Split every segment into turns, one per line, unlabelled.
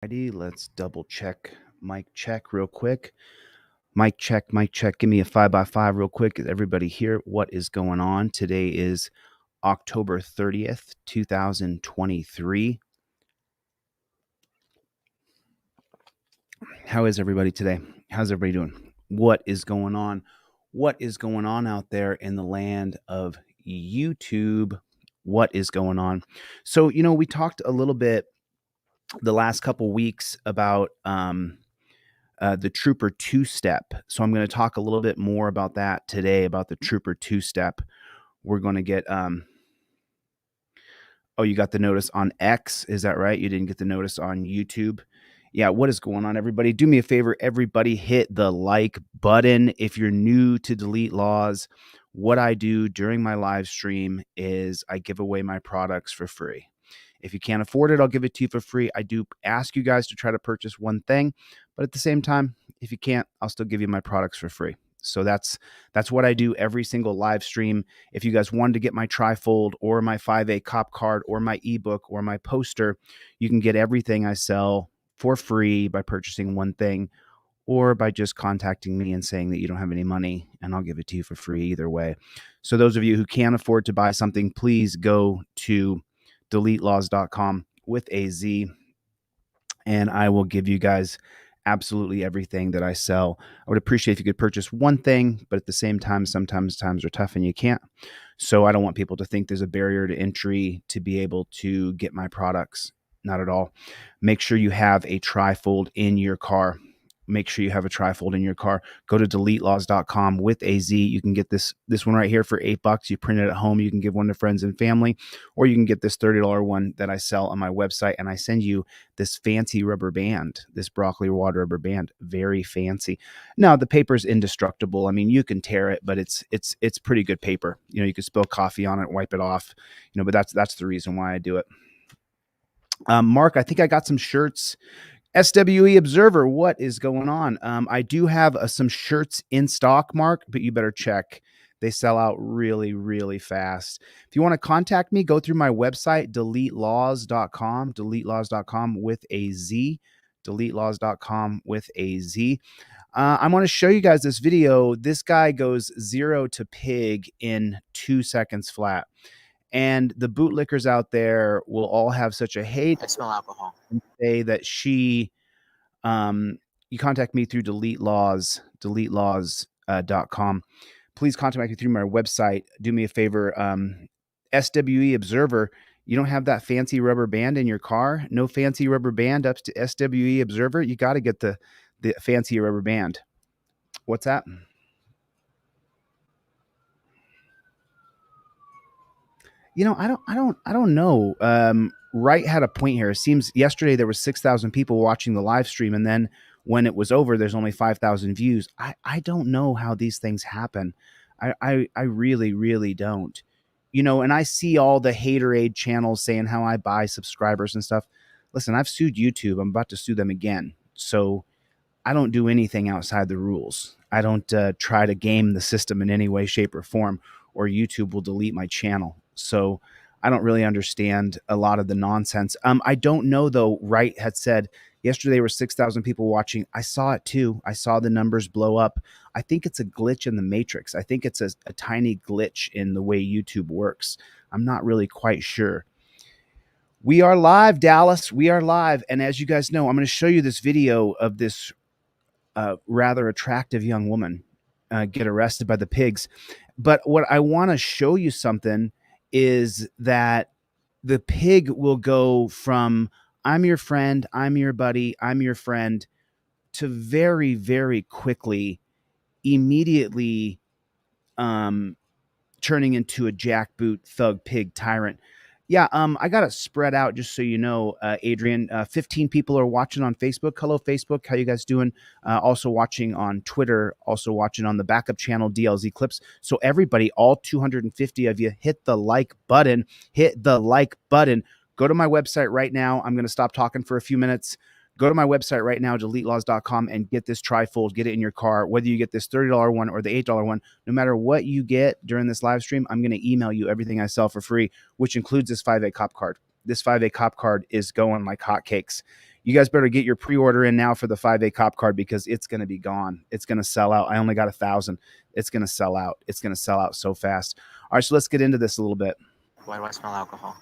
Alrighty, let's double check. Mic check real quick. Mic check, mic check. Give me a 5x5 real quick. Is everybody here? What is going on? Today is October 30th, 2023. How is everybody today? How's everybody doing? What is going on? What is going on out there in the land of YouTube? What is going on? So, we talked a little bit the last couple weeks about the Trooper two-step. So I'm going to talk a little bit more about that today, about the Trooper two-step. We're going to get oh, you got the notice on X, is that right? You didn't get the notice on YouTube? Yeah, what is going on, everybody? Do me a favor, everybody, hit the like button. If you're new to Delete Laws, what I do during my live stream is I give away my products for free. If you can't afford it, I'll give it to you for free. I do ask you guys to try to purchase one thing, but at the same time, if you can't, I'll still give you my products for free. So that's what I do every single live stream. If you guys wanted to get my trifold or my 5A cop card or my ebook or my poster, you can get everything I sell for free by purchasing one thing or by just contacting me and saying that you don't have any money, and I'll give it to you for free either way. So those of you who can't afford to buy something, please go to deletelaws.com with a Z, and I will give you guys absolutely everything that I sell. I would appreciate if you could purchase one thing, but at the same time, sometimes times are tough and you can't. So I don't want people to think there's a barrier to entry to be able to get my products. Not at all. Make sure you have a trifold in your car. Make sure you have a trifold in your car. Go to deletelaws.com with a Z. You can get this one right here for $8. You print it at home. You can give one to friends and family, or you can get this $30 one that I sell on my website, and I send you this fancy rubber band, this broccoli water rubber band. Very fancy. Now, the paper's indestructible. I mean, you can tear it, but it's pretty good paper. You can spill coffee on it, wipe it off, but that's the reason why I do it. Mark, I think I got some shirts. SWE Observer, what is going on? I do have some shirts in stock, Mark, but you better check. They sell out really, really fast. If you want to contact me, go through my website, deletelaws.com, deletelaws.com with a Z, deletelaws.com with a Z. I want to show you guys this video. This guy goes 0 to pig in 2 seconds flat. And the bootlickers out there will all have such a hate.
I smell alcohol.
And say that you contact me through deletelaws.com. Please contact me through my website. Do me a favor. SWE Observer, you don't have that fancy rubber band in your car? No fancy rubber band up to SWE Observer? You got to get the fancy rubber band. What's that? I don't know. Wright had a point here. It seems yesterday there was 6,000 people watching the live stream, and then when it was over, there's only 5,000 views. I don't know how these things happen. I really, really don't. And I see all the haterade channels saying how I buy subscribers and stuff. Listen, I've sued YouTube. I'm about to sue them again. So I don't do anything outside the rules. I don't try to game the system in any way, shape, or form, or YouTube will delete my channel. So I don't really understand a lot of the nonsense. I don't know, though. Wright had said yesterday there were 6,000 people watching. I saw it too. I saw the numbers blow up. I think it's a glitch in the matrix. I think it's a tiny glitch in the way YouTube works. I'm not really quite sure. We are live, Dallas. We are live. And as you guys know, I'm going to show you this video of this rather attractive young woman get arrested by the pigs. But what I want to show you something is that the pig will go from I'm your friend, I'm your buddy, I'm your friend, to very, very quickly, immediately turning into a jackboot thug pig tyrant. Yeah, I got it spread out just so you know, Adrian. 15 people are watching on Facebook. Hello, Facebook. How you guys doing? Also watching on Twitter. Also watching on the backup channel, DLZ Clips. So everybody, all 250 of you, hit the like button. Hit the like button. Go to my website right now. I'm going to stop talking for a few minutes. Go to my website right now, deletelaws.com, and get this trifold. Get it in your car. Whether you get this $30 one or the $8 one, no matter what you get during this live stream, I'm going to email you everything I sell for free, which includes this 5A cop card. This 5A cop card is going like hotcakes. You guys better get your pre-order in now for the 5A cop card because it's going to be gone. It's going to sell out. I only got 1,000. It's going to sell out. It's going to sell out so fast. All right, so let's get into this a little bit.
Why do I smell alcohol?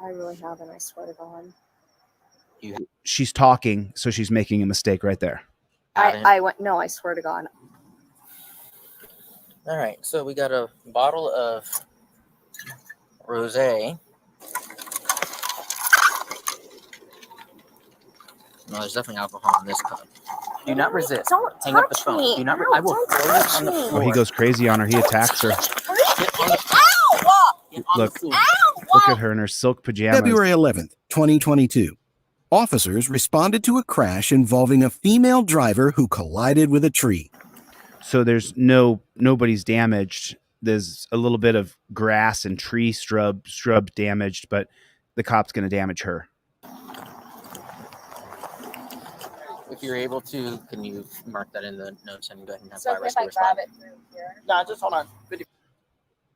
I really haven't, I swear to God.
She's talking, so she's making a mistake right there.
No, I swear to God.
All right, so we got a bottle of rosé. No, there's definitely alcohol in this cup. Do not resist.
Don't
hang up the
touch
phone.
me.
Do not.
No,
I will
don't
throw you
touch
on the
me.
floor.
Oh, he goes crazy on her. He attacks her.
Get on the Get on
Look,
the floor.
look at her in her silk pajamas.
February 11th, 2022. Officers responded to a crash involving a female driver who collided with a tree.
So there's nobody's damaged. There's a little bit of grass and tree shrub damaged, but the cop's going to damage her.
If you're able to, can you mark that in the notes and go ahead and have
So
fire
if
rescue
I
respond?
grab it through here.
No, just hold on.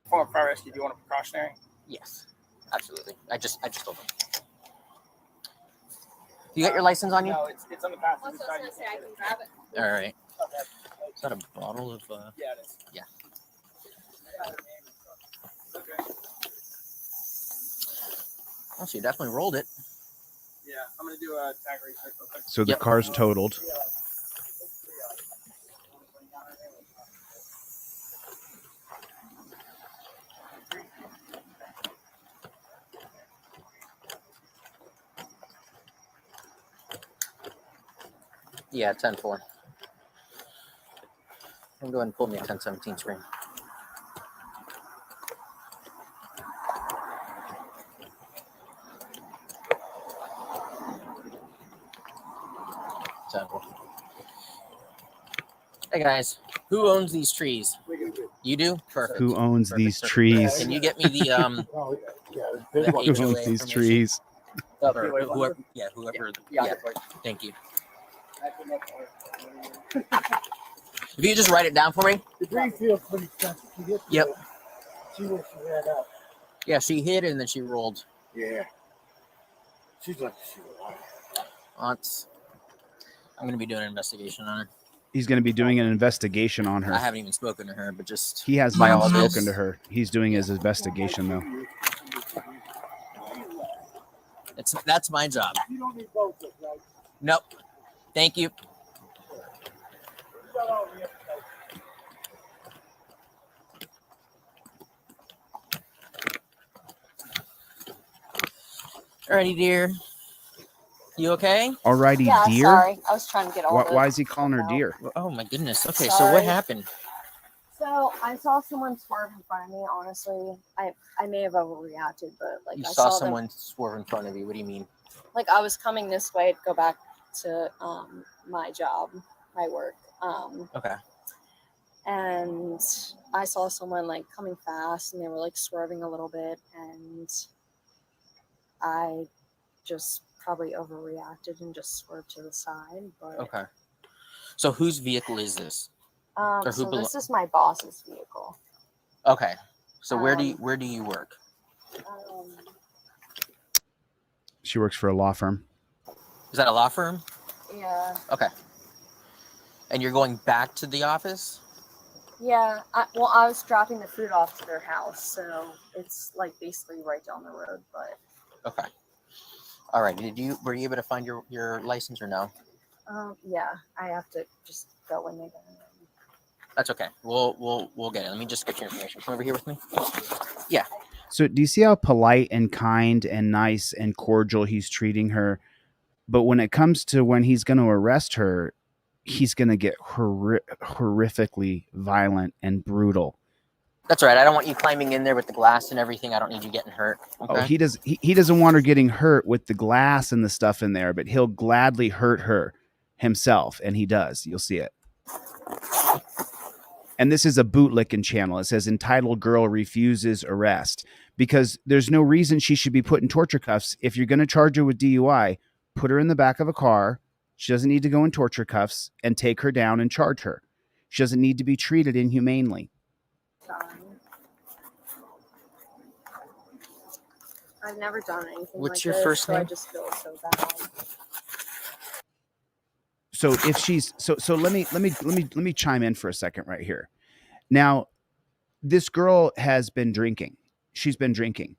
Form of fire rescue. Do you want a precautionary?
Yes, absolutely. I just told them. You got your license on you?
No, it's on the passenger side.
I can grab it.
All right. Is that a bottle of?
Yeah, it is.
Yeah.
Okay.
Oh, so you definitely rolled it.
Yeah, I'm gonna do a tag research real quick.
So the
Yep.
car's totaled.
Yeah, 10-4. I'm going to pull me a 10-17 screen. Hey guys, who owns these trees? You do? Perfect.
Who owns
Perfect,
these
perfect.
trees?
Can you get me the the
Who owns
HOA
these
information?
trees?
Or whoever, whoever. Yeah. Thank you. If you just write it down for me.
The tree feels pretty expensive. She hit
Yep.
See what she had up.
Yeah, she hit and then she rolled.
Yeah. She's like, she was alive.
I'm going to be doing an investigation on her.
He's going to be doing an investigation on
I
her.
haven't even spoken to her, but just
He hasn't
by
even
all
spoken
this.
to her. He's doing his investigation, though.
That's my job.
You don't need both of them, right?
Nope. Thank you.
You got all the information.
Alrighty, dear. You okay?
Alrighty,
Yeah,
dear.
sorry. I was trying to get all the...
Why is he calling her dear?
Oh my goodness. Okay, so what
Sorry.
happened?
So I saw someone swerve in front of me. Honestly, I may have overreacted, but like
You
I
saw
them,
someone swerve in front of you. What do you mean?
like I was coming this way to go back to my job, my work.
Okay.
And I saw someone like coming fast, and they were like swerving a little bit, and I just probably overreacted and just swerved to the side. But
Okay. So whose vehicle is this? Or who
so this is my boss's vehicle.
Okay. So where do
Um,
you work?
She works for a law firm.
Is that a law firm?
Yeah.
Okay. And you're going back to the office?
Yeah, I was dropping the food off to their house, so it's like basically right down the road. But
Okay. All right. Were you able to find your license or no?
yeah, I have to just go in there.
That's okay. We'll get it. Let me just get your information. Come over here with me. Yeah.
So do you see how polite and kind and nice and cordial he's treating her? But when it comes to when he's going to arrest her, he's going to get horrifically violent and brutal.
That's all right. I don't want you climbing in there with the glass and everything. I don't need you getting hurt. Okay?
Oh, he doesn't want her getting hurt with the glass and the stuff in there, but he'll gladly hurt her himself, and he does. You'll see it. And this is a bootlicking channel. It says entitled girl refuses arrest, because there's no reason she should be put in torture cuffs. If you're going to charge her with DUI, put her in the back of a car. She doesn't need to go in torture cuffs, and take her down and charge her. She doesn't need to be treated inhumanely.
I've never done anything
What's
like
your
this,
first
so I
name?
just feel so bad.
So if she's so let me chime in for a second right here. Now, this girl has been drinking. She's been drinking,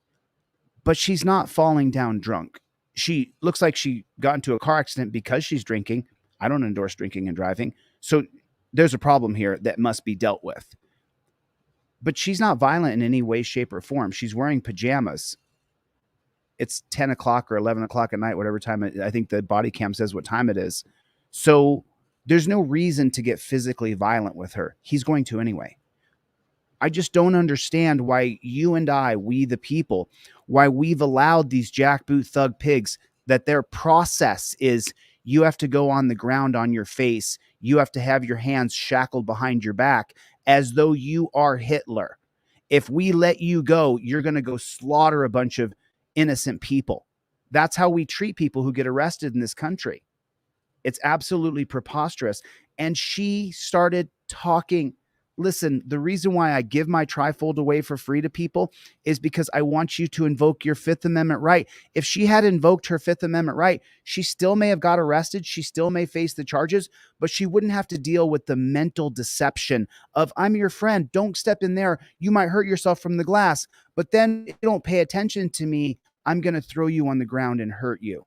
but she's not falling down drunk. She looks like she got into a car accident because she's drinking. I don't endorse drinking and driving. So there's a problem here that must be dealt with. But she's not violent in any way, shape, or form. She's wearing pajamas. It's 10 o'clock or 11 o'clock at night, whatever time I think the body cam says what time it is. So there's no reason to get physically violent with her. He's going to anyway. I just don't understand why you and I, we the people, why we've allowed these jackboot thug pigs that their process is you have to go on the ground on your face. You have to have your hands shackled behind your back as though you are Hitler. If we let you go, you're going to go slaughter a bunch of innocent people. That's how we treat people who get arrested in this country. It's absolutely preposterous. And she started talking. Listen, the reason why I give my trifold away for free to people is because I want you to invoke your Fifth Amendment right. If she had invoked her Fifth Amendment right, she still may have got arrested. She still may face the charges, but she wouldn't have to deal with the mental deception of, I'm your friend. Don't step in there. You might hurt yourself from the glass. But then if you don't pay attention to me, I'm going to throw you on the ground and hurt you.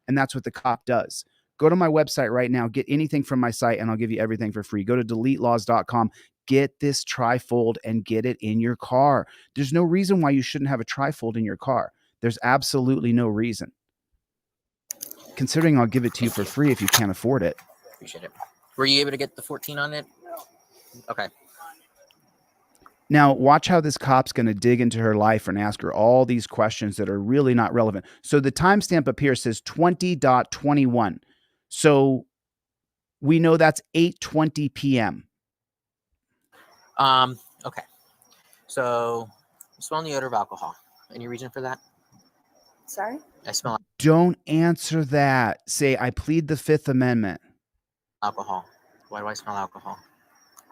And that's what the cop does. Go to my website right now, get anything from my site, and I'll give you everything for free. Go to deletelaws.com. Get this trifold and get it in your car. There's no reason why you shouldn't have a trifold in your car. There's absolutely no reason. Considering I'll give it to you for free if you can't afford it.
Appreciate it. Were you able to get the 14 on it? Okay.
Now, watch how this cop's going to dig into her life and ask her all these questions that are really not relevant. So the timestamp up here says 20.21. So we know that's 8:20 p.m.
Okay. So, smelling the odor of alcohol. Any reason for that?
Sorry?
I smell
Don't answer that. Say, I plead the Fifth Amendment.
alcohol. Why do I smell alcohol?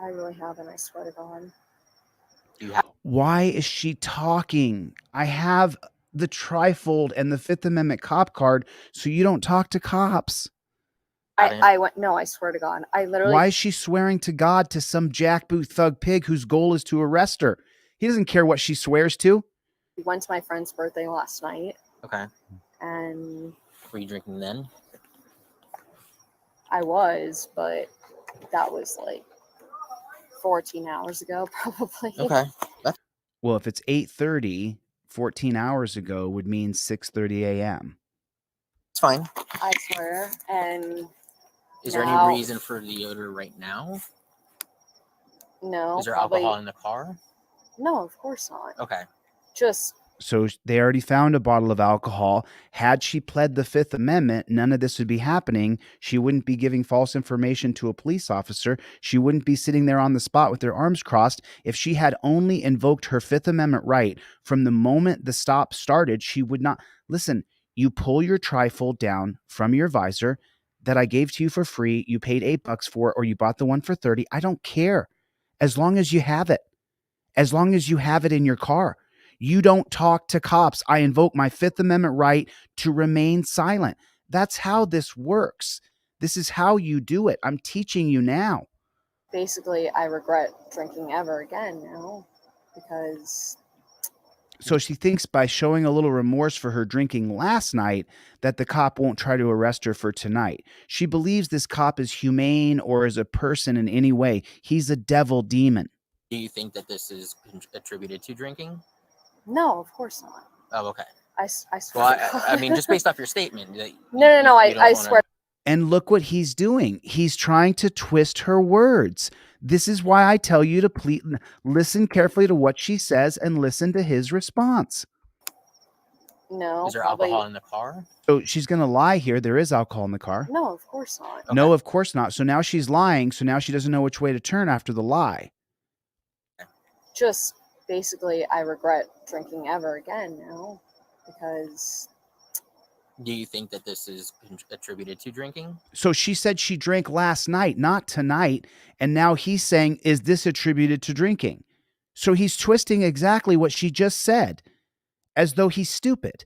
I really haven't, I swear to God.
Do you have?
Why is she talking? I have the trifold and the Fifth Amendment cop card, so you don't talk to cops.
I went, no, I swear to God. I literally.
Why is she swearing to God to some jackboot thug pig whose goal is to arrest her? He doesn't care what she swears to.
We went to my friend's birthday last night.
Okay.
And
Were you drinking then?
I was, but that was like 14 hours ago, probably.
Okay.
Well, if it's 8:30, 14 hours ago would mean 6:30 a.m.
It's fine.
I swear. And
Is there
now-
any reason for the odor right now?
no.
Is there
probably-
alcohol in the car?
No, of course not.
Okay.
Just
So they already found a bottle of alcohol. Had she pled the Fifth Amendment, none of this would be happening. She wouldn't be giving false information to a police officer. She wouldn't be sitting there on the spot with her arms crossed. If she had only invoked her Fifth Amendment right from the moment the stop started, she would not. Listen, you pull your trifold down from your visor that I gave to you for free. You paid $8 for it, or you bought the one for 30. I don't care. As long as you have it. As long as you have it in your car. You don't talk to cops. I invoke my Fifth Amendment right to remain silent. That's how this works. This is how you do it. I'm teaching you now.
basically, I regret drinking ever again now because
So she thinks by showing a little remorse for her drinking last night that the cop won't try to arrest her for tonight. She believes this cop is humane or is a person in any way. He's a devil demon.
Do you think that this is attributed to drinking?
no, of course not.
Oh, okay.
I swear.
Well,
to God.
I mean, just based off your statement. That
No.
you don't
I
wanna-
swear.
And look what he's doing. He's trying to twist her words. This is why I tell you to listen carefully to what she says and listen to his response.
No.
Is there
probably,
alcohol in the car?
So she's going to lie here. There is alcohol in the car.
No, of course not.
Okay.
No, of course not. So now she's lying. So now she doesn't know which way to turn after the lie.
Just basically, I regret drinking ever again now because
Do you think that this is attributed to drinking?
So she said she drank last night, not tonight. And now he's saying, is this attributed to drinking? So he's twisting exactly what she just said as though he's stupid.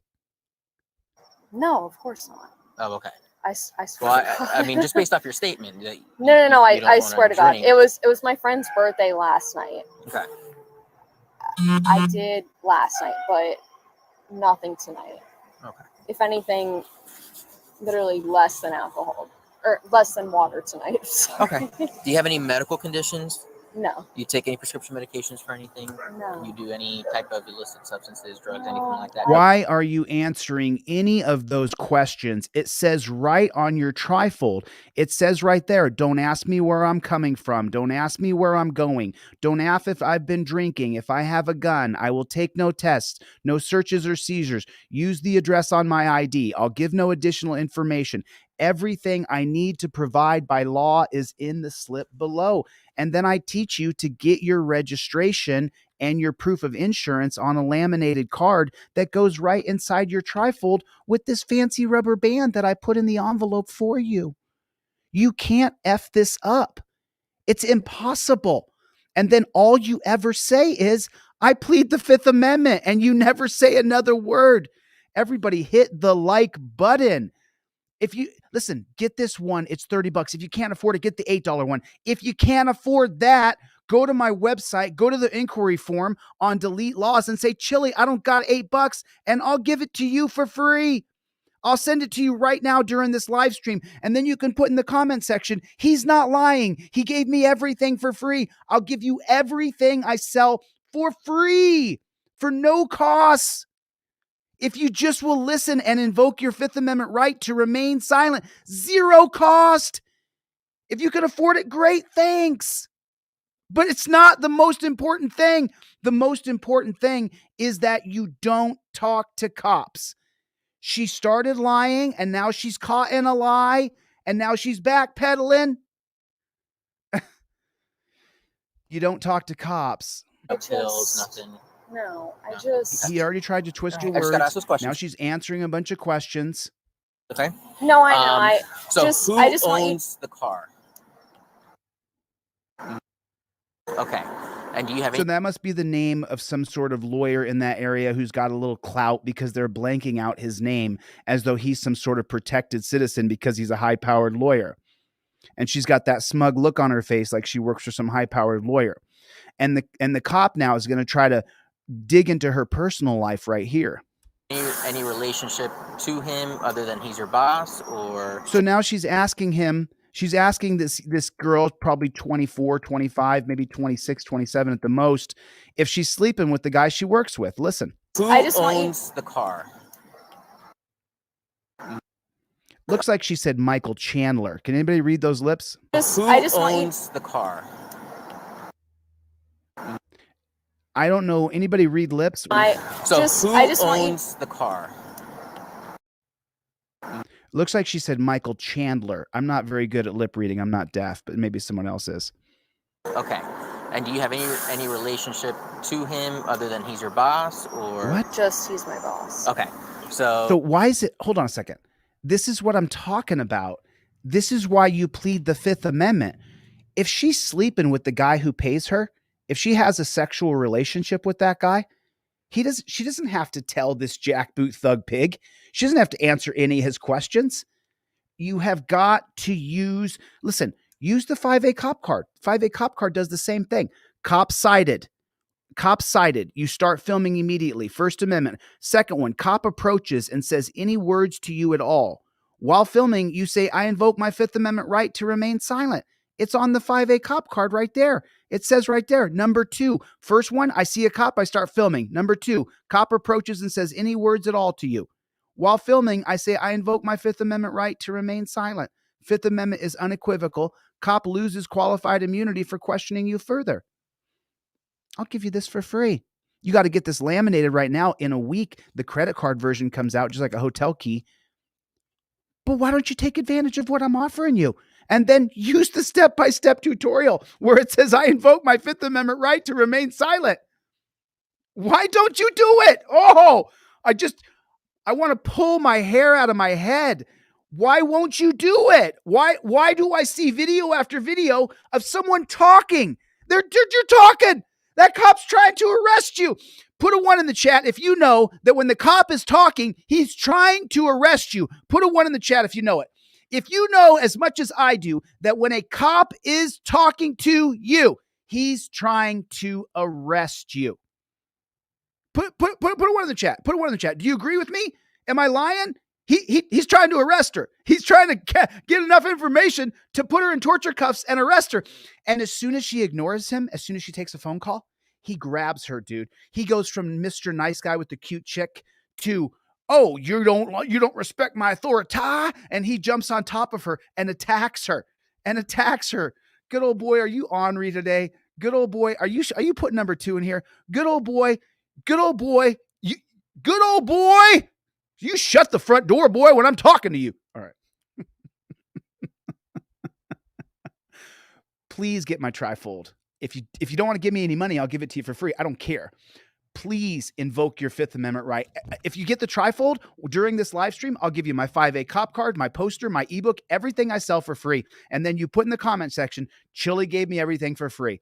no, of course not.
Oh, okay.
I swear
Well,
to God.
I mean, just based off your statement. That
No.
you don't
I
wanna
swear to God.
drink.
It was my friend's birthday last night.
Okay.
I did last night, but nothing tonight.
Okay.
If anything, literally less than alcohol or less than water tonight.
Okay. Do you have any medical conditions?
No.
Do you take any prescription medications for anything?
No.
You do any type of illicit substances, drugs,
No.
anything like that?
Why are you answering any of those questions? It says right on your trifold. It says right there, don't ask me where I'm coming from. Don't ask me where I'm going. Don't ask if I've been drinking. If I have a gun, I will take no tests, no searches or seizures. Use the address on my ID. I'll give no additional information. Everything I need to provide by law is in the slip below. And then I teach you to get your registration and your proof of insurance on a laminated card that goes right inside your trifold with this fancy rubber band that I put in the envelope for you. You can't F this up. It's impossible. And then all you ever say is, I plead the Fifth Amendment, and you never say another word. Everybody hit the like button. If you listen, get this one, it's $30. If you can't afford it, get the $8 one. If you can't afford that, go to my website, go to the inquiry form on Delete Laws and say, Chille, I don't got $8 and I'll give it to you for free. I'll send it to you right now during this live stream. And then you can put in the comment section, he's not lying. He gave me everything for free. I'll give you everything I sell for free, for no cost. If you just will listen and invoke your Fifth Amendment right to remain silent, zero cost. If you can afford it, great, thanks. But it's not the most important thing. The most important thing is that you don't talk to cops. She started lying, and now she's caught in a lie, and now she's backpedaling. You don't talk to cops.
No pills, nothing.
No, I
No.
just.
He already tried to twist your
I just gotta
words.
ask those questions.
Now she's answering a bunch of questions.
Okay.
No, I know.
So
I
who
just want you.
owns the car? Okay. And do you have
So
any?
that must be the name of some sort of lawyer in that area who's got a little clout because they're blanking out his name as though he's some sort of protected citizen because he's a high-powered lawyer. And she's got that smug look on her face like she works for some high-powered lawyer. And the cop now is going to try to dig into her personal life right here.
Any relationship to him other than he's your boss, or?
So now she's asking this girl, probably 24, 25, maybe 26, 27 at the most, if she's sleeping with the guy she works with. Listen.
Who owns the car?
Looks like she said Michael Chandler. Can anybody read those lips?
Who owns the car?
I don't know. Anybody read lips?
Who owns the car?
Looks like she said Michael Chandler. I'm not very good at lip reading. I'm not deaf, but maybe someone else is.
Okay. And do you have any relationship to him other than he's your boss, or?
What?
Just he's my boss.
Okay. So
why is it? Hold on a second. This is what I'm talking about. This is why you plead the Fifth Amendment. If she's sleeping with the guy who pays her, if she has a sexual relationship with that guy, she doesn't have to tell this jackboot thug pig. She doesn't have to answer any of his questions. You have got to use the 5A cop card. 5A cop card does the same thing. Cop cited. You start filming immediately. First Amendment. Second one, cop approaches and says any words to you at all. While filming, you say, I invoke my Fifth Amendment right to remain silent. It's on the 5A cop card right there. It says right there, number 2, first one, I see a cop, I start filming. Number 2, cop approaches and says any words at all to you. While filming, I say, I invoke my Fifth Amendment right to remain silent. Fifth Amendment is unequivocal. Cop loses qualified immunity for questioning you further. I'll give you this for free. You got to get this laminated right now. In a week, the credit card version comes out just like a hotel key. But why don't you take advantage of what I'm offering you? And then use the step-by-step tutorial where it says, I invoke my Fifth Amendment right to remain silent. Why don't you do it? Oh, I want to pull my hair out of my head. Why won't you do it? Why do I see video after video of someone talking? You're talking. That cop's trying to arrest you. Put a 1 in the chat if you know that when the cop is talking, he's trying to arrest you. Put a 1 in the chat if you know it. If you know as much as I do that when a cop is talking to you, he's trying to arrest you. Put a one in the chat. Put a one in the chat. Do you agree with me? Am I lying? He's trying to arrest her. He's trying to get enough information to put her in torture cuffs and arrest her. And as soon as she ignores him, as soon as she takes a phone call, he grabs her, dude. He goes from Mr. Nice Guy with the cute chick to, oh, you don't respect my authority, and he jumps on top of her and attacks her. Good old boy, are you ornery today? Good old boy, are you putting number 2 in here? Good old boy, good old boy. You shut the front door, boy, when I'm talking to you. All right. Please get my trifold. If you don't want to give me any money, I'll give it to you for free. I don't care. Please invoke your Fifth Amendment right. If you get the trifold during this live stream, I'll give you my 5A cop card, my poster, my ebook, everything I sell for free. And then you put in the comment section, Chille gave me everything for free.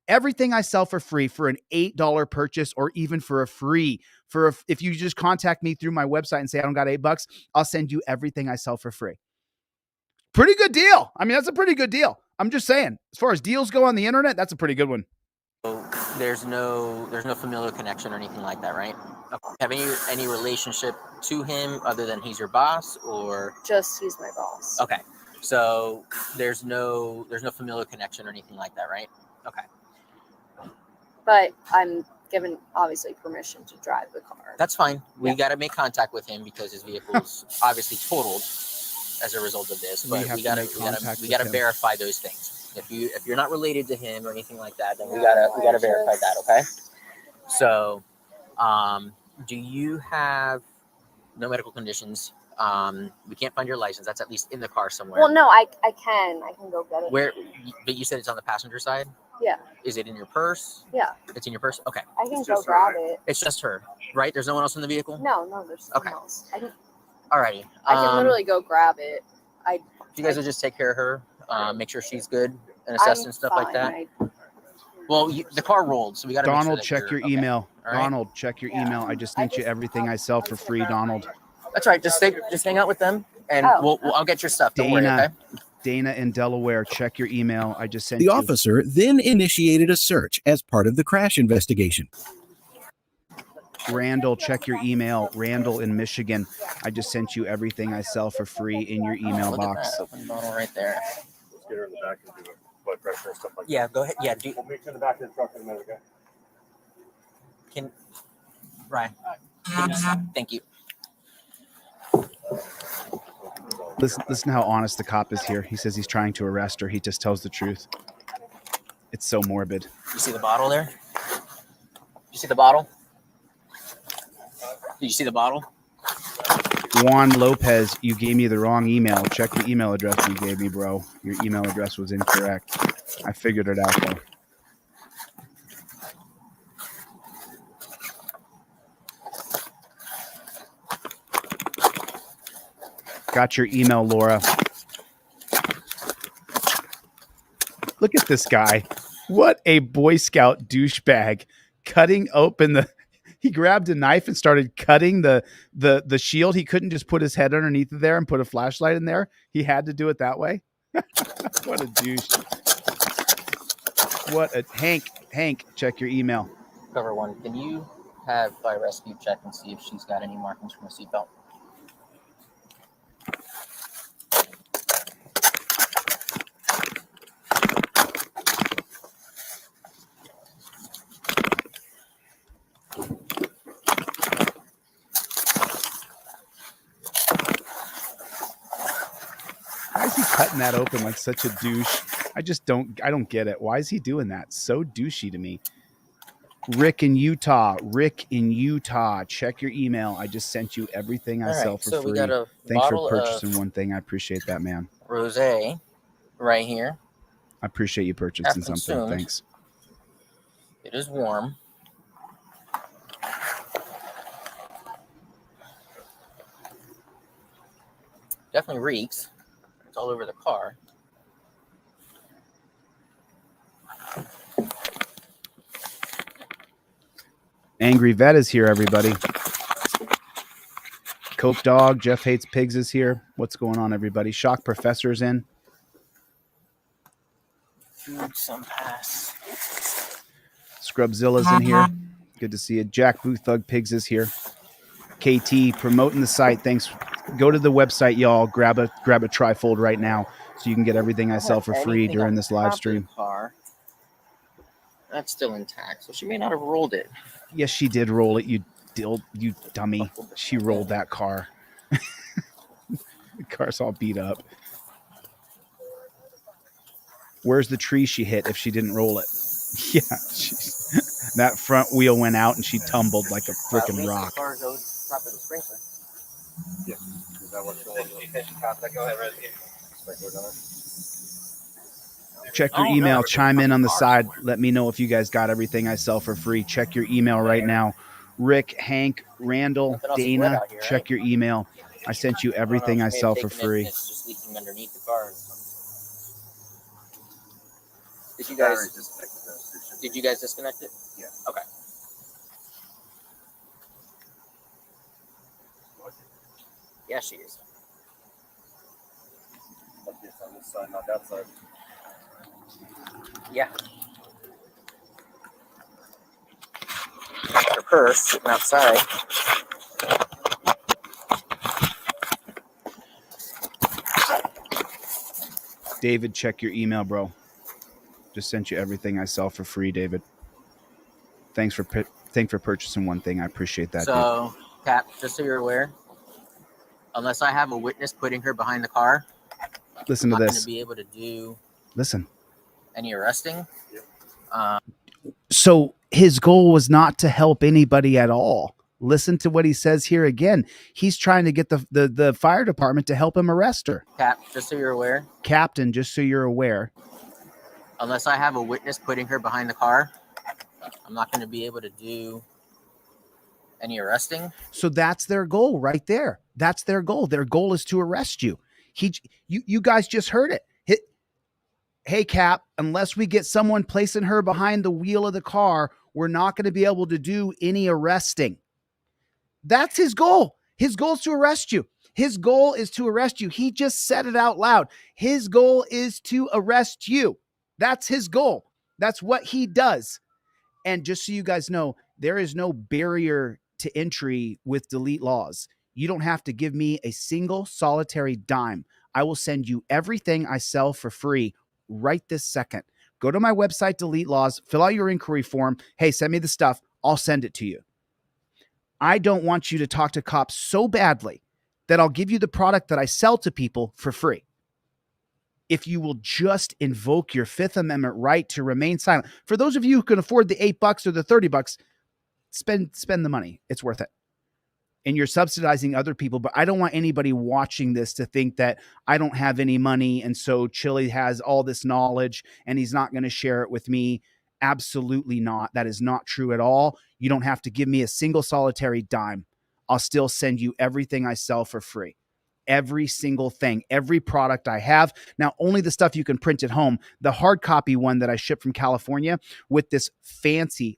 Everything I sell for free for an $8 purchase, or even for a free, if you just contact me through my website and say, I don't got $8, I'll send you everything I sell for free. Pretty good deal. I mean, that's a pretty good deal. I'm just saying, as far as deals go on the internet, that's a pretty good one.
So there's no familial connection or anything like that, right? Have any relationship to him other than he's your boss, or
Just he's my boss.
okay? So there's no familial connection or anything like that, right? Okay.
But I'm given, obviously, permission to drive the car.
That's fine. We got to make contact with him because his vehicle's obviously totaled as a result of this. But we got to verify those things. If you're not related to him or anything like that, then we gotta verify that. Okay. So, do you have no medical conditions? We can't find your license. That's at least in the car somewhere.
Well, no, I can go get it.
Where? But you said it's on the passenger side.
Yeah.
Is it in your purse?
Yeah.
It's in your purse? Okay.
I can go grab it.
It's just her, right? There's no one else in the vehicle?
No, there's someone else.
Alrighty.
I can literally go grab it.
You guys will just take care of her, make sure she's good and assess and stuff like that? Well, the car rolled, so we got to
Donald,
make sure
check your email. Right? Donald, check your email. I just sent you everything I sell for free, Donald.
That's right. Just hang out with them, and I'll get your stuff. Don't worry, okay?
Dana in Delaware, check your email. I just sent you.
The officer then initiated a search as part of the crash investigation.
Randall, check your email. Randall in Michigan, I just sent you everything I sell for free in your email box.
Open bottle right there.
Let's get her in the back and do it. Blood pressure and stuff like that.
Yeah, go ahead. Yeah,
We'll meet you in the back of the truck in a minute, okay?
Ryan. Thank you.
Listen how honest the cop is here. He says he's trying to arrest her. He just tells the truth. It's so morbid.
You see the bottle there? You see the bottle? Did you see the bottle?
Juan Lopez, you gave me the wrong email. Check the email address you gave me, bro. Your email address was incorrect. I figured it out, though. Got your email, Laura. Look at this guy. What a Boy Scout douchebag. Cutting open he grabbed a knife and started cutting the shield. He couldn't just put his head underneath it there and put a flashlight in there. He had to do it that way. What a douche. What a Hank, check your email.
Cover one. Can you have Fire Rescue check and see if she's got any markings from a seatbelt?
Why is he cutting that open like such a douche? I don't get it. Why is he doing that? So douchey to me. Rick in Utah, check your email. I just sent you everything I sell for free. Thanks for purchasing one thing. I appreciate that, man.
Rosé right here.
I appreciate you purchasing something. Thanks.
It is warm. Definitely reeks. It's all over the car.
Angry Vet is here, everybody. Coke Dog. Jeff Hates Pigs is here. What's going on, everybody? Shock Professor's in.
Food some pass.
Scrubzilla's in here. Good to see you. Jack Boo Thug Pigs is here. KT promoting the site. Thanks. Go to the website, y'all. Grab a trifold right now so you can get everything I sell for free during this live stream.
Car. That's still intact, so she may not have rolled it.
Yes, she did roll it. You dummy. She rolled that car. The car's all beat up. Where's the tree she hit if she didn't roll it? Yeah, that front wheel went out and she tumbled like a freaking rock.
The car goes top of the sprinkler.
Yeah. Is that what's going on? Go ahead,
Check your email. Chime in on the side. Let me know if you guys got everything I sell for free. Check your email right now. Rick, Hank, Randall, Dana, check your email. I sent you everything I sell for free.
It's just leaking underneath the car. Did you guys disconnect it?
Yeah.
Okay. Yeah, she is.
On this side, not that side.
Yeah. Her purse sitting outside.
David, check your email, bro. Just sent you everything I sell for free, David. Thanks for purchasing one thing. I appreciate that.
So, Cap, just so you're aware, unless I have a witness putting her behind the car,
listen to
I'm not
this.
going to be able to do any arresting.
So his goal was not to help anybody at all. Listen to what he says here again. He's trying to get the fire department to help him arrest her.
Cap, just so you're aware.
Captain, just so you're aware.
Unless I have a witness putting her behind the car, I'm not going to be able to do any arresting.
So that's their goal right there. That's their goal. Their goal is to arrest you. You guys just heard it. Hey, Cap, unless we get someone placing her behind the wheel of the car, we're not going to be able to do any arresting. That's his goal. His goal is to arrest you. His goal is to arrest you. He just said it out loud. His goal is to arrest you. That's his goal. That's what he does. And just so you guys know, there is no barrier to entry with Delete Laws. You don't have to give me a single solitary dime. I will send you everything I sell for free right this second. Go to my website, Delete Laws, fill out your inquiry form. Hey, send me the stuff. I'll send it to you. I don't want you to talk to cops so badly that I'll give you the product that I sell to people for free. If you will just invoke your Fifth Amendment right to remain silent. For those of you who can afford the $8 or the $30, spend the money. It's worth it. And you're subsidizing other people, but I don't want anybody watching this to think that I don't have any money and so Chille has all this knowledge and he's not going to share it with me. Absolutely not. That is not true at all. You don't have to give me a single solitary dime. I'll still send you everything I sell for free. Every single thing, every product I have. Now, only the stuff you can print at home. The hard copy one that I shipped from California with this fancy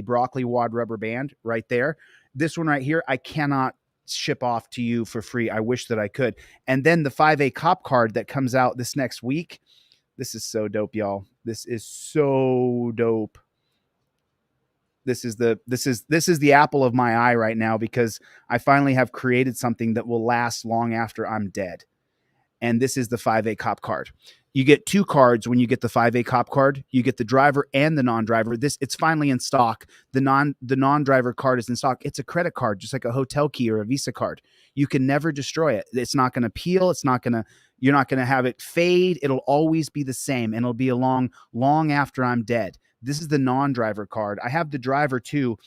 broccoli wad rubber band right there. This one right here, I cannot ship off to you for free. I wish that I could. And then the 5A cop card that comes out this next week. This is so dope, y'all. This is so dope. This is the apple of my eye right now because I finally have created something that will last long after I'm dead. And this is the 5A cop card. You get two cards when you get the 5A cop card. You get the driver and the non-driver. It's finally in stock. The non-driver card is in stock. It's a credit card, just like a hotel key or a Visa card. You can never destroy it. It's not going to peel. You're not going to have it fade. It'll always be the same, and it'll be along long after I'm dead. This is the non-driver card. I have the driver too.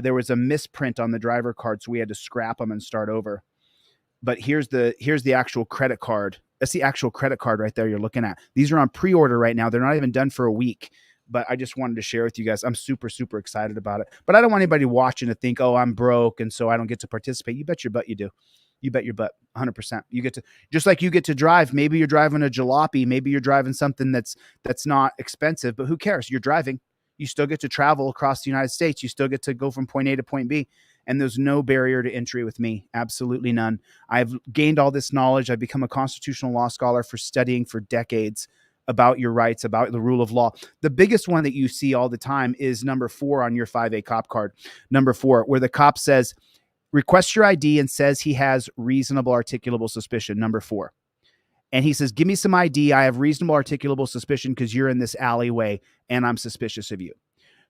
There was a misprint on the driver card, so we had to scrap them and start over. But here's the actual credit card. That's the actual credit card right there you're looking at. These are on pre-order right now. They're not even done for a week. But I just wanted to share with you guys. I'm super, super excited about it. But I don't want anybody watching to think, oh, I'm broke, and so I don't get to participate. You bet your butt you do. You bet your butt, 100%. You get to, just like you get to drive. Maybe you're driving a jalopy. Maybe you're driving something that's not expensive, but who cares? You're driving. You still get to travel across the United States. You still get to go from point A to point B. And there's no barrier to entry with me. Absolutely none. I've gained all this knowledge. I've become a constitutional law scholar for studying for decades about your rights, about the rule of law. The biggest one that you see all the time is number 4 on your 5A cop card. Number 4, where the cop says, request your ID and says he has reasonable articulable suspicion. Number 4. And he says, give me some ID. I have reasonable articulable suspicion because you're in this alleyway and I'm suspicious of you.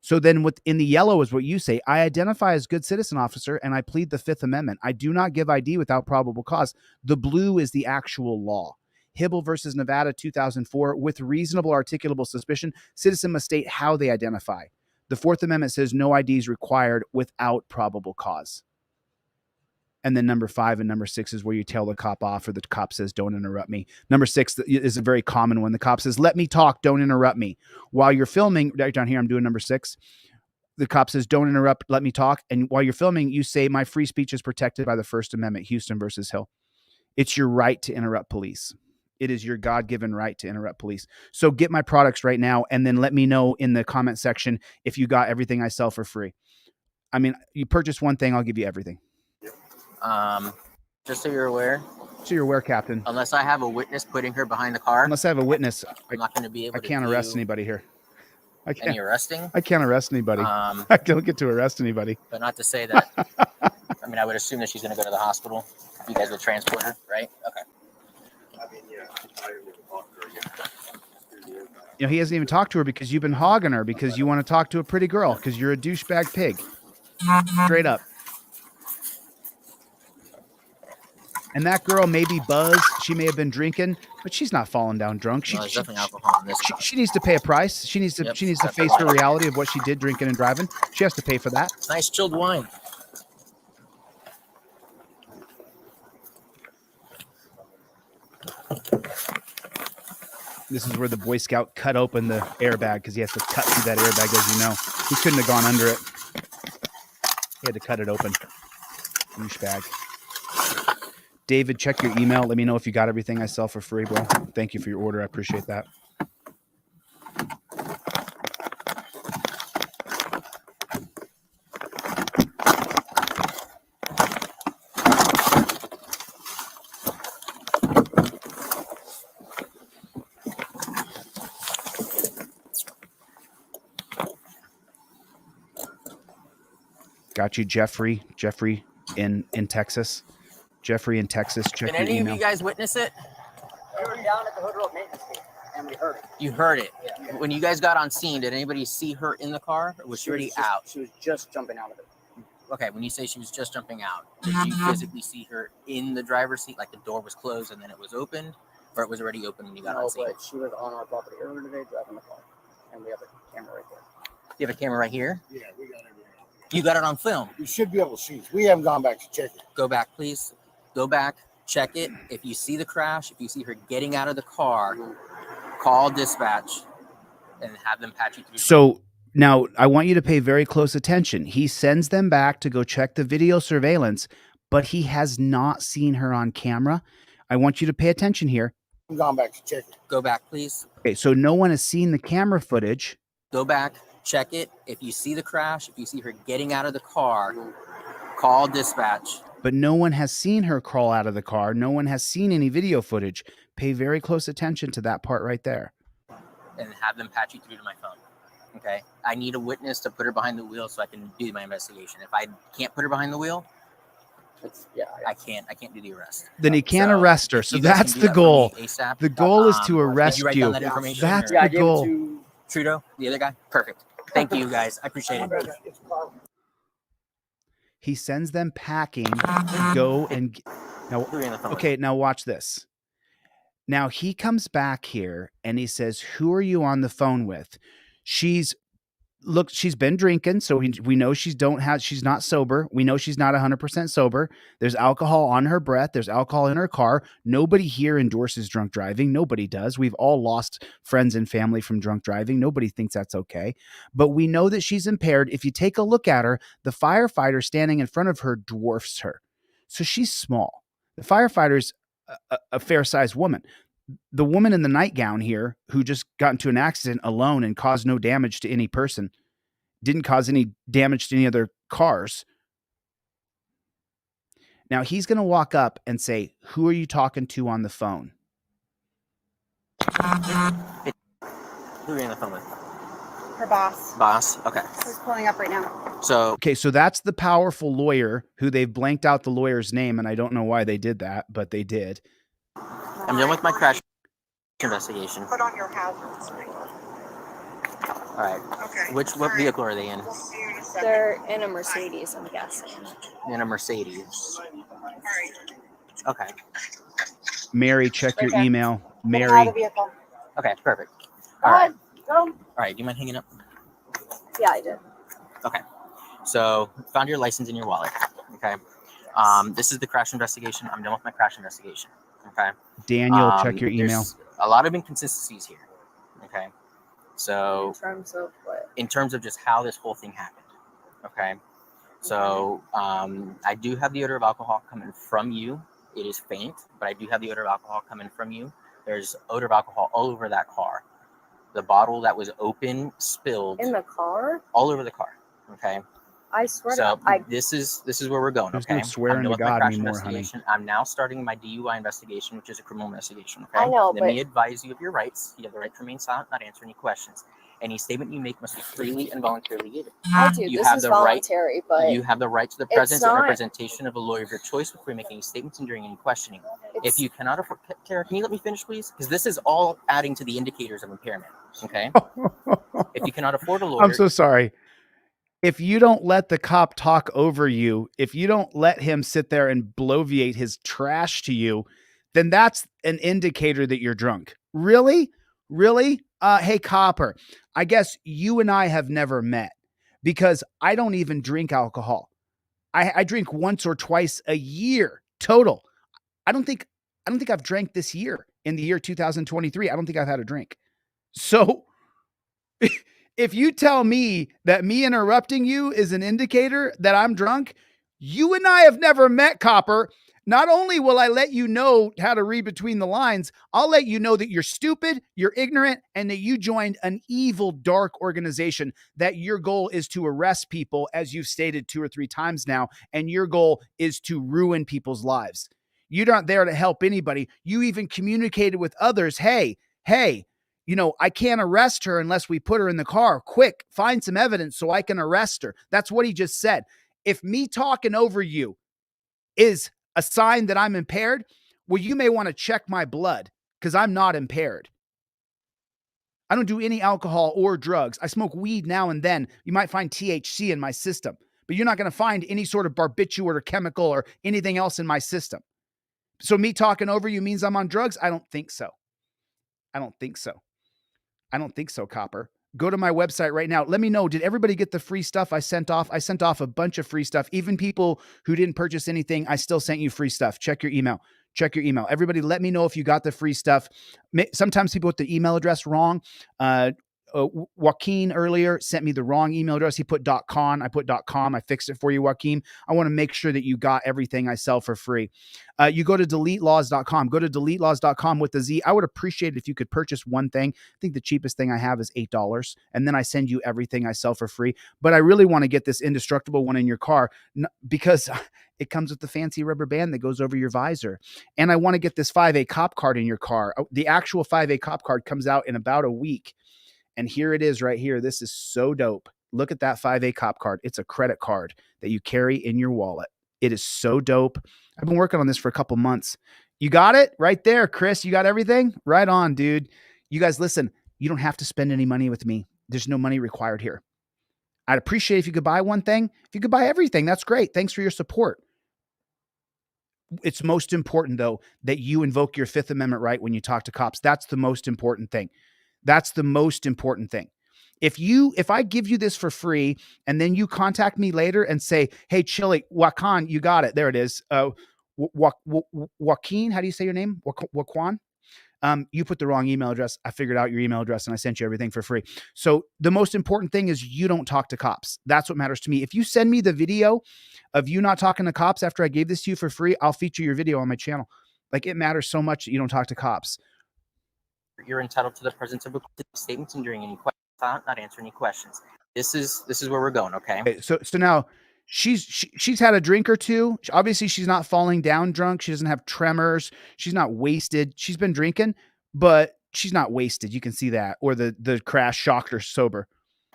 So then in the yellow is what you say. I identify as good citizen officer and I plead the 5th Amendment. I do not give ID without probable cause. The blue is the actual law. Hibble versus Nevada, 2004, with reasonable articulable suspicion, citizen must state how they identify. The 4th Amendment says no ID is required without probable cause. And then number 5 and number 6 is where you tell the cop off, or the cop says, don't interrupt me. Number 6 is a very common one. The cop says, let me talk, don't interrupt me. While you're filming, right down here, I'm doing number 6. The cop says, don't interrupt, let me talk. And while you're filming, you say, my free speech is protected by the 1st Amendment, Houston versus Hill. It's your right to interrupt police. It is your God-given right to interrupt police. So get my products right now, and then let me know in the comment section if you got everything I sell for free. I mean, you purchase one thing, I'll give you everything.
Just so you're aware.
So you're aware, Captain.
Unless I have a witness putting her behind the car.
Unless I have a witness,
I'm not going to be able
I can't arrest anybody here. I can't.
Any arresting?
I can't arrest anybody. I don't get to arrest anybody.
But not to say that. I mean, I would assume that she's going to go to the hospital. You guys would transport her, right? Okay.
I mean, yeah. I didn't even talk to her yet.
You know, he hasn't even talked to her because you've been hogging her because you want to talk to a pretty girl because you're a douchebag pig. Straight up. And that girl may be buzzed. She may have been drinking, but she's not falling down drunk.
There's definitely alcohol in this.
She needs to pay a price. She needs to.
Yep,
she needs to face the reality of what she did drinking and driving. She has to pay for that.
Nice chilled wine.
This is where the Boy Scout cut open the airbag because he has to cut through that airbag, as you know. He couldn't have gone under it. He had to cut it open. Douchebag. David, check your email. Let me know if you got everything I sell for free, bro. Thank you for your order. I appreciate that. Got you, Jeffrey. Jeffrey in Texas. Jeffrey in Texas. Check your email.
Did any of you guys witness it?
We were down at the Hood Road maintenance station, and we heard it.
You heard it.
Yeah.
When you guys got on scene, did anybody see her in the car, or was she already out?
She was just jumping out of it.
Okay, when you say she was just jumping out, did you physically see her in the driver's seat, like the door was closed and then it was opened, or it was already open when you got on scene?
No, but she was on our property earlier today driving the car, and we have a camera right there.
You have a camera right here?
Yeah, we got everything.
You got it on film.
You should be able to see it. We haven't gone back to check it.
Go back, please. Go back, check it. If you see the crash, if you see her getting out of the car, call dispatch and have them patch you through.
So now I want you to pay very close attention. He sends them back to go check the video surveillance, but he has not seen her on camera. I want you to pay attention here.
We've gone back to check it.
Go back, please.
Okay, so no one has seen the camera footage.
Go back, check it. If you see the crash, if you see her getting out of the car, call dispatch.
But no one has seen her crawl out of the car. No one has seen any video footage. Pay very close attention to that part right there.
And have them patch you through to my phone. Okay? I need a witness to put her behind the wheel so I can do my investigation. If I can't put her behind the wheel, I can't do the arrest.
Then he can't arrest her. So that's the goal.
ASAP.
The goal is to arrest
did you. Write down that information,
That's
or-
the goal.
Trudeau, the other guy? Perfect. Thank you, guys. I appreciate it.
He sends them packing to go and now. Okay, now watch this. Now he comes back here and he says, "Who are you on the phone with?" She's been drinking, so we know she's not sober. We know she's not 100% sober. There's alcohol on her breath. There's alcohol in her car. Nobody here endorses drunk driving. Nobody does. We've all lost friends and family from drunk driving. Nobody thinks that's okay. But we know that she's impaired. If you take a look at her, the firefighter standing in front of her dwarfs her. So she's small. The firefighter's a fair-sized woman. The woman in the nightgown here who just got into an accident alone and caused no damage to any person, didn't cause any damage to any other cars. Now he's going to walk up and say, who are you talking to on the phone?
Who are you on the phone with?
Her boss.
Boss? Okay.
He's pulling up right now.
So
okay, so that's the powerful lawyer who they've blanked out the lawyer's name, and I don't know why they did that, but they did.
I'm done with my crash investigation.
Put on your hazards.
All right.
Okay.
What vehicle are they in?
We'll see you in a second.
They're in a Mercedes, I'm guessing.
In a Mercedes.
All right.
Okay.
Mary, check your
Okay.
email.
Get out
Mary.
of the vehicle.
Okay, perfect.
Go
All right.
ahead. Go.
All right, do you mind hanging up?
Yeah, I did.
Okay. So, found your license in your wallet. Okay. This is the crash investigation. I'm done with my crash investigation. Okay.
Daniel, check your email.
There's a lot of inconsistencies here. Okay. So,
In terms of what?
in terms of just how this whole thing happened. Okay. So, I do have the odor of alcohol coming from you. It is faint, but I do have the odor of alcohol coming from you. There's odor of alcohol all over that car. The bottle that was open spilled
In the car?
all over the car. Okay.
I swear
So
to
this is where we're going.
There's
Okay.
no swearing
I'm
to
done with my
God
crash
anymore, honey.
investigation. I'm now starting my DUI investigation, which is a criminal investigation. Okay.
I know,
Let
but-
me advise you of your rights. You have the right to remain silent, not answer any questions. Any statement you make must be freely and voluntarily given.
I do.
You
This
have
is
the right-
voluntary, but
You have the right to the
it's
presence and
not-
representation of a lawyer of your choice before making any statements and during any questioning. If you cannot afford, Kara, can you let me finish, please? Because this is all adding to the indicators of impairment. Okay. If you cannot afford a lawyer,
I'm so sorry. If you don't let the cop talk over you, if you don't let him sit there and bloviate his trash to you, then that's an indicator that you're drunk. Really? Really? Hey, copper, I guess you and I have never met because I don't even drink alcohol. I drink once or twice a year total. I don't think I've drank this year in the year 2023. I don't think I've had a drink. So if you tell me that me interrupting you is an indicator that I'm drunk, you and I have never met, copper. Not only will I let you know how to read between the lines, I'll let you know that you're stupid, you're ignorant, and that you joined an evil, dark organization, that your goal is to arrest people, as you've stated 2 or 3 times now, and your goal is to ruin people's lives. You're not there to help anybody. You even communicated with others, hey, you know, I can't arrest her unless we put her in the car. Quick, find some evidence so I can arrest her. That's what he just said. If me talking over you is a sign that I'm impaired, well, you may want to check my blood because I'm not impaired. I don't do any alcohol or drugs. I smoke weed now and then. You might find THC in my system, but you're not going to find any sort of barbiturate or chemical or anything else in my system. So me talking over you means I'm on drugs? I don't think so. I don't think so, copper. Go to my website right now. Let me know, did everybody get the free stuff I sent off? I sent off a bunch of free stuff. Even people who didn't purchase anything, I still sent you free stuff. Check your email. Everybody, let me know if you got the free stuff. Sometimes people put the email address wrong. Joaquin earlier sent me the wrong email address. He put .com. I put .com. I fixed it for you, Joaquin. I want to make sure that you got everything I sell for free. You go to deletelaws.com. Go to deletelaws.com with the Z. I would appreciate it if you could purchase one thing. I think the cheapest thing I have is $8, and then I send you everything I sell for free. But I really want to get this indestructible one in your car because it comes with the fancy rubber band that goes over your visor. And I want to get this 5A cop card in your car. The actual 5A cop card comes out in about a week. And here it is right here. This is so dope. Look at that 5A cop card. It's a credit card that you carry in your wallet. It is so dope. I've been working on this for a couple months. You got it right there, Chris. You got everything right on, dude. You guys, listen, you don't have to spend any money with me. There's no money required here. I'd appreciate if you could buy one thing. If you could buy everything, that's great. Thanks for your support. It's most important, though, that you invoke your Fifth Amendment right when you talk to cops. That's the most important thing. That's the most important thing. If I give you this for free and then you contact me later and say, hey, Chille, Joaquin, you got it. There it is. Joaquin, how do you say your name? Joaquin? You put the wrong email address. I figured out your email address and I sent you everything for free. So the most important thing is you don't talk to cops. That's what matters to me. If you send me the video of you not talking to cops after I gave this to you for free, I'll feature your video on my channel. Like, it matters so much that you don't talk to cops.
You're entitled to the presence of statements and during any questions, not answer any questions. This is where we're going. Okay.
So now She's had a drink or two. Obviously, she's not falling down drunk. She doesn't have tremors. She's not wasted. She's been drinking, but she's not wasted. You can see that. Or the crash shocked her sober.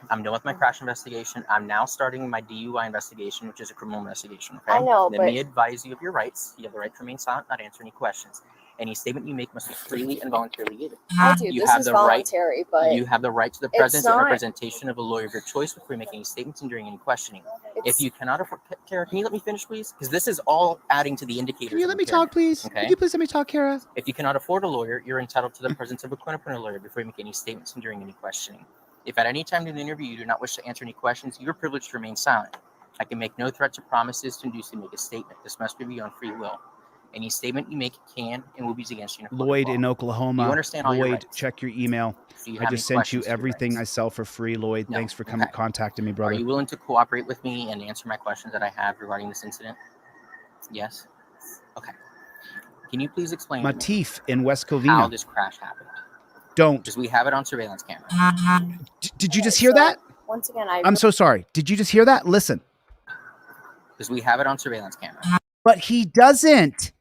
I'm done with my crash investigation. I'm now starting my DUI investigation, which is a criminal investigation. Okay?
I know,
Let me advise you of your rights. You have the right to remain silent, not answer any questions. Any statement you make must be freely and voluntarily given.
I do. This is voluntary, but
you have the right to the presence and representation of a lawyer of your choice before you make any statements and during any questioning. If you cannot afford, Kara, can you let me finish, please? Because this is all adding to the indicators.
Can you let me talk, please?
Okay.
Can you please let me talk, Kara?
If you cannot afford a lawyer, you're entitled to the presence of a clinical lawyer before you make any statements and during any questioning. If at any time during the interview you do not wish to answer any questions, you are privileged to remain silent. I can make no threats or promises to induce you to make a statement. This must be on free will. Any statement you make can and will be used against you.
Lloyd in Oklahoma.
You understand all your rights?
Check your email. I just sent you everything I sell for free, Lloyd.
No.
Thanks for contacting me, brother.
Are you willing to cooperate with me and answer my questions that I have regarding this incident? Yes? Okay. Can you please explain
Matif in West Covina.
how this crash happened?
Don't.
Because we have it on surveillance camera.
Did you just hear that?
Once again,
I'm so sorry. Did you just hear that? Listen.
Because we have it on surveillance camera.
But he doesn't.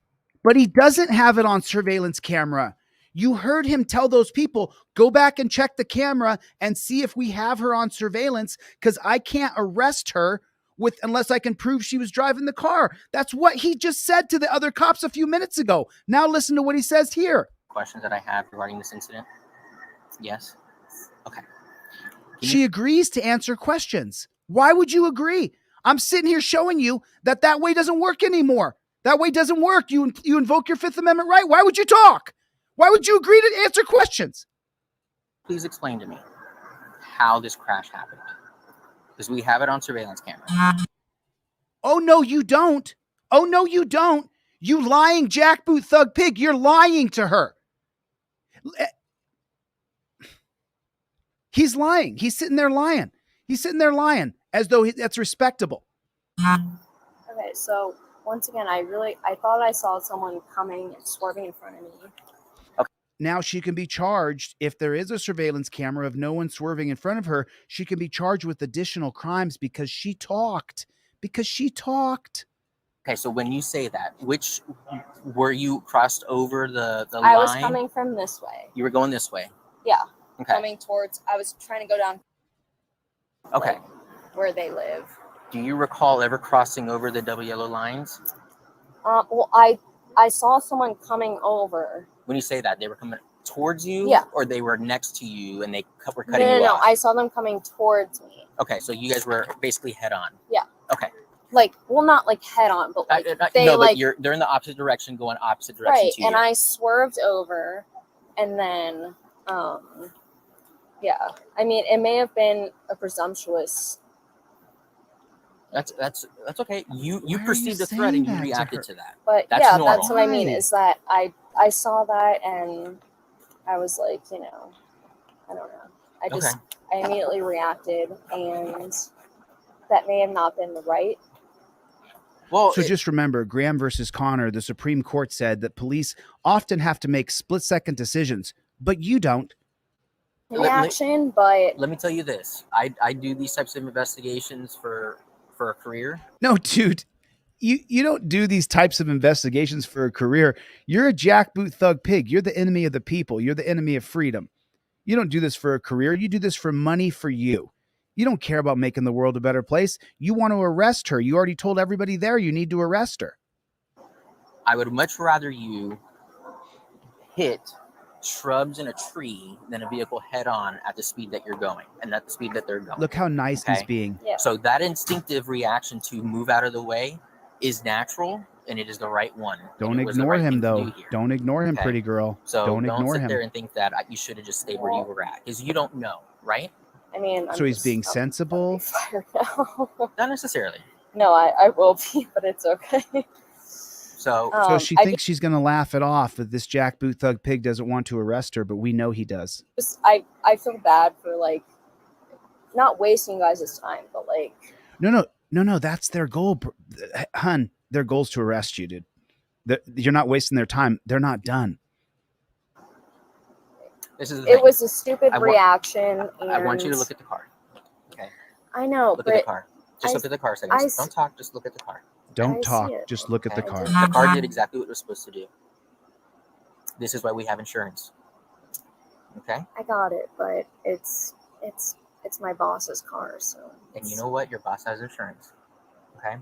But he doesn't have it on surveillance camera. You heard him tell those people, go back and check the camera and see if we have her on surveillance, because I can't arrest her unless I can prove she was driving the car. That's what he just said to the other cops a few minutes ago. Now listen to what he says here.
Questions that I have regarding this incident? Yes? Okay.
She agrees to answer questions. Why would you agree? I'm sitting here showing you that way doesn't work anymore. That way doesn't work. You invoke your Fifth Amendment right. Why would you talk? Why would you agree to answer questions?
Please explain to me how this crash happened. Because we have it on surveillance camera.
Oh, no, you don't. Oh, no, you don't. You lying jackboot thug pig. You're lying to her. He's lying. He's sitting there lying. He's sitting there lying as though that's respectable.
Okay, so once again, I thought I saw someone coming and swerving in front of me.
Okay.
Now she can be charged, if there is a surveillance camera of no one swerving in front of her, she can be charged with additional crimes because she talked.
Okay, so when you say that, which were you crossed over the line?
I was coming from this way.
You were going this way?
Yeah.
Okay.
I was trying to go down.
Okay.
Where they live.
Do you recall ever crossing over the double yellow lines?
Well, I saw someone coming over.
When you say that, they were coming towards you?
Yeah.
Or they were next to you and they were cutting you off?
No, I saw them coming towards me.
Okay, so you guys were basically head on.
Yeah.
Okay.
Not like head on, but like
but they're in the opposite direction, going opposite direction to you.
And I swerved over, and then, yeah. I mean, it may have been a presumptuous.
That's okay. You perceived the threat and you reacted to that.
But
that's normal.
That's what I mean. Is that I saw that and I was like, I don't know. I immediately reacted, and that may have not been right.
Well,
so just remember, Graham versus Connor, the Supreme Court said that police often have to make split-second decisions, but you don't.
Reaction, but
let me tell you this: I do these types of investigations for a career.
No, dude, you don't do these types of investigations for a career. You're a jackboot thug pig. You're the enemy of the people. You're the enemy of freedom. You don't do this for a career. You do this for money for you. You don't care about making the world a better place. You want to arrest her. You already told everybody there you need to arrest her.
I would much rather you hit shrubs in a tree than a vehicle head on at the speed that you're going and at the speed that they're going.
Look how nice he's being.
Yeah.
So that instinctive reaction to move out of the way is natural, and it is the right one.
Don't ignore him, though. Don't ignore him, pretty girl.
So
don't ignore
sit
him.
there and think that you should have just stayed where you were at, because you don't know, right?
I mean,
so he's being sensible.
Not necessarily.
No, I will be, but it's okay.
So
she thinks she's going to laugh it off that this jackboot thug pig doesn't want to arrest her, but we know he does.
I feel bad for not wasting guys' time, but
No, that's their goal, hun. Their goal's to arrest you, dude. You're not wasting their time. They're not done.
It was a stupid reaction.
I want you to look at the car. Okay.
I know,
look at the car. Just look at the car a second. Don't talk. Just look at the car.
Don't talk. Just look at the car.
The car did exactly what it was supposed to do. This is why we have insurance. Okay.
I got it, but it's my boss's car, so.
And you know what? Your boss has insurance. Okay.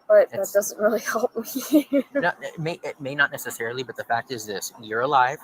But that doesn't really help me.
No, it may not necessarily, but the fact is this: you're alive.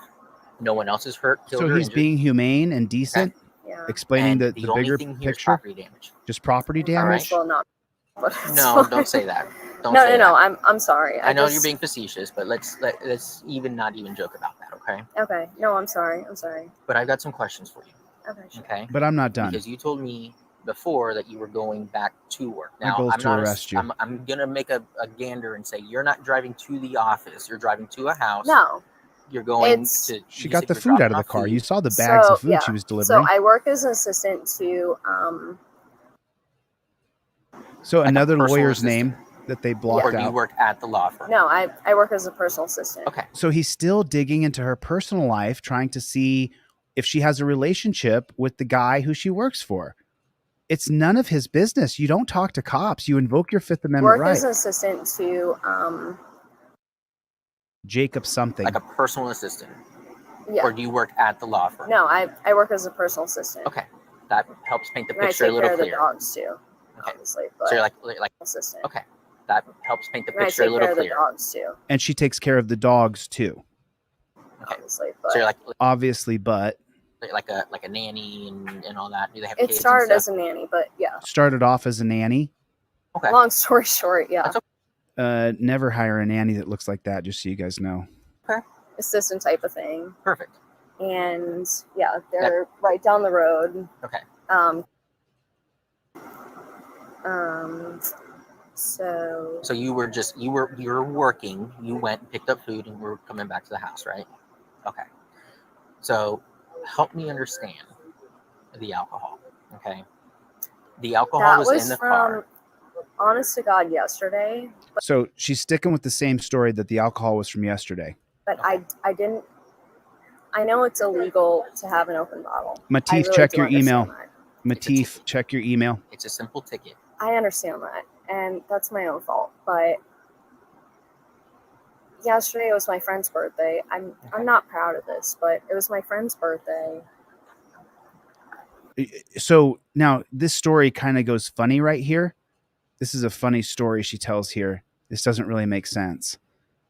No one else is hurt, killed,
So
or
he's
injured.
being humane and decent,
Yeah.
explaining the
only
bigger
thing here is
picture.
property damage.
Just property
All
damage.
right.
Well, not. But it's
No,
fine.
don't say that. Don't
No,
say
no, no.
that.
I'm sorry.
I know you're being facetious, but let's not even joke about that, okay?
Okay. No, I'm sorry. I'm sorry.
But I've got some questions for you,
Okay. Sure.
okay?
But I'm not done.
Because you told me before that you were going back to work.
My
Now,
goal is
I'm
to
not.
arrest you.
I'm gonna make a gander and say you're not driving to the office. You're driving to a house.
No.
You're going
It's-
to.
She
you
got
said
the
you're
food
dropping
out of the
off
car.
food.
You saw the bags of food
yeah.
she was
So
delivering.
I work as an assistant to
So
like a
another
personal
lawyer's
assistant.
name that they
Or
blocked
do you
out.
work at the law firm?
No, I work as a personal assistant.
Okay.
So he's still digging into her personal life, trying to see if she has a relationship with the guy who she works for. It's none of his business. You don't talk to cops. You invoke your Fifth Amendment
Work
right.
as an assistant to
Jacob something.
Like a personal assistant.
yeah.
Or do you work at the law firm?
No, I work as a personal assistant.
Okay. That helps paint the
And I
picture a
take
little
care of the
clearer.
dogs too,
Okay.
obviously. But
So you're like
assistant.
okay. That helps paint the
And I
picture a
take
little
care of the
clearer.
dogs too,
And she takes care of the dogs too.
Okay.
obviously. But
So you're
Obviously, but
like a nanny and all that. Do they have
it
kids
started
and
as
stuff?
a nanny, but yeah.
started off as a nanny.
Okay.
Long story short, yeah.
That's
Never hire a nanny that looks like that, just so you guys know.
Assistant type of thing.
Perfect.
And yeah, they're right down the road.
Okay.
So
So you were working. You went, picked up food, and were coming back to the house, right? Okay. So help me understand the alcohol. Okay. The alcohol
that
was in the
from,
car.
honest to God, yesterday.
So she's sticking with the same story that the alcohol was from yesterday.
But I didn't. I know it's illegal to have an open bottle. I
Matif,
really
check
do
your email.
understand that.
Matif, check your email.
It's a simple ticket.
I understand that, and that's my own fault. But yesterday was my friend's birthday. I'm not proud of this, but it was my friend's birthday.
So now this story kind of goes funny right here. This is a funny story she tells here. This doesn't really make sense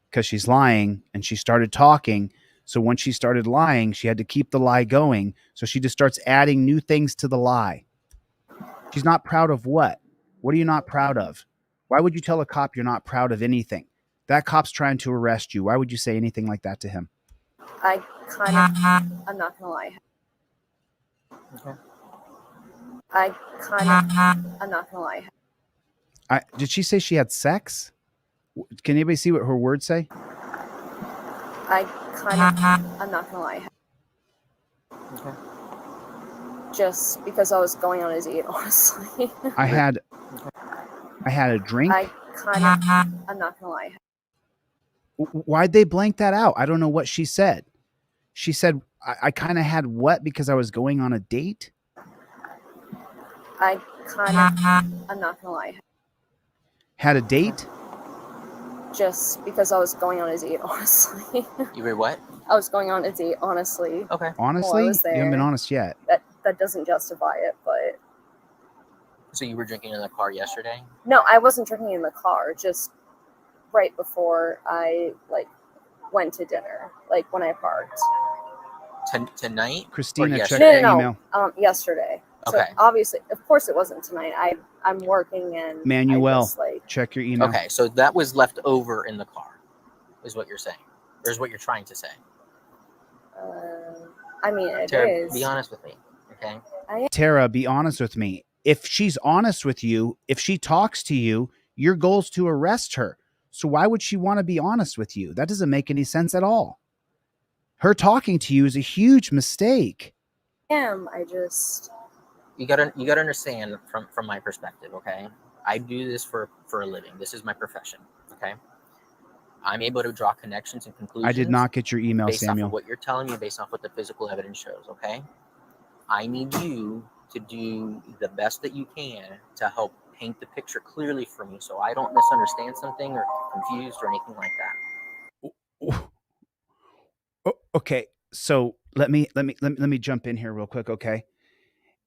because she's lying and she started talking. So when she started lying, she had to keep the lie going. So she just starts adding new things to the lie. She's not proud of what? What are you not proud of? Why would you tell a cop you're not proud of anything? That cop's trying to arrest you. Why would you say anything like that to him?
I'm not gonna lie.
Okay.
I'm not gonna lie.
Did she say she had sex? Can anybody see what her words say?
I'm not gonna lie.
Okay.
Just because I was going on a date, honestly.
I had a drink.
I'm not gonna lie.
Why'd they blank that out? I don't know what she said. She said, I kind of had what because I was going on a date?
I'm not gonna lie.
Had a date?
Just because I was going on a date, honestly.
You were what?
I was going on a date, honestly.
Okay.
Honestly?
was
You haven't been
there.
honest yet.
That doesn't justify it, but
So you were drinking in the car yesterday?
no, I wasn't drinking in the car. Just right before I went to dinner, when I parked.
Tonight?
Christina,
Or
check
yesterday?
your
No,
email.
yesterday. So
Okay.
obviously, of course, it wasn't tonight. I'm working and
Manuel,
I just,
check your email.
Okay, so that was left over in the car, is what you're saying. Or is what you're trying to say.
I mean, it
Tara,
is.
be honest with me, okay?
Tara, be honest with me. If she's honest with you, if she talks to you, your goal is to arrest her. So why would she want to be honest with you? That doesn't make any sense at all. Her talking to you is a huge mistake.
I just.
You gotta understand from my perspective, okay? I do this for a living. This is my profession, okay? I'm able to draw connections and conclusions.
I did not get your email,
based off
Samuel.
of what you're telling me, based off what the physical evidence shows, okay? I need you to do the best that you can to help paint the picture clearly for me so I don't misunderstand something or confused or anything like that.
Okay, so let me jump in here real quick, okay?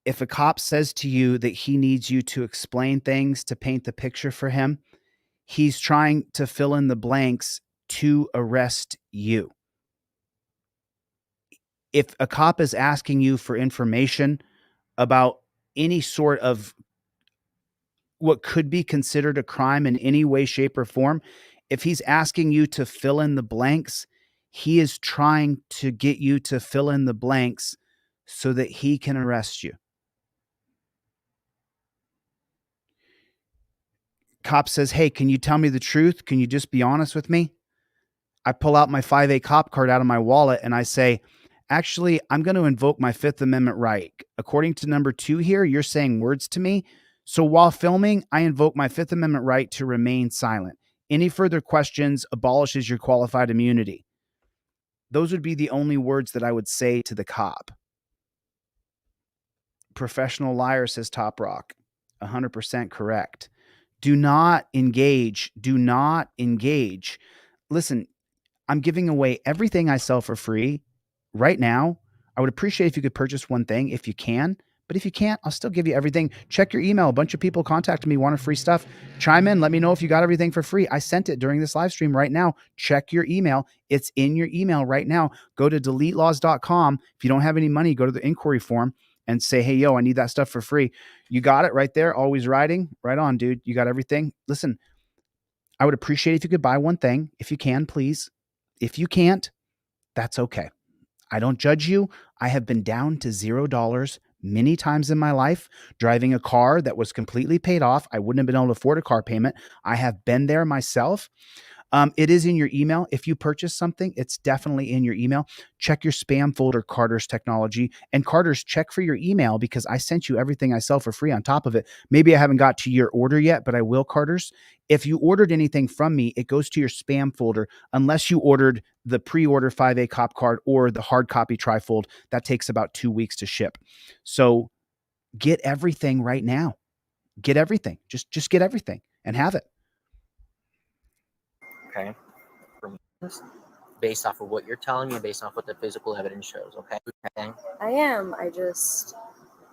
If a cop says to you that he needs you to explain things to paint the picture for him, he's trying to fill in the blanks to arrest you. If a cop is asking you for information about any sort of what could be considered a crime in any way, shape, or form, if he's asking you to fill in the blanks, he is trying to get you to fill in the blanks so that he can arrest you. Cop says, "Hey, can you tell me the truth? Can you just be honest with me?" I pull out my 5A cop card out of my wallet and I say, "Actually, I'm going to invoke my Fifth Amendment right. According to number 2 here, you're saying words to me. So while filming, I invoke my Fifth Amendment right to remain silent. Any further questions abolishes your qualified immunity." Those would be the only words that I would say to the cop. Professional liar, says Top Rock. 100% correct. Do not engage. Do not engage. Listen, I'm giving away everything I sell for free right now. I would appreciate if you could purchase one thing if you can, but if you can't, I'll still give you everything. Check your email. A bunch of people contacted me, wanted free stuff. Chime in. Let me know if you got everything for free. I sent it during this live stream right now. Check your email. It's in your email right now. Go to deletelaws.com. If you don't have any money, go to the inquiry form and say, "Hey, yo, I need that stuff for free." You got it right there. Always writing. Right on, dude. You got everything. Listen, I would appreciate if you could buy one thing. If you can, please. If you can't, that's okay. I don't judge you. I have been down to $0 many times in my life, driving a car that was completely paid off. I wouldn't have been able to afford a car payment. I have been there myself. It is in your email. If you purchase something, it's definitely in your email. Check your spam folder, Carter's Technology. And Carter's, check for your email because I sent you everything I sell for free on top of it. Maybe I haven't got to your order yet, but I will, Carter's. If you ordered anything from me, it goes to your spam folder unless you ordered the pre-order 5A cop card or the hard copy trifold. That takes about 2 weeks to ship. So get everything right now. Get everything. Just get everything and have it.
Okay. Based off of what you're telling me, based off what the physical evidence shows. Okay.
I am. I just.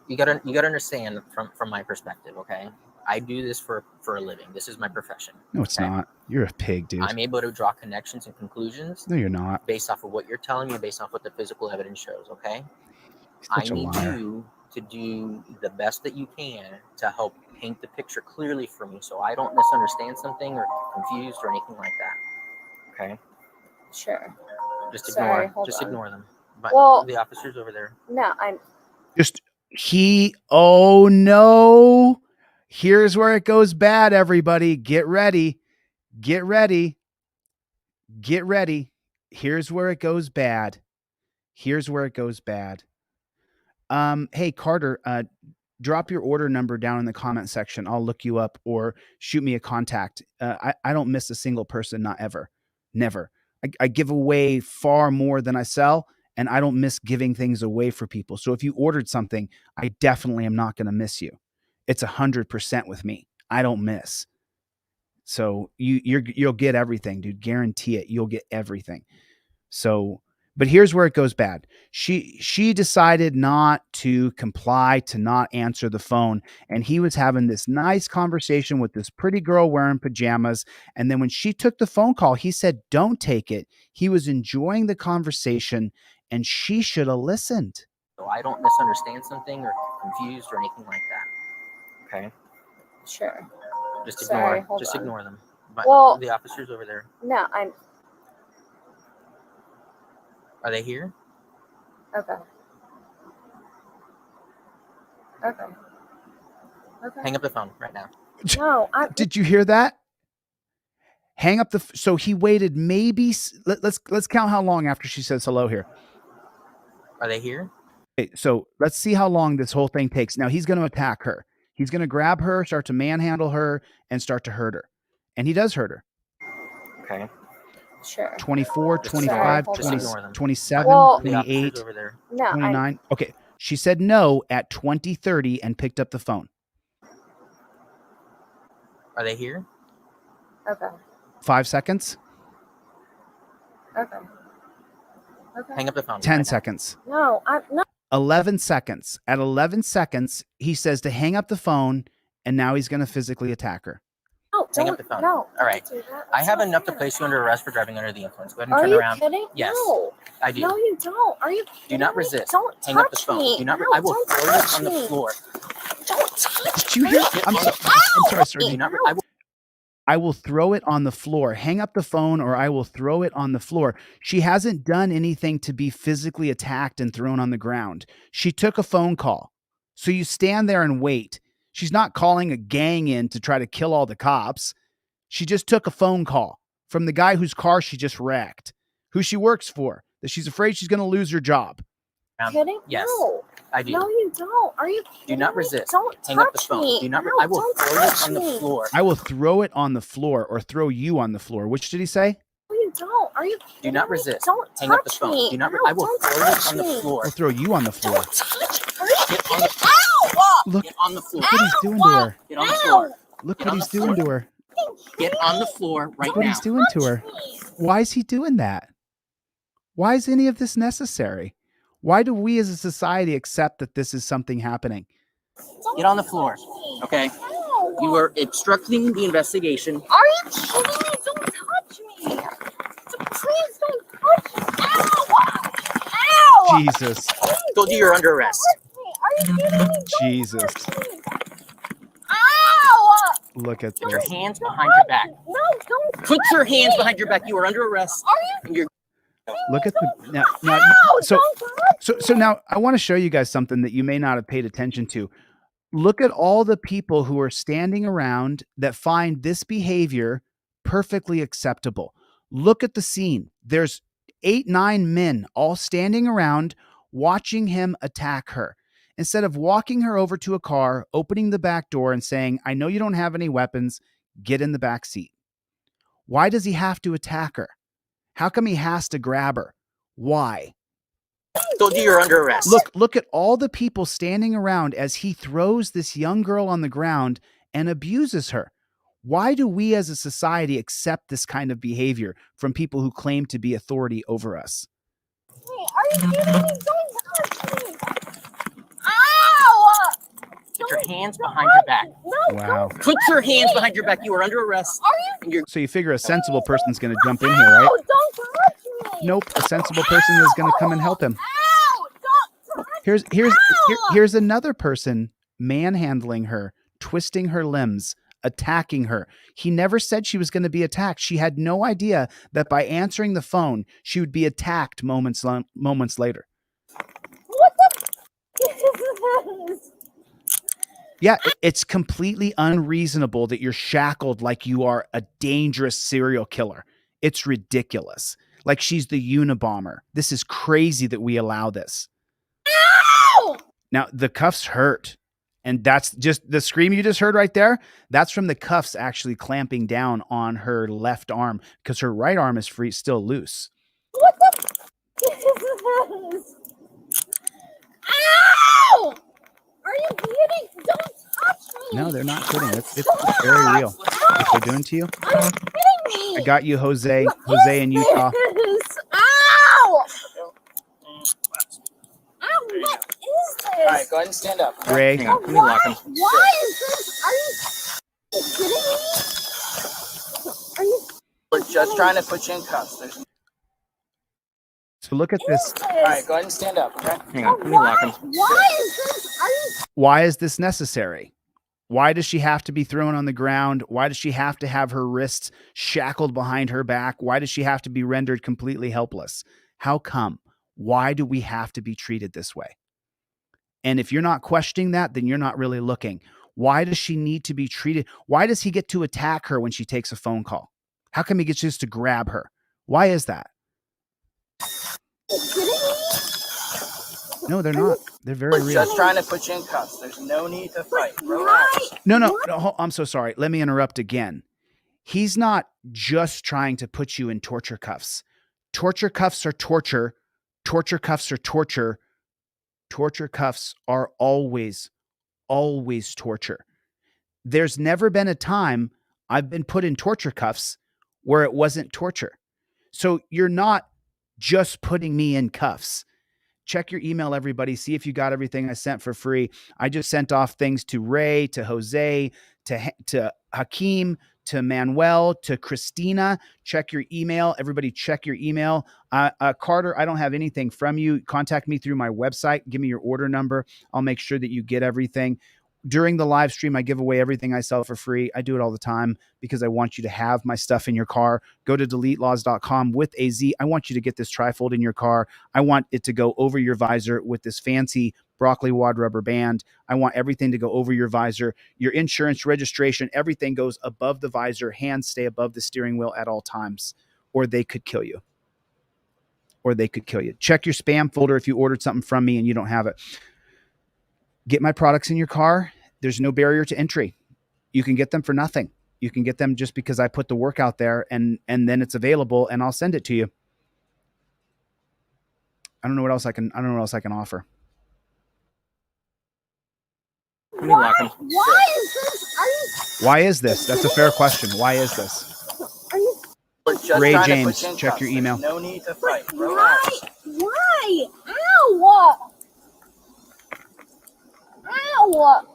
You gotta understand from my perspective. Okay. I do this for a living. This is my profession.
No, it's not. You're a pig, dude.
I'm able to draw connections and conclusions.
No, you're not.
Based off of what you're telling me, based off what the physical evidence shows. Okay. I need you to do the best that you can to help paint the picture clearly for me so I don't misunderstand something or confused or anything like that. Okay.
Sure.
Just ignore them. But the officer's over there.
No, I'm.
Oh no. Here's where it goes bad, everybody. Get ready. Get ready. Get ready. Here's where it goes bad. Here's where it goes bad. Hey, Carter, drop your order number down in the comment section. I'll look you up or shoot me a contact. I don't miss a single person, not ever. Never. I give away far more than I sell, and I don't miss giving things away for people. So if you ordered something, I definitely am not going to miss you. It's 100% with me. I don't miss. So you'll get everything, dude. Guarantee it. You'll get everything. So, but here's where it goes bad. She decided not to comply, to not answer the phone. And he was having this nice conversation with this pretty girl wearing pajamas. And then when she took the phone call, he said, "Don't take it." He was enjoying the conversation and she should have listened.
So I don't misunderstand something or confused or anything like that. Okay.
Sure.
Ignore them. But the officer's over there.
No, I'm.
Are they here?
Okay.
Hang up the phone right now.
No,
Did you hear that? Hang up so he waited maybe let's count how long after she says hello here.
Are they here?
Okay, so let's see how long this whole thing takes. Now he's going to attack her. He's going to grab her, start to manhandle her, and start to hurt her. And he does hurt her.
Okay.
Sure.
24, 25, 27, 28, 29. Okay. She said no at 20:30 and picked up the phone.
Are they here?
Okay.
5 seconds.
Okay. Okay.
Hang up the phone.
10
right now.
seconds.
No, I'm not.
11 seconds. At 11 seconds, he says to hang up the phone, and now he's going to physically attack her.
No,
Hang
don't.
up the phone.
No.
All right.
don't do that.
I
That's
have
not
enough to
fair.
place you under arrest for driving under the influence. Go ahead and
Are
turn
you
around.
kidding?
Yes,
No.
I do.
No, you don't. Are you kidding
Do not
me?
resist.
Don't
Hang up the
touch
phone.
me.
Do not.
No,
I will
don't
throw you
touch
on the
me.
floor.
Don't touch
Did you hear? I'm sorry.
Do not.
I will throw it on the floor. Hang up the phone, or I will throw it on the floor. She hasn't done anything to be physically attacked and thrown on the ground. She took a phone call. So you stand there and wait. She's not calling a gang in to try to kill all the cops. She just took a phone call from the guy whose car she just wrecked, who she works for, that she's afraid she's going to lose her job.
Kidding?
Yes,
No.
I do.
No, you don't. Are you kidding
Do not
me?
resist.
Don't
Hang up the
touch
phone.
me.
Do not.
No,
I will
don't
throw you
touch
on the
me.
floor.
I will throw it on the floor or throw you on the floor. Which did he say?
No, you don't. Are you kidding
Do not
me?
resist.
Don't
Hang up the
touch
phone.
me.
Do not.
No,
I will
don't
throw you
touch
on the
me.
floor.
I'll throw you on the floor.
Don't touch. Are you
Get
kidding
on
me?
the
Ow!
Look,
Get on the floor.
look what he's doing to her.
Get on the floor.
Look
Get
what
on
he's
the
doing
floor.
to her.
Get on the floor right
Look what
now.
he's doing to her. Why is he doing that? Why is any of this necessary? Why do we as a society accept that this is something happening?
Get on the floor. Okay.
Ow!
You are obstructing the investigation.
Are you kidding me? Don't touch me. Please don't touch me. Ow! Ow!
Jesus.
Told you you're under arrest.
Are you kidding me? Don't
Jesus.
touch me. Ow!
Look at
Put your
this.
hands behind your back.
No, don't.
Put your hands behind your back. You are under arrest.
Are you?
And you're
Look at the now.
Ow!
So
Don't touch
so now I want to show you guys something that you may not have paid attention to. Look at all the people who are standing around that find this behavior perfectly acceptable. Look at the scene. There's 8, 9 men all standing around watching him attack her. Instead of walking her over to a car, opening the back door and saying, I know you don't have any weapons, get in the back seat. Why does he have to attack her? How come he has to grab her? Why?
told you you're under arrest.
Look at all the people standing around as he throws this young girl on the ground and abuses her. Why do we as a society accept this kind of behavior from people who claim to be authority over us?
me. Are you kidding me? Don't touch me. Ow!
Put your hands behind your back.
No,
Wow.
Put your hands behind your back. You are under arrest.
Are you?
And you're
So you figure a sensible person's going to jump in here, right?
Ow! Don't touch me.
Nope, a sensible person is going to come and help him.
Ow! Don't touch
Here's another person manhandling her, twisting her limbs, attacking her. He never said she was going to be attacked. She had no idea that by answering the phone, she would be attacked moments later.
What the is this?
Yeah, it's completely unreasonable that you're shackled like you are a dangerous serial killer. It's ridiculous. Like she's the Unabomber. This is crazy that we allow this.
Ow!
Now, the cuffs hurt. And that's just the scream you just heard right there. That's from the cuffs actually clamping down on her left arm because her right arm is free, still loose.
What the is this? Ow! Are you kidding? Don't touch me.
No, they're not kidding. It's very real. What they're doing to you.
Are you kidding me?
I got you, Jose. Jose in Utah.
This? Ow! Ow, what is this?
All right, go ahead and stand up.
Greg.
Hang on, let me lock him.
Why is this? Are you kidding me? Are you
We're just trying to put you in cuffs. There's...
So look at this.
All right, go ahead and stand up, okay?
Hang on, let me lock him.
Why is this? Are you
Why is this necessary? Why does she have to be thrown on the ground? Why does she have to have her wrists shackled behind her back? Why does she have to be rendered completely helpless? How come? Why do we have to be treated this way? And if you're not questioning that, then you're not really looking. Why does she need to be treated? Why does he get to attack her when she takes a phone call? How come he gets just to grab her? Why is that?
kidding me?
No, they're not. They're very
We're
real.
just trying to put you in cuffs. There's no need to fight. Relax.
Right.
No, I'm so sorry. Let me interrupt again. He's not just trying to put you in torture cuffs. Torture cuffs are torture. Torture cuffs are torture. Torture cuffs are always torture. There's never been a time I've been put in torture cuffs where it wasn't torture. So you're not just putting me in cuffs. Check your email, everybody. See if you got everything I sent for free. I just sent off things to Ray, to Jose, to Hakeem, to Manuel, to Christina. Check your email. Everybody check your email. Carter, I don't have anything from you. Contact me through my website. Give me your order number. I'll make sure that you get everything. During the live stream, I give away everything I sell for free. I do it all the time because I want you to have my stuff in your car. Go to deletelaws.com with a Z. I want you to get this trifold in your car. I want it to go over your visor with this fancy broccoli wad rubber band. I want everything to go over your visor. Your insurance, registration, everything goes above the visor. Hands stay above the steering wheel at all times, or they could kill you. Check your spam folder if you ordered something from me and you don't have it. Get my products in your car. There's no barrier to entry. You can get them for nothing. You can get them just because I put the work out there and then it's available and I'll send it to you. I don't know what else I can offer.
Why is this?
Why is this? That's a fair question. Why is this? Ray James, check your email.
No need to fight.
Why? Ow! Ow!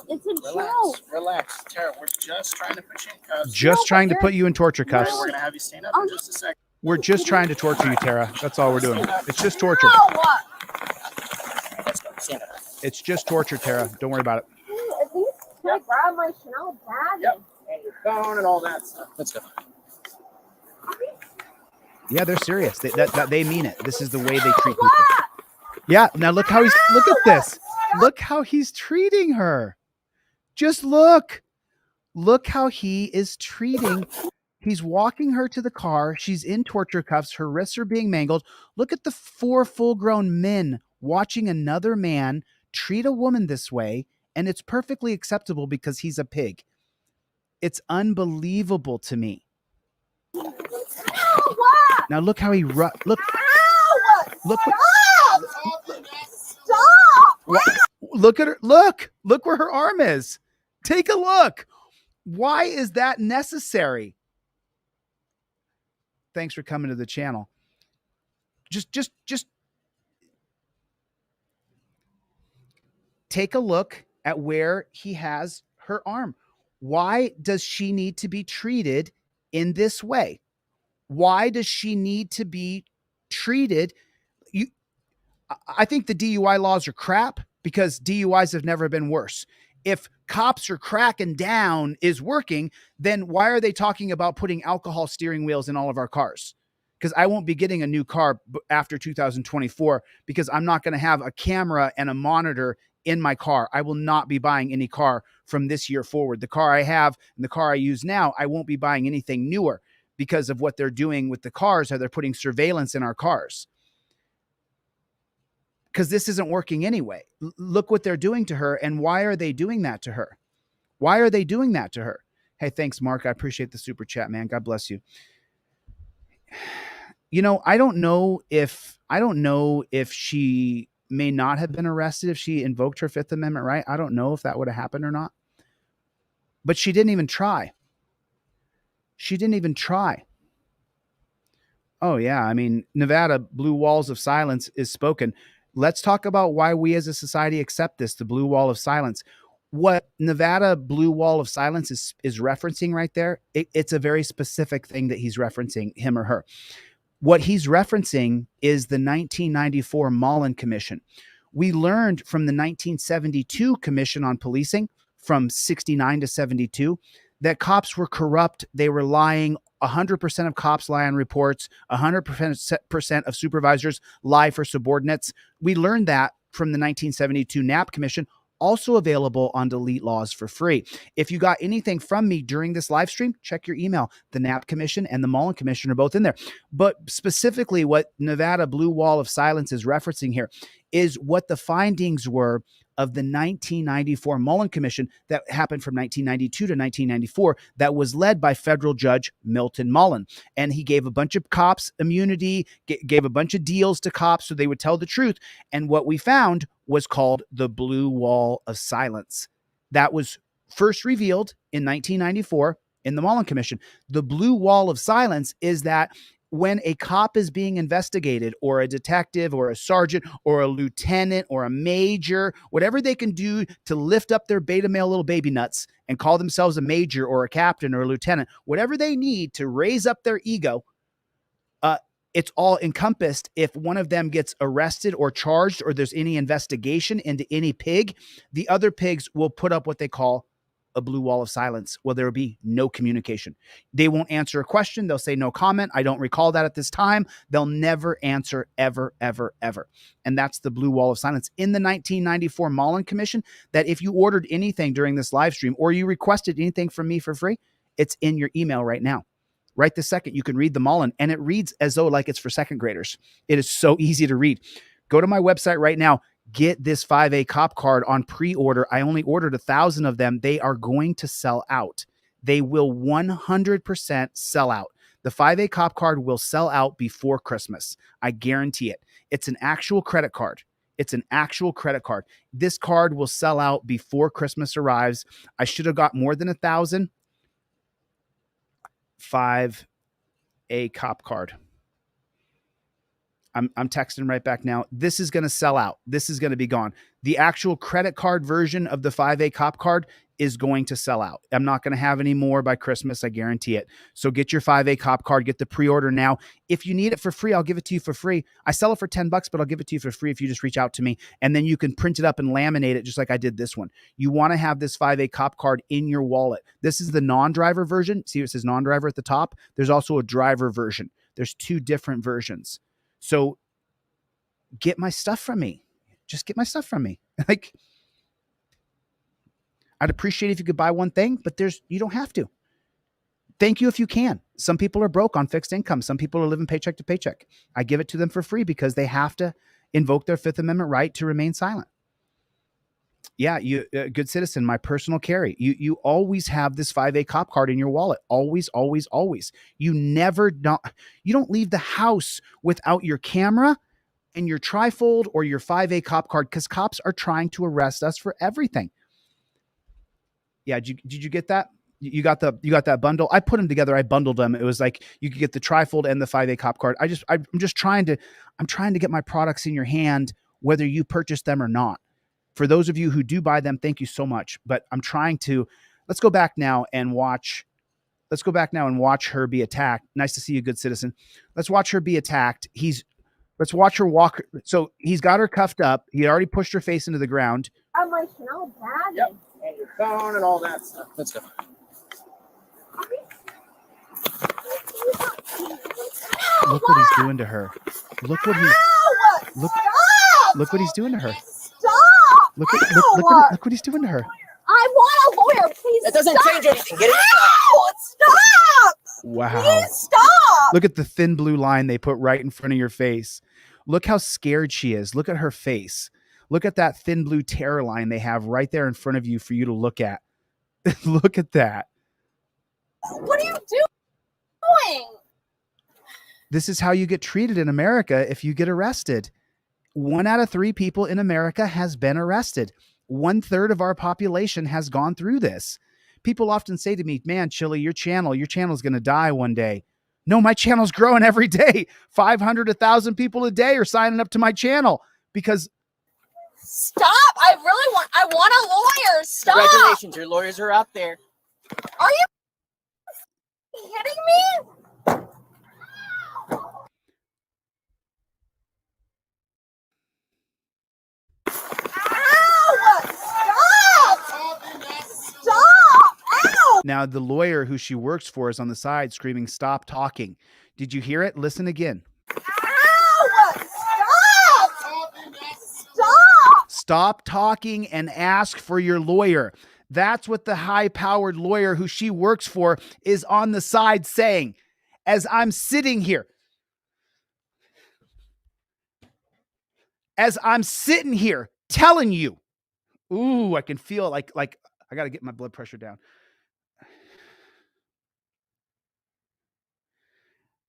It's a joke.
Relax. Tara, we're just trying to put you in cuffs.
Just trying to put you in torture cuffs.
We're going to have you stand up in just a second.
We're just trying to torture you, Tara. That's all we're doing. It's just torture.
Let's go. Stand up.
It's just torture, Tara. Don't worry about it.
At least can I grab my Chanel bag?
Yep. And your phone and all that stuff.
Let's go.
Yeah, they're serious. They mean it. This is the way they treat people. Yeah. Now look at this. Look how he's treating her. Just look. Look how he is treating. He's walking her to the car. She's in torture cuffs. Her wrists are being mangled. Look at the 4 full-grown men watching another man treat a woman this way, and it's perfectly acceptable because he's a pig. It's unbelievable to me. Now look how he look. Look at her. Look where her arm is. Take a look. Why is that necessary? Thanks for coming to the channel. Just take a look at where he has her arm. Why does she need to be treated in this way? Why does she need to be treated? I think the DUI laws are crap because DUIs have never been worse. If cops are cracking down is working, then why are they talking about putting alcohol steering wheels in all of our cars? Because I won't be getting a new car after 2024 because I'm not going to have a camera and a monitor in my car. I will not be buying any car from this year forward. The car I have and the car I use now, I won't be buying anything newer because of what they're doing with the cars, how they're putting surveillance in our cars. Because this isn't working anyway. Look what they're doing to her. And why are they doing that to her? Why are they doing that to her? Hey, thanks, Mark. I appreciate the super chat, man. God bless you. You know, I don't know if she may not have been arrested if she invoked her Fifth Amendment right. I don't know if that would have happened or not. But she didn't even try. She didn't even try. Oh, yeah. I mean, Nevada, blue walls of silence is spoken. Let's talk about why we as a society accept this, the blue wall of silence. What Nevada blue wall of silence is referencing right there, it's a very specific thing that he's referencing, him or her. What he's referencing is the 1994 Mullen Commission. We learned from the 1972 Commission on Policing, from 69 to 72, that cops were corrupt. They were lying. 100% of cops lie on reports. 100% of supervisors lie for subordinates. We learned that from the 1972 Knapp Commission, also available on Delete Laws for free. If you got anything from me during this live stream, check your email. The Knapp Commission and the Mullen Commission are both in there. But specifically what Nevada Blue Wall of Silence is referencing here is what the findings were of the 1994 Mullen Commission that happened from 1992 to 1994 that was led by federal judge Milton Mullen. And he gave a bunch of cops immunity, gave a bunch of deals to cops so they would tell the truth. And what we found was called the Blue Wall of Silence. That was first revealed in 1994 in the Mullen Commission. The blue wall of silence is that when a cop is being investigated, or a detective or a sergeant or a lieutenant or a major, whatever they can do to lift up their beta male little baby nuts and call themselves a major or a captain or a lieutenant, whatever they need to raise up their ego, it's all encompassed. If one of them gets arrested or charged, or there's any investigation into any pig, the other pigs will put up what they call a blue wall of silence, where there will be no communication. They won't answer a question. They'll say no comment. I don't recall that at this time. They'll never answer, ever, ever, ever. And that's the blue wall of silence in the 1994 Mullen Commission, that if you ordered anything during this live stream, or you requested anything from me for free, it's in your email right now. Right this second, you can read the Mullen, and it reads as though like it's for second graders. It is so easy to read. Go to my website right now. Get this 5A cop card on pre-order. I only ordered 1,000 of them. They are going to sell out. They will 100% sell out. The 5A cop card will sell out before Christmas. I guarantee it. It's an actual credit card. It's an actual credit card. This card will sell out before Christmas arrives. I should have got more than 1,000. 5A cop card. I'm texting right back now. This is going to sell out. This is going to be gone. The actual credit card version of the 5A cop card is going to sell out. I'm not going to have any more by Christmas. I guarantee it. So get your 5A cop card, get the pre-order now. If you need it for free, I'll give it to you for free. I sell it for $10, but I'll give it to you for free if you just reach out to me, and then you can print it up and laminate it just like I did this one. You want to have this 5A cop card in your wallet. This is the non-driver version. See, it says non-driver at the top. There's also a driver version. There's two different versions. So get my stuff from me. Just get my stuff from me. Like, I'd appreciate if you could buy one thing, but you don't have to. Thank you if you can. Some people are broke on fixed income. Some people are living paycheck to paycheck. I give it to them for free because they have to invoke their Fifth Amendment right to remain silent. Yeah, you good citizen, my personal carry. You always have this 5A cop card in your wallet. Always, always, always. You don't leave the house without your camera and your trifold or your 5A cop card, because cops are trying to arrest us for everything. Yeah, did you get that? You got that bundle? I put them together. I bundled them. It was like you could get the trifold and the 5A cop card. I'm trying to get my products in your hand, whether you purchase them or not. For those of you who do buy them, thank you so much. But I'm trying to, let's go back now and watch her be attacked. Nice to see you, good citizen. Let's watch her be attacked. Let's watch her walk. So he's got her cuffed up. He already pushed her face into the ground.
I'm like, how bad?
Yep. And your phone and all that stuff.
Let's go.
Look what he's doing to her. Look what he's doing to her.
Stop!
Look what he's doing to her.
I want a lawyer, please.
That doesn't
stop.
change anything. Get it.
Ow! Stop!
Wow.
Please stop!
Look at the thin blue line they put right in front of your face. Look how scared she is. Look at her face. Look at that thin blue terror line they have right there in front of you for you to look at. Look at that.
What are you doing?
This is how you get treated in America if you get arrested. 1 out of 3 people in America has been arrested. 1/3 of our population has gone through this. People often say to me, man, Chille, your channel's going to die one day. No, my channel's growing every day. 500, 1,000 people a day are signing up to my channel because.
Stop! I want a lawyer. Stop!
Congratulations, your lawyers are out there.
Are you kidding me?
Now, the lawyer who she works for is on the side screaming, stop talking. Did you hear it? Listen again. Stop talking and ask for your lawyer. That's what the high-powered lawyer who she works for is on the side saying. As I'm sitting here telling you, ooh, I can feel like I got to get my blood pressure down.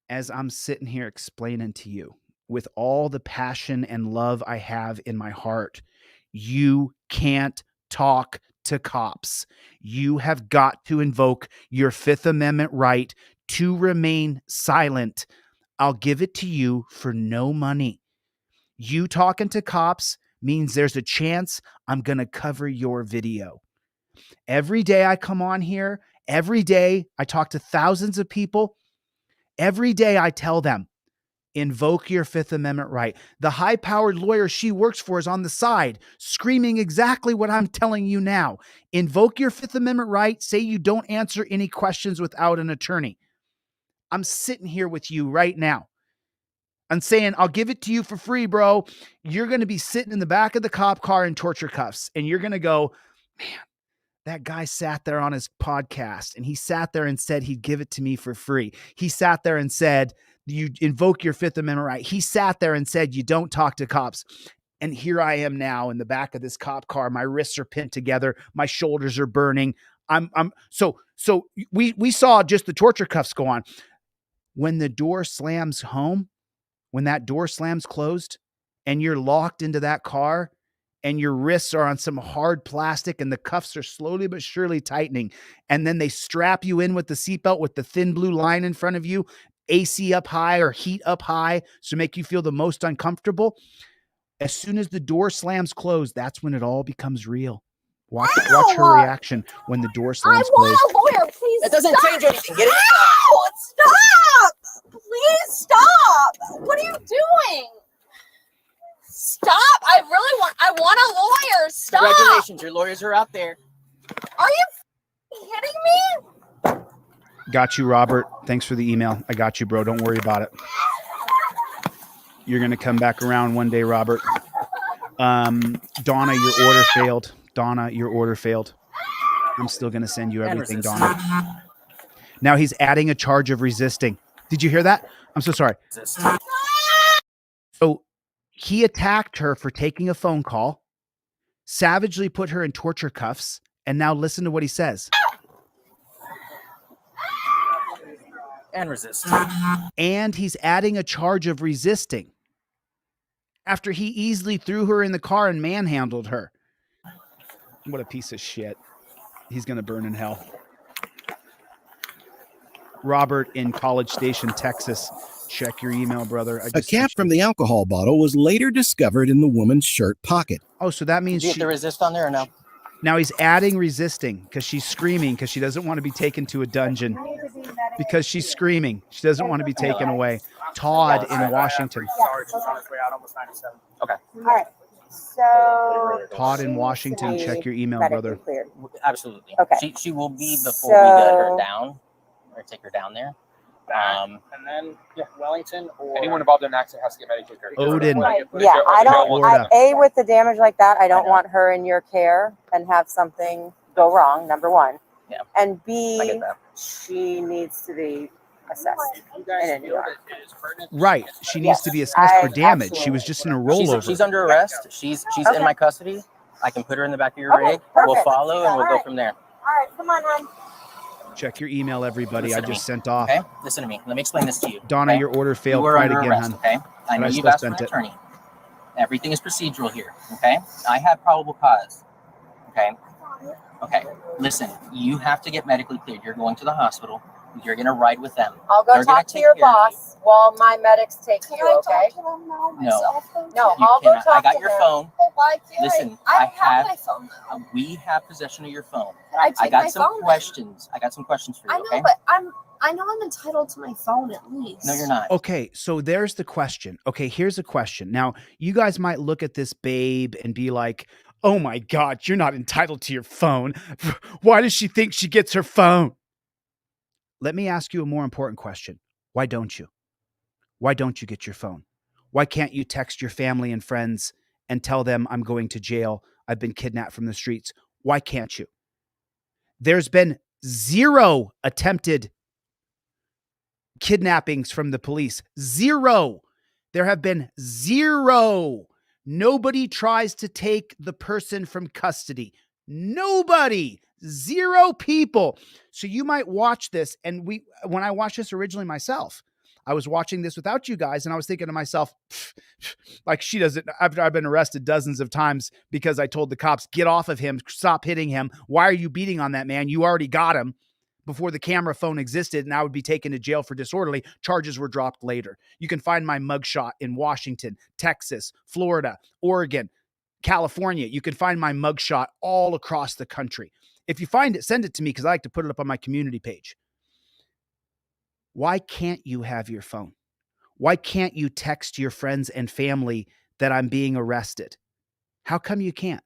As I'm sitting here explaining to you with all the passion and love I have in my heart, you can't talk to cops. You have got to invoke your Fifth Amendment right to remain silent. I'll give it to you for no money. You talking to cops means there's a chance I'm going to cover your video. Every day I come on here, every day I talk to thousands of people. Every day I tell them, invoke your Fifth Amendment right. The high-powered lawyer she works for is on the side, screaming exactly what I'm telling you now. Invoke your Fifth Amendment right. Say you don't answer any questions without an attorney. I'm sitting here with you right now. I'm saying, I'll give it to you for free, bro. You're going to be sitting in the back of the cop car in torture cuffs, and you're going to go, man, that guy sat there on his podcast, and he sat there and said he'd give it to me for free. He sat there and said, you invoke your Fifth Amendment right. He sat there and said, you don't talk to cops. And here I am now in the back of this cop car. My wrists are pinned together. My shoulders are burning. So we saw just the torture cuffs go on. When the door slams home, when that door slams closed and you're locked into that car and your wrists are on some hard plastic and the cuffs are slowly but surely tightening, and then they strap you in with the seatbelt with the thin blue line in front of you, AC up high or heat up high to make you feel the most uncomfortable. As soon as the door slams closed, that's when it all becomes real. Watch her reaction when the door slams closed.
I want a lawyer, please.
It doesn't change anything. Get it?
Ow! Stop! Please stop! What are you doing? Stop! I want a lawyer. Stop!
Congratulations, your lawyers are out there.
Are you kidding me?
Got you, Robert. Thanks for the email. I got you, bro. Don't worry about it. You're going to come back around one day, Robert. Donna, your order failed. Donna, your order failed. I'm still going to send you everything, Donna. Now he's adding a charge of resisting. Did you hear that? I'm so sorry. So he attacked her for taking a phone call, savagely put her in torture cuffs, and now listen to what he says.
And resist.
And he's adding a charge of resisting after he easily threw her in the car and manhandled her. What a piece of shit. He's going to burn in hell. Robert in College Station, Texas. Check your email, brother.
A cap from the alcohol bottle was later discovered in the woman's shirt pocket.
Oh, so that means
Did you get the resist on there or no?
Now he's adding resisting because she's screaming because she doesn't want to be taken to a dungeon. Because she's screaming. She doesn't want to be taken away. Todd in Washington.
Okay.
All right. So
Todd in Washington, check your email, brother.
Absolutely.
Okay.
She will be before we get her down or take her down there.
And then Wellington or anyone involved in an accident has to get medical care.
Odin.
Yeah, I don't.
Florida.
With the damage like that, I don't want her in your care and have something go wrong. Number one.
Yeah.
And
I
B,
get that.
she needs to be assessed
You guys
in a
feel
ER.
that it is pertinent?
Right. She needs to be assessed for damage. She was just in a rollover.
She's under arrest. She's in my custody. I can put her in the back of your rig. We'll
perfect.
follow and we'll go from there.
All right, come on, hon.
Check your email, everybody.
Listen
I
to
just
me.
sent off.
Okay, listen to me. Let me explain this to you.
Donna,
okay?
your order failed.
You were
Try it
under
again,
arrest,
hon.
okay? I know
I
you've
still
asked for an
sent it.
attorney. Everything is procedural here, okay? I have probable cause, okay? Okay, listen, you have to get medically cleared. You're going to the hospital. You're going to ride with them.
I'll go
They're gonna
talk to
take
your
care of
boss while my medics take
Can
you,
I
okay?
talk to him now
No.
myself?
No,
You
I'll go
cannot.
talk
I got
to
your
him.
phone.
Well, why can't
Listen,
I
I
have
have-
my phone now.
We have possession of your phone.
Can I
I
take
got
my
some
phone then?
questions. I got some questions for you,
I know,
okay?
but I know I'm entitled to my phone at least.
No, you're not.
Okay, so there's the question. Okay, here's a question. Now, you guys might look at this babe and be like, oh my God, you're not entitled to your phone. Why does she think she gets her phone? Let me ask you a more important question. Why don't you? Why don't you get your phone? Why can't you text your family and friends and tell them I'm going to jail? I've been kidnapped from the streets. Why can't you? There's been 0 attempted kidnappings from the police. 0. There have been 0. Nobody tries to take the person from custody. Nobody. 0 people. So you might watch this, and when I watched this originally myself, I was watching this without you guys, and I was thinking to myself, like, she doesn't, after I've been arrested dozens of times because I told the cops, get off of him, stop hitting him. Why are you beating on that man? You already got him before the camera phone existed, and I would be taken to jail for disorderly. Charges were dropped later. You can find my mugshot in Washington, Texas, Florida, Oregon, California. You can find my mugshot all across the country. If you find it, send it to me because I like to put it up on my community page. Why can't you have your phone? Why can't you text your friends and family that I'm being arrested? How come you can't?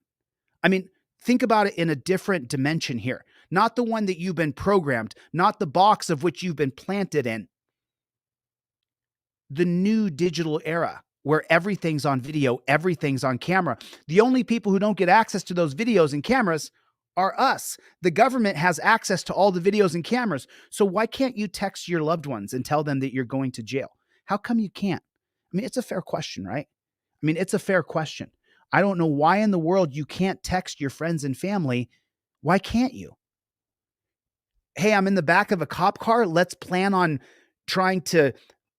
I mean, think about it in a different dimension here. Not the one that you've been programmed, not the box of which you've been planted in. The new digital era where everything's on video, everything's on camera. The only people who don't get access to those videos and cameras are us. The government has access to all the videos and cameras. So why can't you text your loved ones and tell them that you're going to jail? How come you can't? I mean, it's a fair question, right? I mean, it's a fair question. I don't know why in the world you can't text your friends and family. Why can't you? Hey, I'm in the back of a cop car. Let's plan on trying to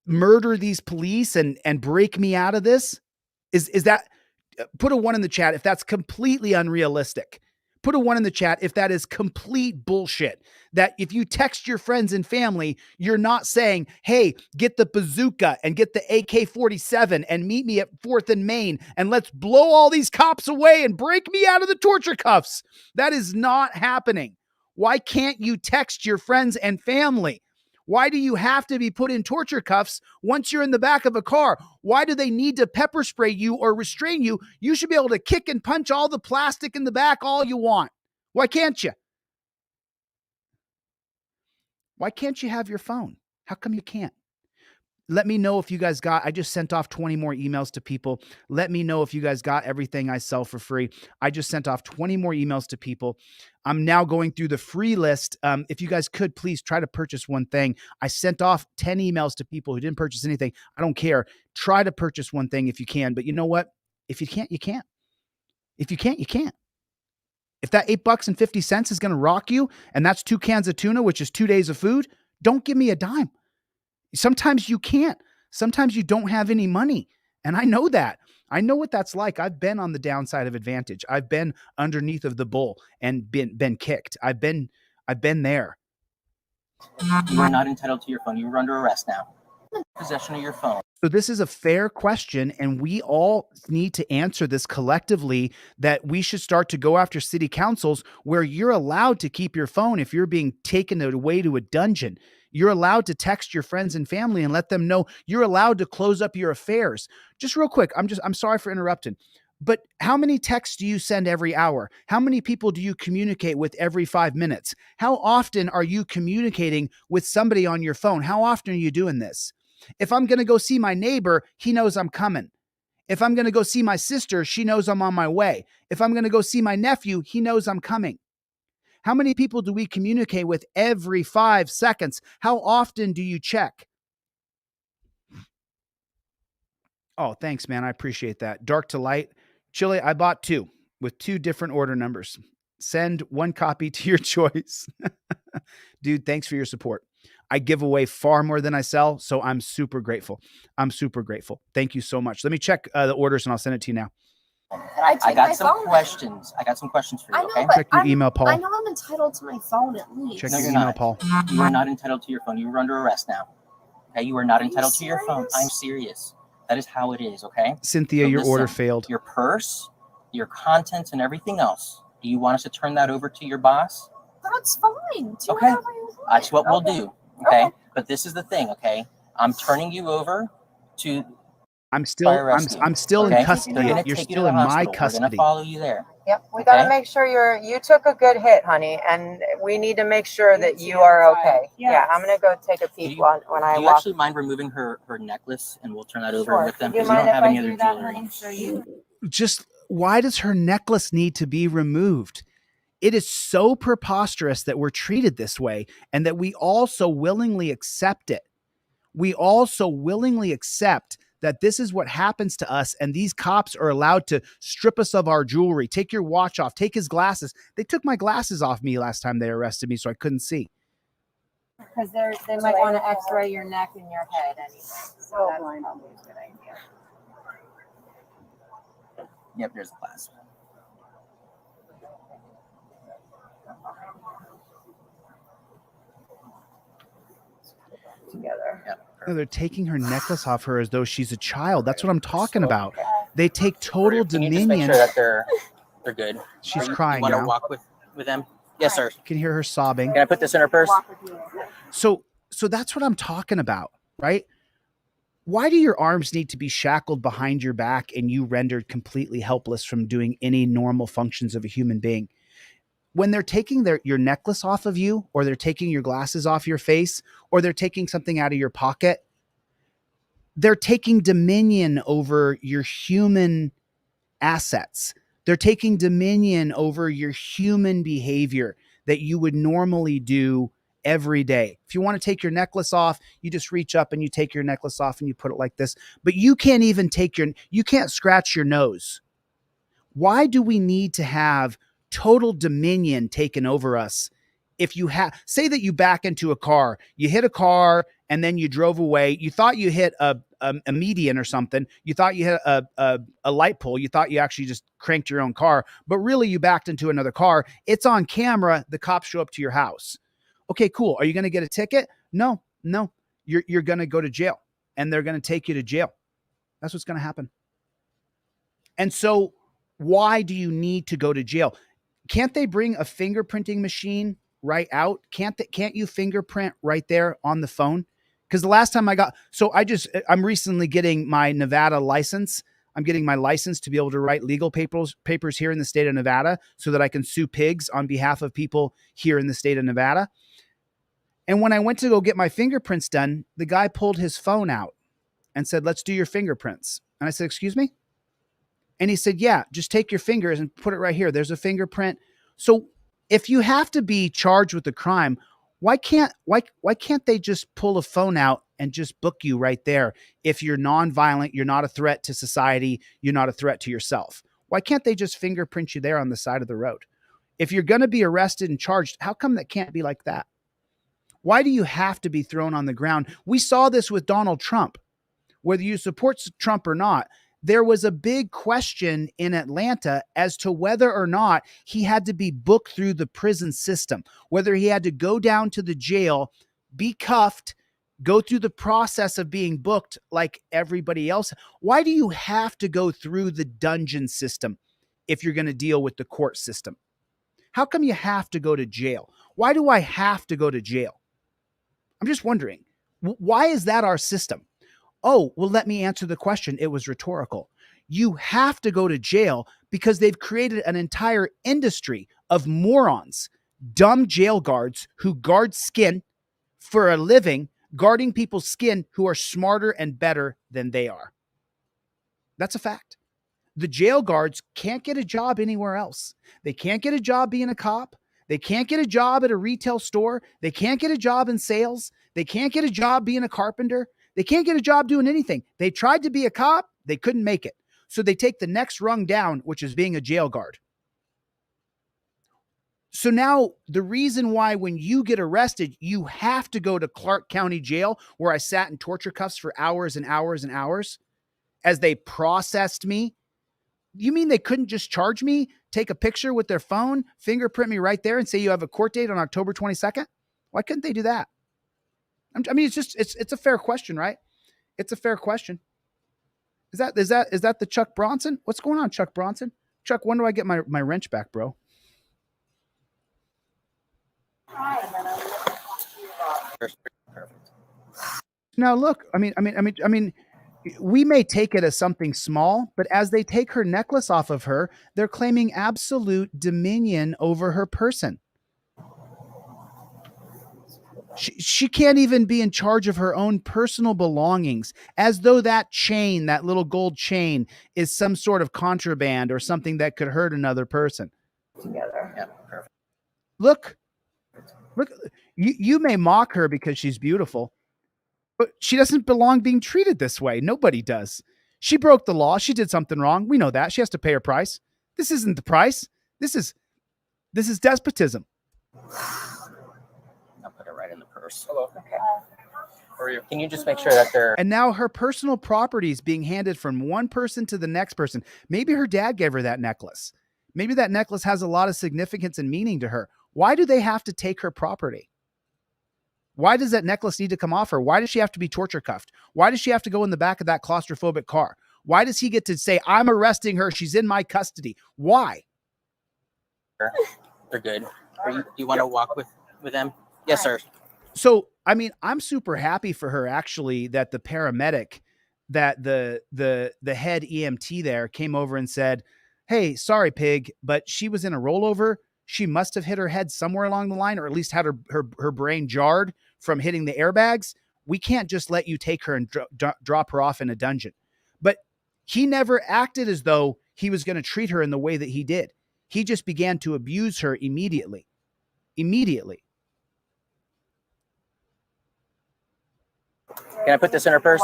murder these police and break me out of this. Is that, put a 1 in the chat if that's completely unrealistic. Put a 1 in the chat if that is complete bullshit. That if you text your friends and family, you're not saying, hey, get the bazooka and get the AK-47 and meet me at 4th and Main and let's blow all these cops away and break me out of the torture cuffs. That is not happening. Why can't you text your friends and family? Why do you have to be put in torture cuffs once you're in the back of a car? Why do they need to pepper spray you or restrain you? You should be able to kick and punch all the plastic in the back all you want. Why can't you? Why can't you have your phone? How come you can't? Let me know if you guys got, I just sent off 20 more emails to people. Let me know if you guys got everything I sell for free. I just sent off 20 more emails to people. I'm now going through the free list. If you guys could, please try to purchase one thing. I sent off 10 emails to people who didn't purchase anything. I don't care. Try to purchase one thing if you can. But you know what? If you can't, you can't. If you can't, you can't. If that $8.50 is going to rock you, and that's 2 cans of tuna, which is 2 days of food, don't give me a dime. Sometimes you can't. Sometimes you don't have any money. And I know that. I know what that's like. I've been on the downside of advantage. I've been underneath of the bull and been kicked. I've been there.
You are not entitled to your phone. You are under arrest now. Possession of your phone.
So this is a fair question, and we all need to answer this collectively, that we should start to go after city councils where you're allowed to keep your phone if you're being taken away to a dungeon. You're allowed to text your friends and family and let them know. You're allowed to close up your affairs. Just real quick, I'm sorry for interrupting, but how many texts do you send every hour? How many people do you communicate with every 5 minutes? How often are you communicating with somebody on your phone? How often are you doing this? If I'm going to go see my neighbor, he knows I'm coming. If I'm going to go see my sister, she knows I'm on my way. If I'm going to go see my nephew, he knows I'm coming. How many people do we communicate with every 5 seconds? How often do you check? Oh, thanks, man. I appreciate that. Dark to light. Chille, I bought 2 with 2 different order numbers. Send 1 copy to your choice. Dude, thanks for your support. I give away far more than I sell, so I'm super grateful. I'm super grateful. Thank you so much. Let me check the orders and I'll send it to you now.
I got some questions. I got some questions for you.
I know,
Okay.
but
Check your email, Paul.
I know I'm entitled to my phone at least.
Check
No,
your
you're
email,
not.
Paul.
You are not entitled to your phone. You are under arrest now. Okay. You are not
Are you
entitled to your phone.
serious?
I'm serious. That is how it is. Okay.
Cynthia,
So
your order
listen,
failed.
Your purse, your contents, and everything else. Do you want us to turn that over to your boss?
That's fine. Do
Okay.
whatever you want.
That's what we'll
Okay.
do. Okay?
Okay.
But this is the thing. Okay. I'm turning you over to.
I'm still
Fire rescue.
I'm still
Okay?
in custody.
They're gonna
You're
take you
still
to
in
the
my
hospital. We're
custody.
gonna follow you there.
Yep, we got to
Okay.
make sure you took a good hit, honey, and we need to make sure that you are okay. Yeah, I'm gonna go take a peek when I
Do you
walk.
actually mind removing her necklace, and we'll turn that over
Sure.
with them
Do you
because we
mind
don't
if
have
I
any
do
other
that,
jewelry.
honey? So you.
Just why does her necklace need to be removed? It is so preposterous that we're treated this way and that we also willingly accept it. We also willingly accept that this is what happens to us, and these cops are allowed to strip us of our jewelry, take your watch off, take his glasses. They took my glasses off me last time they arrested me so I couldn't see.
Because they might want to X-ray your neck and your head anyway. So that's probably a good idea.
Yep, there's a class.
Together.
Yep.
No, they're taking her necklace off her as though she's a child. That's what I'm talking about. They take total
Can you just
dominion.
make sure that they're good?
She's
you
crying
want to
now.
walk with them? Yes, sir.
You can hear her sobbing.
Can I put this in her purse?
So that's what I'm talking about, right? Why do your arms need to be shackled behind your back and you rendered completely helpless from doing any normal functions of a human being? When they're taking your necklace off of you, or they're taking your glasses off your face, or they're taking something out of your pocket, they're taking dominion over your human assets. They're taking dominion over your human behavior that you would normally do every day. If you want to take your necklace off, you just reach up and you take your necklace off and you put it like this. But you can't even you can't scratch your nose. Why do we need to have total dominion taken over us? If you say that you back into a car, you hit a car and then you drove away. You thought you hit a median or something. You thought you hit a light pole. You thought you actually just cranked your own car, but really you backed into another car. It's on camera. The cops show up to your house. Okay, cool. Are you going to get a ticket? No. You're going to go to jail, and they're going to take you to jail. That's what's going to happen. And so why do you need to go to jail? Can't they bring a fingerprinting machine right out? Can't you fingerprint right there on the phone? Because the last time I'm recently getting my Nevada license. I'm getting my license to be able to write legal papers here in the state of Nevada so that I can sue pigs on behalf of people here in the state of Nevada. And when I went to go get my fingerprints done, the guy pulled his phone out and said, "Let's do your fingerprints." And I said, "Excuse me?" And he said, "Yeah, just take your fingers and put it right here. There's a fingerprint." So if you have to be charged with a crime, why can't they just pull a phone out and just book you right there? If you're nonviolent, you're not a threat to society, you're not a threat to yourself. Why can't they just fingerprint you there on the side of the road? If you're going to be arrested and charged, how come that can't be like that? Why do you have to be thrown on the ground? We saw this with Donald Trump. Whether you support Trump or not, there was a big question in Atlanta as to whether or not he had to be booked through the prison system, whether he had to go down to the jail, be cuffed, go through the process of being booked like everybody else. Why do you have to go through the dungeon system if you're going to deal with the court system? How come you have to go to jail? Why do I have to go to jail? I'm just wondering, why is that our system? Oh, well, let me answer the question. It was rhetorical. You have to go to jail because they've created an entire industry of morons, dumb jail guards who guard skin for a living, guarding people's skin who are smarter and better than they are. That's a fact. The jail guards can't get a job anywhere else. They can't get a job being a cop. They can't get a job at a retail store. They can't get a job in sales. They can't get a job being a carpenter. They can't get a job doing anything. They tried to be a cop. They couldn't make it. So they take the next rung down, which is being a jail guard. So now the reason why when you get arrested, you have to go to Clark County Jail, where I sat in torture cuffs for hours and hours and hours as they processed me. You mean they couldn't just charge me, take a picture with their phone, fingerprint me right there and say you have a court date on October 22nd? Why couldn't they do that? I mean, it's a fair question, right? It's a fair question. Is that the Chuck Bronson? What's going on, Chuck Bronson? Chuck, when do I get my wrench back, bro? Now look, I mean, we may take it as something small, but as they take her necklace off of her, they're claiming absolute dominion over her person. She can't even be in charge of her own personal belongings, as though that chain, that little gold chain, is some sort of contraband or something that could hurt another person.
Together.
Yeah, perfect.
Look, you may mock her because she's beautiful, but she doesn't belong being treated this way. Nobody does. She broke the law. She did something wrong. We know that. She has to pay her price. This isn't the price. This is despotism.
I'll put it right in the purse.
Hello.
Okay.
How are you?
Can you just make sure that they're...
And now her personal property is being handed from one person to the next person. Maybe her dad gave her that necklace. Maybe that necklace has a lot of significance and meaning to her. Why do they have to take her property? Why does that necklace need to come off her? Why does she have to be torture cuffed? Why does she have to go in the back of that claustrophobic car? Why does he get to say, I'm arresting her, she's in my custody? Why?
They're good. Do you want to walk with them? Yes, sir.
So, I mean, I'm super happy for her, actually, that the paramedic, that the head EMT there came over and said, hey, sorry, pig, but she was in a rollover. She must have hit her head somewhere along the line, or at least had her brain jarred from hitting the airbags. We can't just let you take her and drop her off in a dungeon. But he never acted as though he was going to treat her in the way that he did. He just began to abuse her immediately. Immediately.
Can I put this in her purse?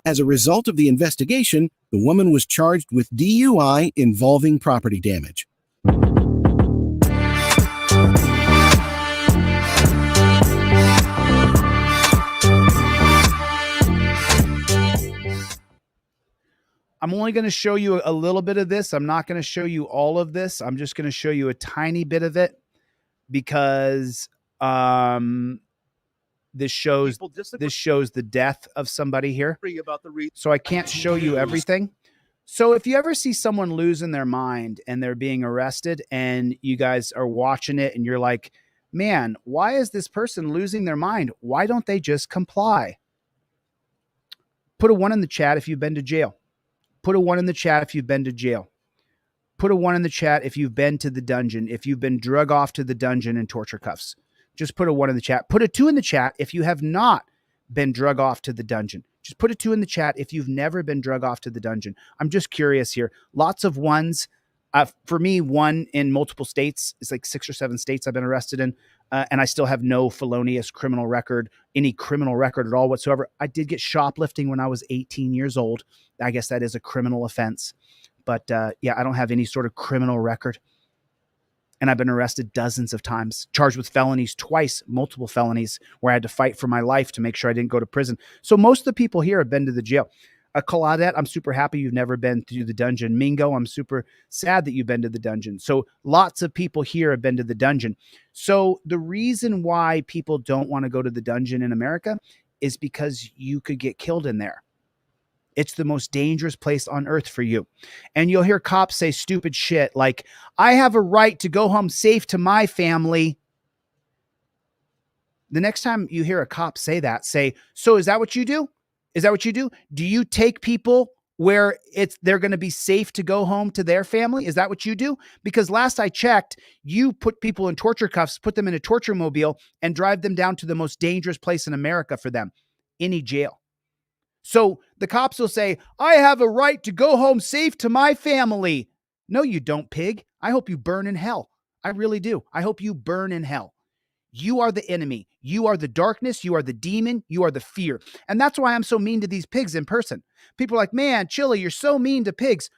As a result of the investigation, the woman was charged with DUI involving property damage.
I'm only going to show you a little bit of this. I'm not going to show you all of this. I'm just going to show you a tiny bit of it because this shows the death of somebody here. So I can't show you everything. So if you ever see someone losing their mind and they're being arrested and you guys are watching it and you're like, man, why is this person losing their mind? Why don't they just comply? Put a 1 in the chat if you've been to jail. Put a 1 in the chat if you've been to jail. Put a 1 in the chat if you've been to the dungeon, if you've been drug off to the dungeon in torture cuffs. Just put a 1 in the chat. Put a 2 in the chat if you have not been drug off to the dungeon. Just put a 2 in the chat if you've never been drug off to the dungeon. I'm just curious here. Lots of 1s. For me, 1 in multiple states. It's like 6 or 7 states I've been arrested in. And I still have no felonious criminal record, any criminal record at all whatsoever. I did get shoplifting when I was 18 years old. I guess that is a criminal offense. But yeah, I don't have any sort of criminal record. And I've been arrested dozens of times, charged with felonies twice, multiple felonies, where I had to fight for my life to make sure I didn't go to prison. So most of the people here have been to the jail. Claudette, I'm super happy you've never been through the dungeon. Mingo, I'm super sad that you've been to the dungeon. So lots of people here have been to the dungeon. So the reason why people don't want to go to the dungeon in America is because you could get killed in there. It's the most dangerous place on earth for you. And you'll hear cops say stupid shit like, I have a right to go home safe to my family. The next time you hear a cop say that, say, so is that what you do? Is that what you do? Do you take people where they're going to be safe to go home to their family? Is that what you do? Because last I checked, you put people in torture cuffs, put them in a torture mobile, and drive them down to the most dangerous place in America for them, any jail. So the cops will say, I have a right to go home safe to my family. No, you don't, pig. I hope you burn in hell. I really do. I hope you burn in hell. You are the enemy. You are the darkness. You are the demon. You are the fear. And that's why I'm so mean to these pigs in person. People are like, man, Chille, you're so mean to pigs.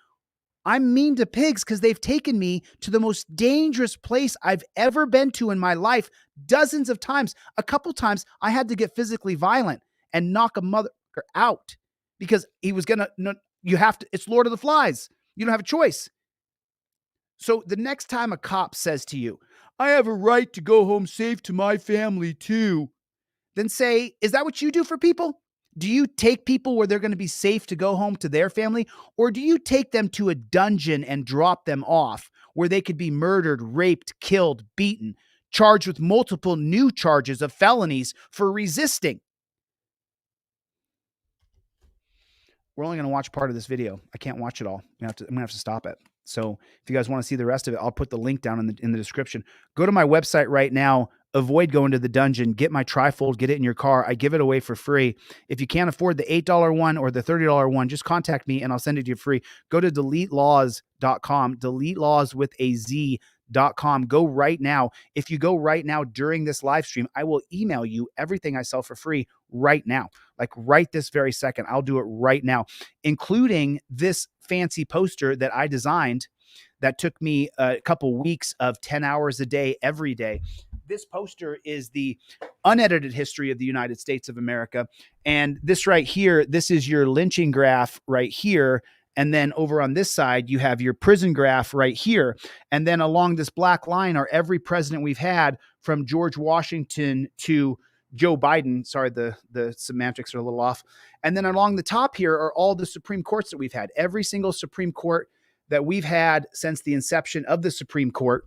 I'm mean to pigs because they've taken me to the most dangerous place I've ever been to in my life dozens of times. A couple times I had to get physically violent and knock a mother out because he was gonna, no, you have to, it's Lord of the Flies. You don't have a choice. So the next time a cop says to you, I have a right to go home safe to my family too, then say, is that what you do for people? Do you take people where they're going to be safe to go home to their family? Or do you take them to a dungeon and drop them off where they could be murdered, raped, killed, beaten, charged with multiple new charges of felonies for resisting? We're only going to watch part of this video. I can't watch it all. I'm going to have to stop it. So if you guys want to see the rest of it, I'll put the link down in the description. Go to my website right now. Avoid going to the dungeon. Get my trifold. Get it in your car. I give it away for free. If you can't afford the $8 one or the $30 one, just contact me and I'll send it to you free. Go to deletelaws.com. Delete laws with a Z. chilledeCastro.com. Go right now. If you go right now during this live stream, I will email you everything I sell for free right now. Like right this very second. I'll do it right now, including this fancy poster that I designed that took me a couple weeks of 10 hours a day, every day. This poster is the unedited history of the United States of America. And this right here, this is your lynching graph right here. And then over on this side, you have your prison graph right here. And then along this black line are every president we've had from George Washington to Joe Biden. Sorry, the semantics are a little off. And then along the top here are all the Supreme Courts that we've had. Every single Supreme Court that we've had since the inception of the Supreme Court.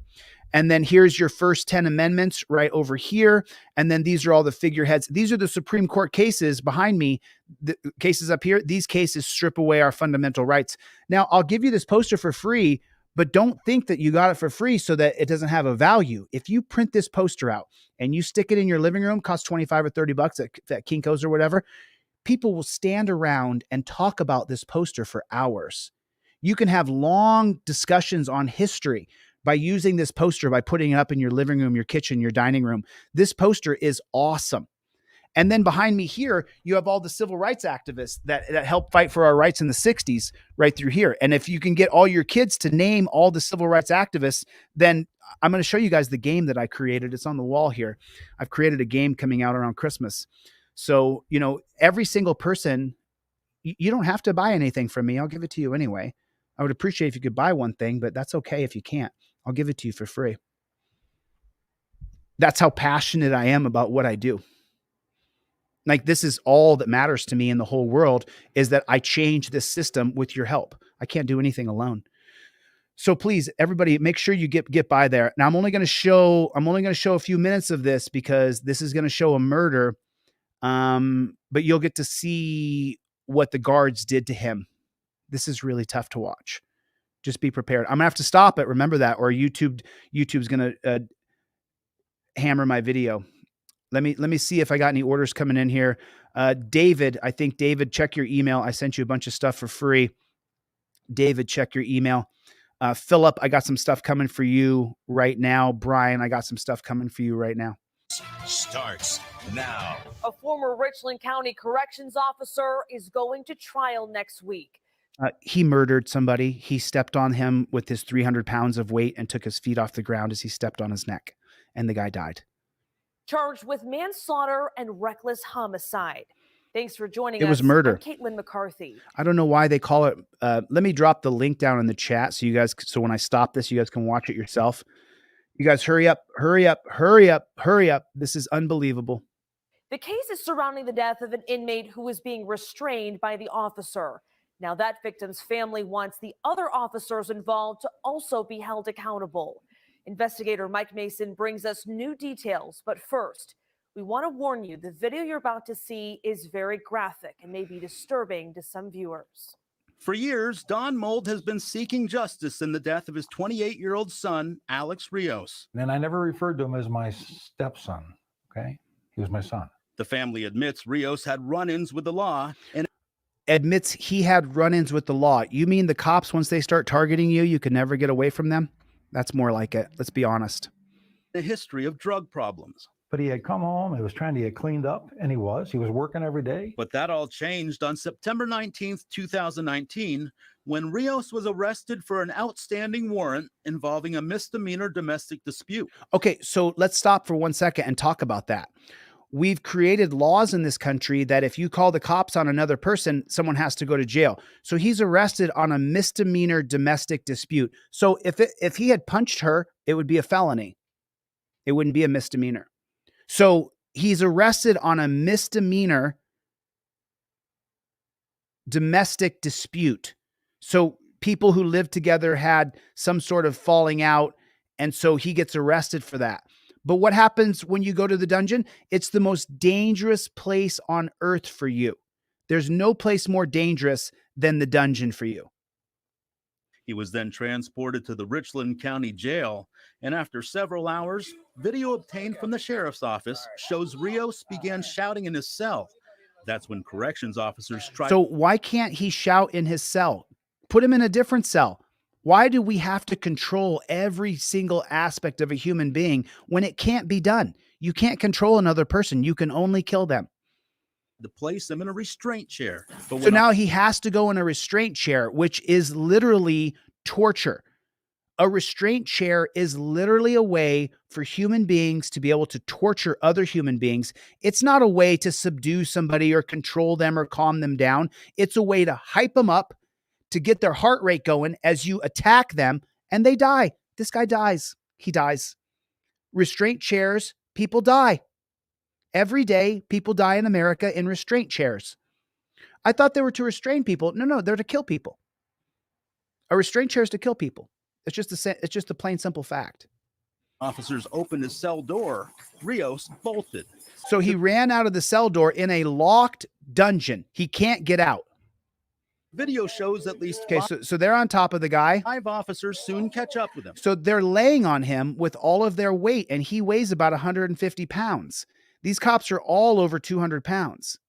And then here's your first 10 amendments right over here. And then these are all the figureheads. These are the Supreme Court cases behind me, the cases up here. These cases strip away our fundamental rights. Now, I'll give you this poster for free, but don't think that you got it for free so that it doesn't have a value. If you print this poster out and you stick it in your living room, costs 25 or 30 bucks at Kinko's or whatever, people will stand around and talk about this poster for hours. You can have long discussions on history by using this poster, by putting it up in your living room, your kitchen, your dining room. This poster is awesome. And then behind me here, you have all the civil rights activists that helped fight for our rights in the 60s right through here. And if you can get all your kids to name all the civil rights activists, then I'm going to show you guys the game that I created. It's on the wall here. I've created a game coming out around Christmas. So, you know, every single person, you don't have to buy anything from me. I'll give it to you anyway. I would appreciate if you could buy one thing, but that's okay if you can't. I'll give it to you for free. That's how passionate I am about what I do. Like, this is all that matters to me in the whole world, is that I change this system with your help. I can't do anything alone. So please, everybody, make sure you get by there. Now, I'm only going to show a few minutes of this because this is going to show a murder. But you'll get to see what the guards did to him. This is really tough to watch. Just be prepared. I'm gonna have to stop it. Remember that, or YouTube's gonna hammer my video. Let me see if I got any orders coming in here. David, I think David, check your email. I sent you a bunch of stuff for free. David, check your email. Philip, I got some stuff coming for you right now. Brian, I got some stuff coming for you right now.
Starts now.
A former Richland County corrections officer is going to trial next week.
He murdered somebody. He stepped on him with his 300 pounds of weight and took his feet off the ground as he stepped on his neck. And the guy died.
Charged with manslaughter and reckless homicide. Thanks for joining us.
It was murder.
I'm Caitlin McCarthy.
I don't know why they call it. Let me drop the link down in the chat so when I stop this, you guys can watch it yourself. You guys hurry up, hurry up, hurry up, hurry up. This is unbelievable.
The case is surrounding the death of an inmate who was being restrained by the officer. Now, that victim's family wants the other officers involved to also be held accountable. Investigator Mike Mason brings us new details. But first, we want to warn you, the video you're about to see is very graphic and may be disturbing to some viewers.
For years, Don Mold has been seeking justice in the death of his 28-year-old son, Alex Rios.
And I never referred to him as my stepson, okay? He was my son.
The family admits Rios had run-ins with the law and
admits he had run-ins with the law. You mean the cops, once they start targeting you, you can never get away from them? That's more like it. Let's be honest.
A history of drug problems.
But he had come home, he was trying to get cleaned up, and he was working every day.
But that all changed on September 19th, 2019, when Rios was arrested for an outstanding warrant involving a misdemeanor domestic dispute.
Okay, so let's stop for 1 second and talk about that. We've created laws in this country that if you call the cops on another person, someone has to go to jail. So he's arrested on a misdemeanor domestic dispute. So if he had punched her, it would be a felony. It wouldn't be a misdemeanor. So he's arrested on a misdemeanor domestic dispute. So people who lived together had some sort of falling out, and so he gets arrested for that. But what happens when you go to the dungeon? It's the most dangerous place on earth for you. There's no place more dangerous than the dungeon for you.
He was then transported to the Richland County Jail, and after several hours, video obtained from the sheriff's office shows Rios began shouting in his cell. That's when corrections officers tried.
So why can't he shout in his cell? Put him in a different cell. Why do we have to control every single aspect of a human being when it can't be done? You can't control another person. You can only kill them.
To place him in a restraint chair. But
so now he has to go in a restraint chair, which is literally torture. A restraint chair is literally a way for human beings to be able to torture other human beings. It's not a way to subdue somebody or control them or calm them down. It's a way to hype them up, to get their heart rate going as you attack them, and they die. This guy dies. He dies. Restraint chairs, people die. Every day, people die in America in restraint chairs. I thought they were to restrain people. No, they're to kill people. A restraint chair is to kill people. It's just a plain simple fact.
Officers opened his cell door. Rios bolted.
So he ran out of the cell door in a locked dungeon. He can't get out.
Video shows at least
so they're on top of the guy.
5 officers soon catch up with him.
So they're laying on him with all of their weight, and he weighs about 150 pounds. These cops are all over 200 pounds.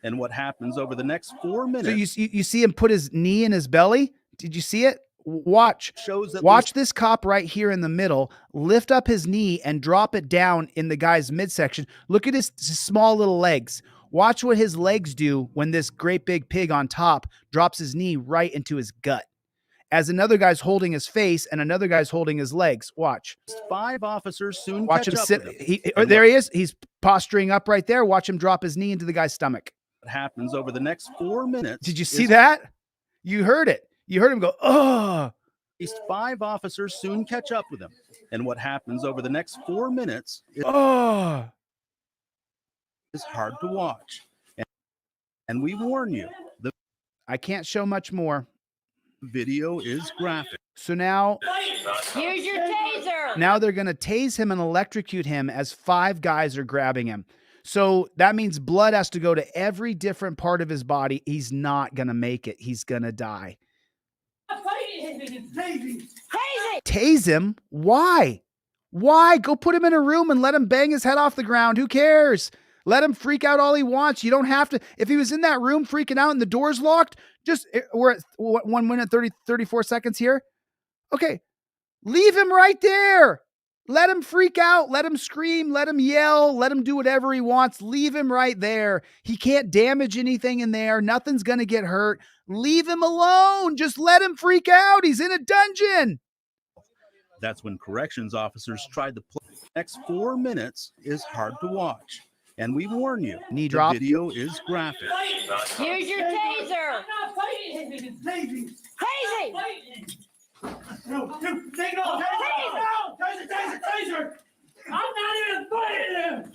And what happens over the next 4 minutes?
So you see him put his knee in his belly? Did you see it? Watch this cop right here in the middle lift up his knee and drop it down in the guy's midsection. Look at his small little legs. Watch what his legs do when this great big pig on top drops his knee right into his gut. As another guy's holding his face and another guy's holding his legs. Watch.
5 officers soon
watch
catch
him
up
sit.
with him.
There he is. He's posturing up right there. Watch him drop his knee into the guy's stomach.
What happens over the next 4 minutes?
Did you see that? You heard it. You heard him go, oh.
At least 5 officers soon catch up with him. And what happens over the next 4 minutes is hard to watch. And we warn you,
I can't show much more.
Video is graphic.
So now,
Here's your taser.
Now they're going to tase him and electrocute him as 5 guys are grabbing him. So that means blood has to go to every different part of his body. He's not going to make it. He's going to die. Tase him? Why? Why? Go put him in a room and let him bang his head off the ground. Who cares? Let him freak out all he wants. You don't have to. If he was in that room freaking out and the door's locked, we're at 1 minute, 34 seconds here. Okay. Leave him right there. Let him freak out. Let him scream. Let him yell. Let him do whatever he wants. Leave him right there. He can't damage anything in there. Nothing's going to get hurt. Leave him alone. Just let him freak out. He's in a dungeon.
That's when corrections officers tried to play. The next 4 minutes is hard to watch. And we warn you,
knee drop.
The video is graphic.
Here's your taser. Tasing.
No, dude, take it off. Taser. I'm not even fighting him.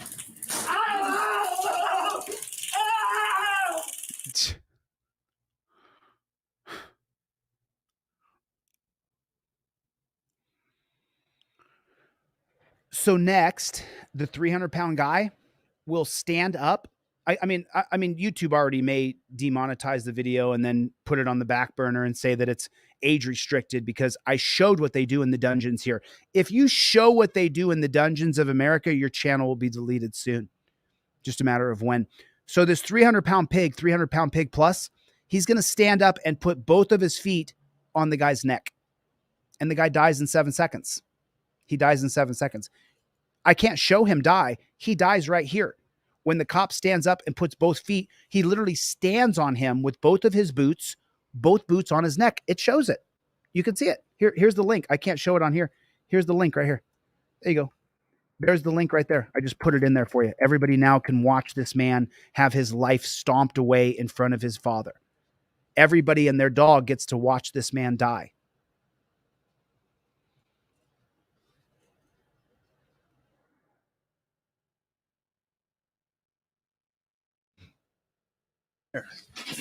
Ow.
So next, the 300-pound guy will stand up. I mean, YouTube already may demonetize the video and then put it on the back burner and say that it's age restricted because I showed what they do in the dungeons here. If you show what they do in the dungeons of America, your channel will be deleted soon. Just a matter of when. So this 300-pound pig plus, he's going to stand up and put both of his feet on the guy's neck. And the guy dies in 7 seconds. He dies in 7 seconds. I can't show him die. He dies right here. When the cop stands up and puts both feet, he literally stands on him with both of his boots, both boots on his neck. It shows it. You can see it. Here's the link. I can't show it on here. Here's the link right here. There you go. There's the link right there. I just put it in there for you. Everybody now can watch this man have his life stomped away in front of his father. Everybody and their dog gets to watch this man die.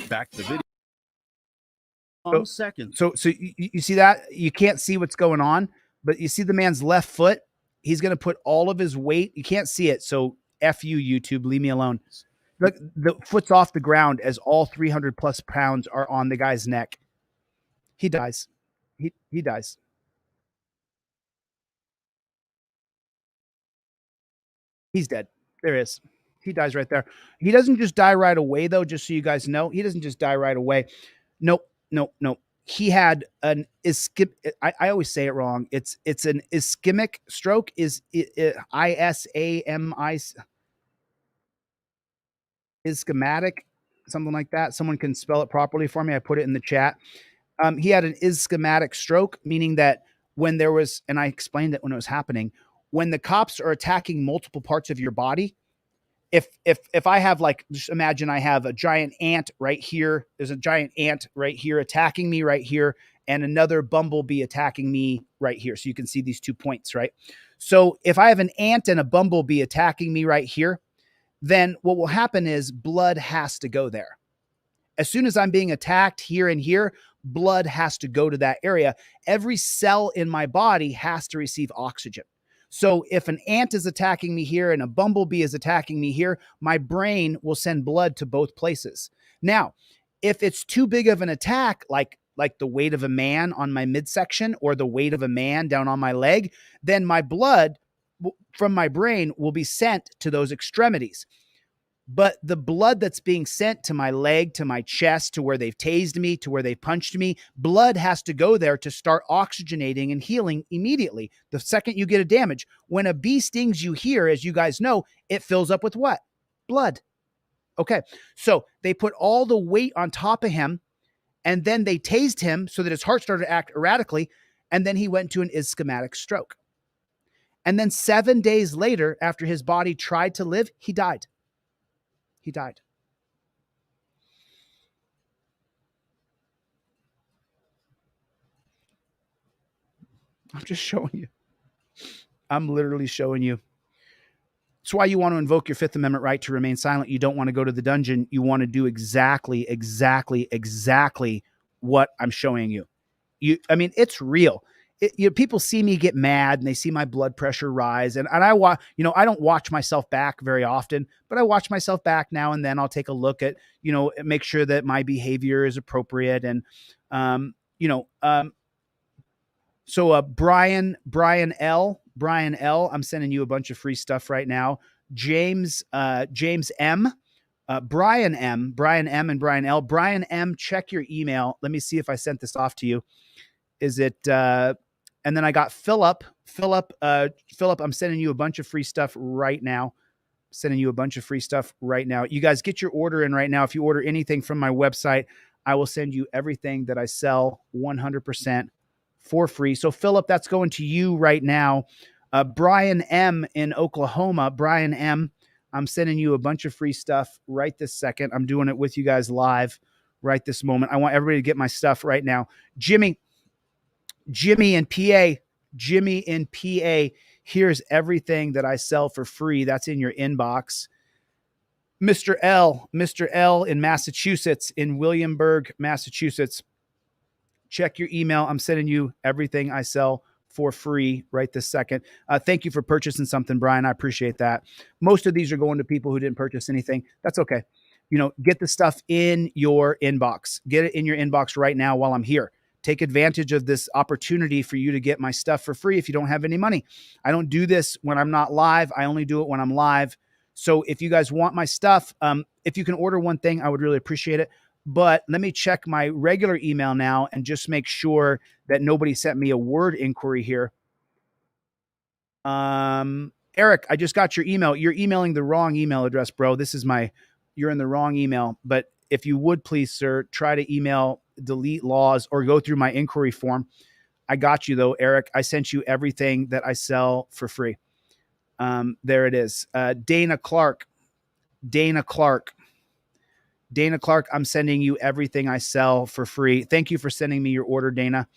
Back to the video. Seconds.
So you see that? You can't see what's going on, but you see the man's left foot. He's going to put all of his weight. You can't see it. So F you, YouTube, leave me alone. Look, the foot's off the ground as all 300 plus pounds are on the guy's neck. He dies. He dies. He's dead. There is. He dies right there. He doesn't just die right away, though, just so you guys know. He doesn't just die right away. Nope. he had an ischemic. I always say it wrong. It's an ischemic stroke. ISAMI ischematic, something like that. Someone can spell it properly for me. I put it in the chat. He had an ischematic stroke, meaning that when there was, and I explained it when it was happening, when the cops are attacking multiple parts of your body. If I have, like, just imagine I have a giant ant right here. There's a giant ant right here attacking me right here, and another bumblebee attacking me right here. So you can see these 2 points, right? So if I have an ant and a bumblebee attacking me right here, then what will happen is blood has to go there. As soon as I'm being attacked here and here, blood has to go to that area. Every cell in my body has to receive oxygen. So if an ant is attacking me here and a bumblebee is attacking me here, my brain will send blood to both places. Now, if it's too big of an attack, like the weight of a man on my midsection or the weight of a man down on my leg, then my blood from my brain will be sent to those extremities. But the blood that's being sent to my leg, to my chest, to where they've tased me, to where they've punched me, blood has to go there to start oxygenating and healing immediately. The second you get a damage, when a bee stings you here, as you guys know, it fills up with what? Blood. Okay, so they put all the weight on top of him, and then they tased him so that his heart started to act erratically, and then he went to an ischemic stroke. And then 7 days later, after his body tried to live, he died. He died. I'm just showing you. I'm literally showing you. It's why you want to invoke your Fifth Amendment right to remain silent. You don't want to go to the dungeon. You want to do exactly what I'm showing you. I mean, it's real. People see me get mad and they see my blood pressure rise. And I don't watch myself back very often, but I watch myself back now and then. I'll take a look at, make sure that my behavior is appropriate. And, so Brian L, I'm sending you a bunch of free stuff right now. James M, Brian M, and Brian L. Brian M, check your email. Let me see if I sent this off to you. Is it, and then I got Philip, I'm sending you a bunch of free stuff right now. You guys get your order in right now. If you order anything from my website, I will send you everything that I sell 100% for free. So Philip, that's going to you right now. Brian M in Oklahoma, Brian M, I'm sending you a bunch of free stuff right this second. I'm doing it with you guys live right this moment. I want everybody to get my stuff right now. Jimmy in PA, here's everything that I sell for free. That's in your inbox. Mr. L in Massachusetts, in Williamsburg, Massachusetts. Check your email. I'm sending you everything I sell for free right this second. Thank you for purchasing something, Brian. I appreciate that. Most of these are going to people who didn't purchase anything. That's okay. Get the stuff in your inbox. Get it in your inbox right now while I'm here. Take advantage of this opportunity for you to get my stuff for free if you don't have any money. I don't do this when I'm not live. I only do it when I'm live. So if you guys want my stuff, if you can order one thing, I would really appreciate it. But let me check my regular email now and just make sure that nobody sent me a word inquiry here. Eric, I just got your email. You're emailing the wrong email address, bro. You're in the wrong email. But if you would please, sir, try to email Delete Laws or go through my inquiry form. I got you though, Eric. I sent you everything that I sell for free. There it is. Dana Clark, I'm sending you everything I sell for free. Thank you for sending me your order, Dana.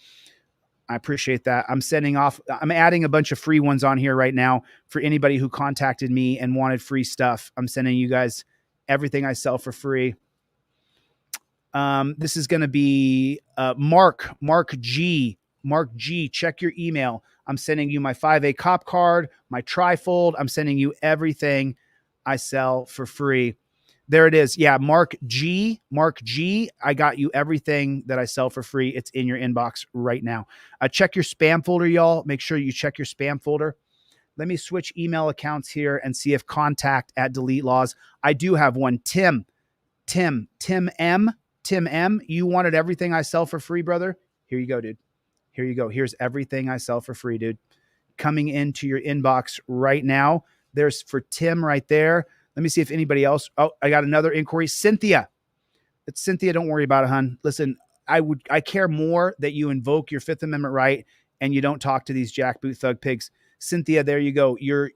I appreciate that. I'm adding a bunch of free ones on here right now for anybody who contacted me and wanted free stuff. I'm sending you guys everything I sell for free. This is going to be Mark G. Check your email. I'm sending you my 5A cop card, my trifold. I'm sending you everything I sell for free. There it is. Yeah, Mark G. I got you everything that I sell for free. It's in your inbox right now. Check your spam folder, y'all. Make sure you check your spam folder. Let me switch email accounts here and see if contact at Delete Laws. I do have one. Tim M. Tim M, you wanted everything I sell for free, brother? Here you go, dude. Here you go. Here's everything I sell for free, dude. Coming into your inbox right now. There's for Tim right there. Let me see if anybody else. Oh, I got another inquiry. Cynthia. It's Cynthia. Don't worry about it, hon. Listen, I care more that you invoke your Fifth Amendment right and you don't talk to these jackboot thug pigs. Cynthia, there you go. Your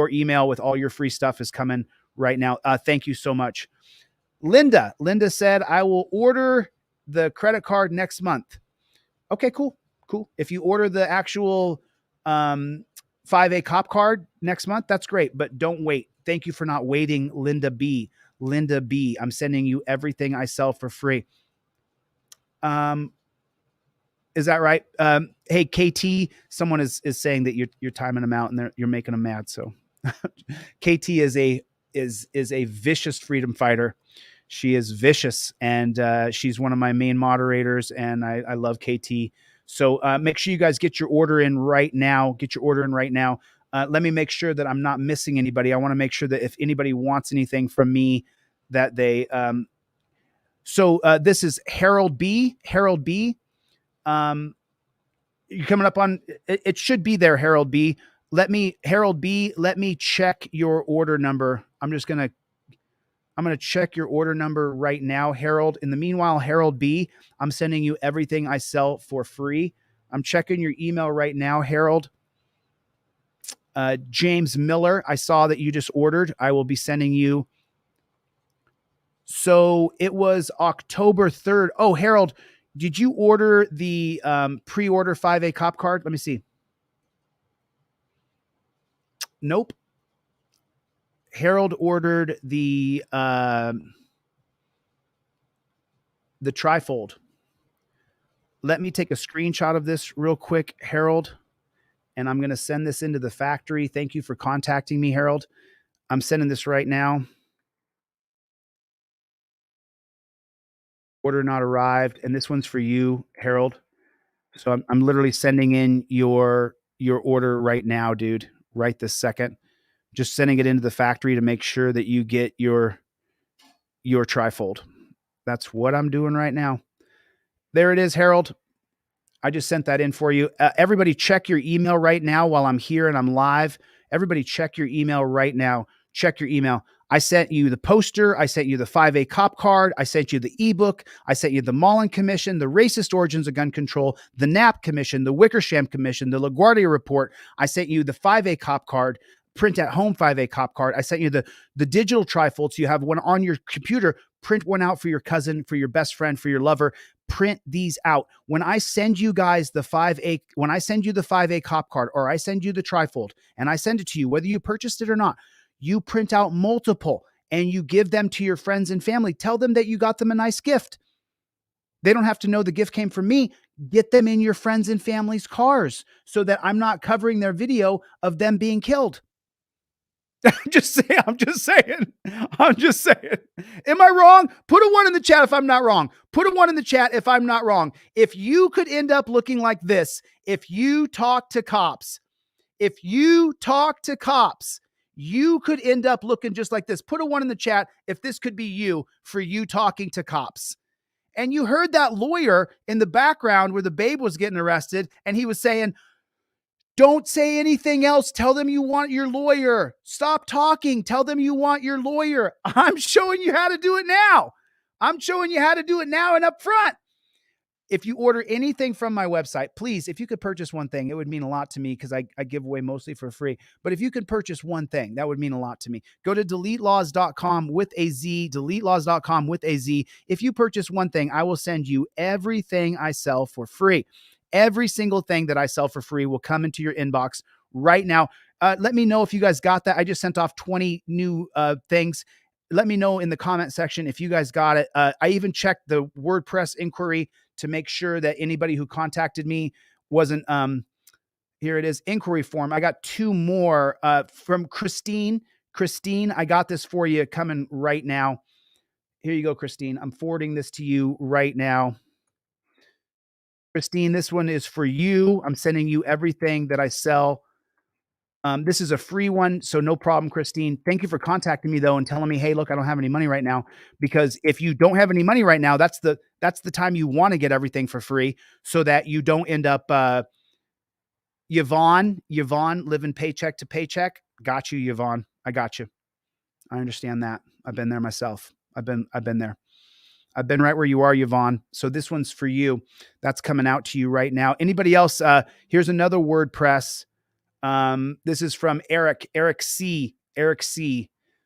email with all your free stuff is coming right now. Thank you so much. Linda said, I will order the credit card next month. Okay, cool. If you order the actual 5A cop card next month, that's great, but don't wait. Thank you for not waiting, Linda B. I'm sending you everything I sell for free. Is that right? Hey, KT, someone is saying that you're timing them out and you're making them mad. So KT is a vicious freedom fighter. She is vicious, and she's one of my main moderators, and I love KT. So make sure you guys get your order in right now. Let me make sure that I'm not missing anybody. I want to make sure that if anybody wants anything from me, that they. So this is Harold B. You're coming up on. It should be there, Harold B. Let me check your order number. I'm going to check your order number right now, Harold. In the meanwhile, Harold B, I'm sending you everything I sell for free. I'm checking your email right now, Harold. James Miller, I saw that you just ordered. I will be sending you. So it was October 3rd. Oh, Harold, did you order the pre-order 5A cop card? Let me see. Nope. Harold ordered the trifold. Let me take a screenshot of this real quick, Harold, and I'm going to send this into the factory. Thank you for contacting me, Harold. I'm sending this right now. Order not arrived, and this one's for you, Harold. So I'm literally sending in your order right now, dude, right this second. Just sending it into the factory to make sure that you get your trifold. That's what I'm doing right now. There it is, Harold. I just sent that in for you. Everybody check your email right now while I'm here and I'm live. Everybody check your email right now. Check your email. I sent you the poster. I sent you the 5A cop card. I sent you the ebook. I sent you the Mullen Commission, the Racist Origins of Gun Control, the Knapp Commission, the Wickersham Commission, the LaGuardia Report. I sent you the 5A cop card, print at home 5A cop card. I sent you the digital trifold so you have one on your computer. Print one out for your cousin, for your best friend, for your lover. Print these out. When I send you guys the 5A, when I send you the 5A cop card, or I send you the trifold and I send it to you, whether you purchased it or not, you print out multiple and you give them to your friends and family. Tell them that you got them a nice gift. They don't have to know the gift came from me. Get them in your friends and family's cars so that I'm not covering their video of them being killed. I'm just saying. Am I wrong? Put a 1 in the chat if I'm not wrong. Put a 1 in the chat if I'm not wrong. If you could end up looking like this, if you talk to cops, you could end up looking just like this. Put a 1 in the chat if this could be you for you talking to cops. And you heard that lawyer in the background where the babe was getting arrested, and he was saying, don't say anything else. Tell them you want your lawyer. Stop talking. Tell them you want your lawyer. I'm showing you how to do it now. And up front. If you order anything from my website, please, if you could purchase one thing, it would mean a lot to me because I give away mostly for free. But if you could purchase one thing, that would mean a lot to me. Go to deletelaws.com with a Z, deletelaws.com with a Z. If you purchase one thing, I will send you everything I sell for free. Every single thing that I sell for free will come into your inbox right now. Let me know if you guys got that. I just sent off 20 new things. Let me know in the comment section if you guys got it. I even checked the WordPress inquiry to make sure that anybody who contacted me wasn't, here it is, inquiry form. I got 2 more from Christine. Christine, I got this for you coming right now. Here you go, Christine. I'm forwarding this to you right now. Christine, this one is for you. I'm sending you everything that I sell This is a free one, so no problem, Christine. Thank you for contacting me though and telling me, hey, look, I don't have any money right now. Because if you don't have any money right now, that's the time you want to get everything for free, so that you don't end up Yvonne living paycheck to paycheck. Got you, Yvonne. I got you. I understand that. I've been there myself. I've been there. I've been right where you are, Yvonne. So this one's for you. That's coming out to you right now. Anybody else? Here's another WordPress. This is from Eric C.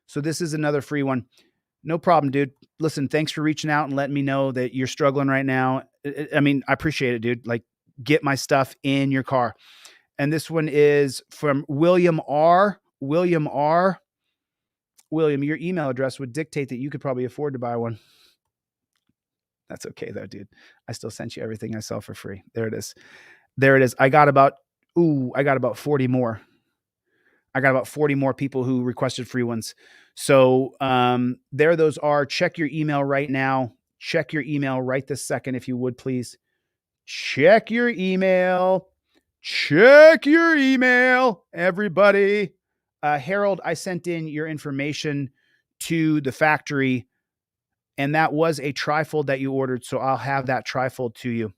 So this is another free one. No problem, dude. Listen, thanks for reaching out and letting me know that you're struggling right now. I mean, I appreciate it, dude. Like, get my stuff in your car. And this one is from William R. William, your email address would dictate that you could probably afford to buy one. That's okay though, dude. I still sent you everything I sell for free. There it is. I got about 40 more. I got about 40 more people who requested free ones. So there those are. Check your email right now. Check your email right this second, if you would, please. Check your email. Check your email, everybody. Harold, I sent in your information to the factory, and that was a trifold that you ordered. So I'll have that trifold to you.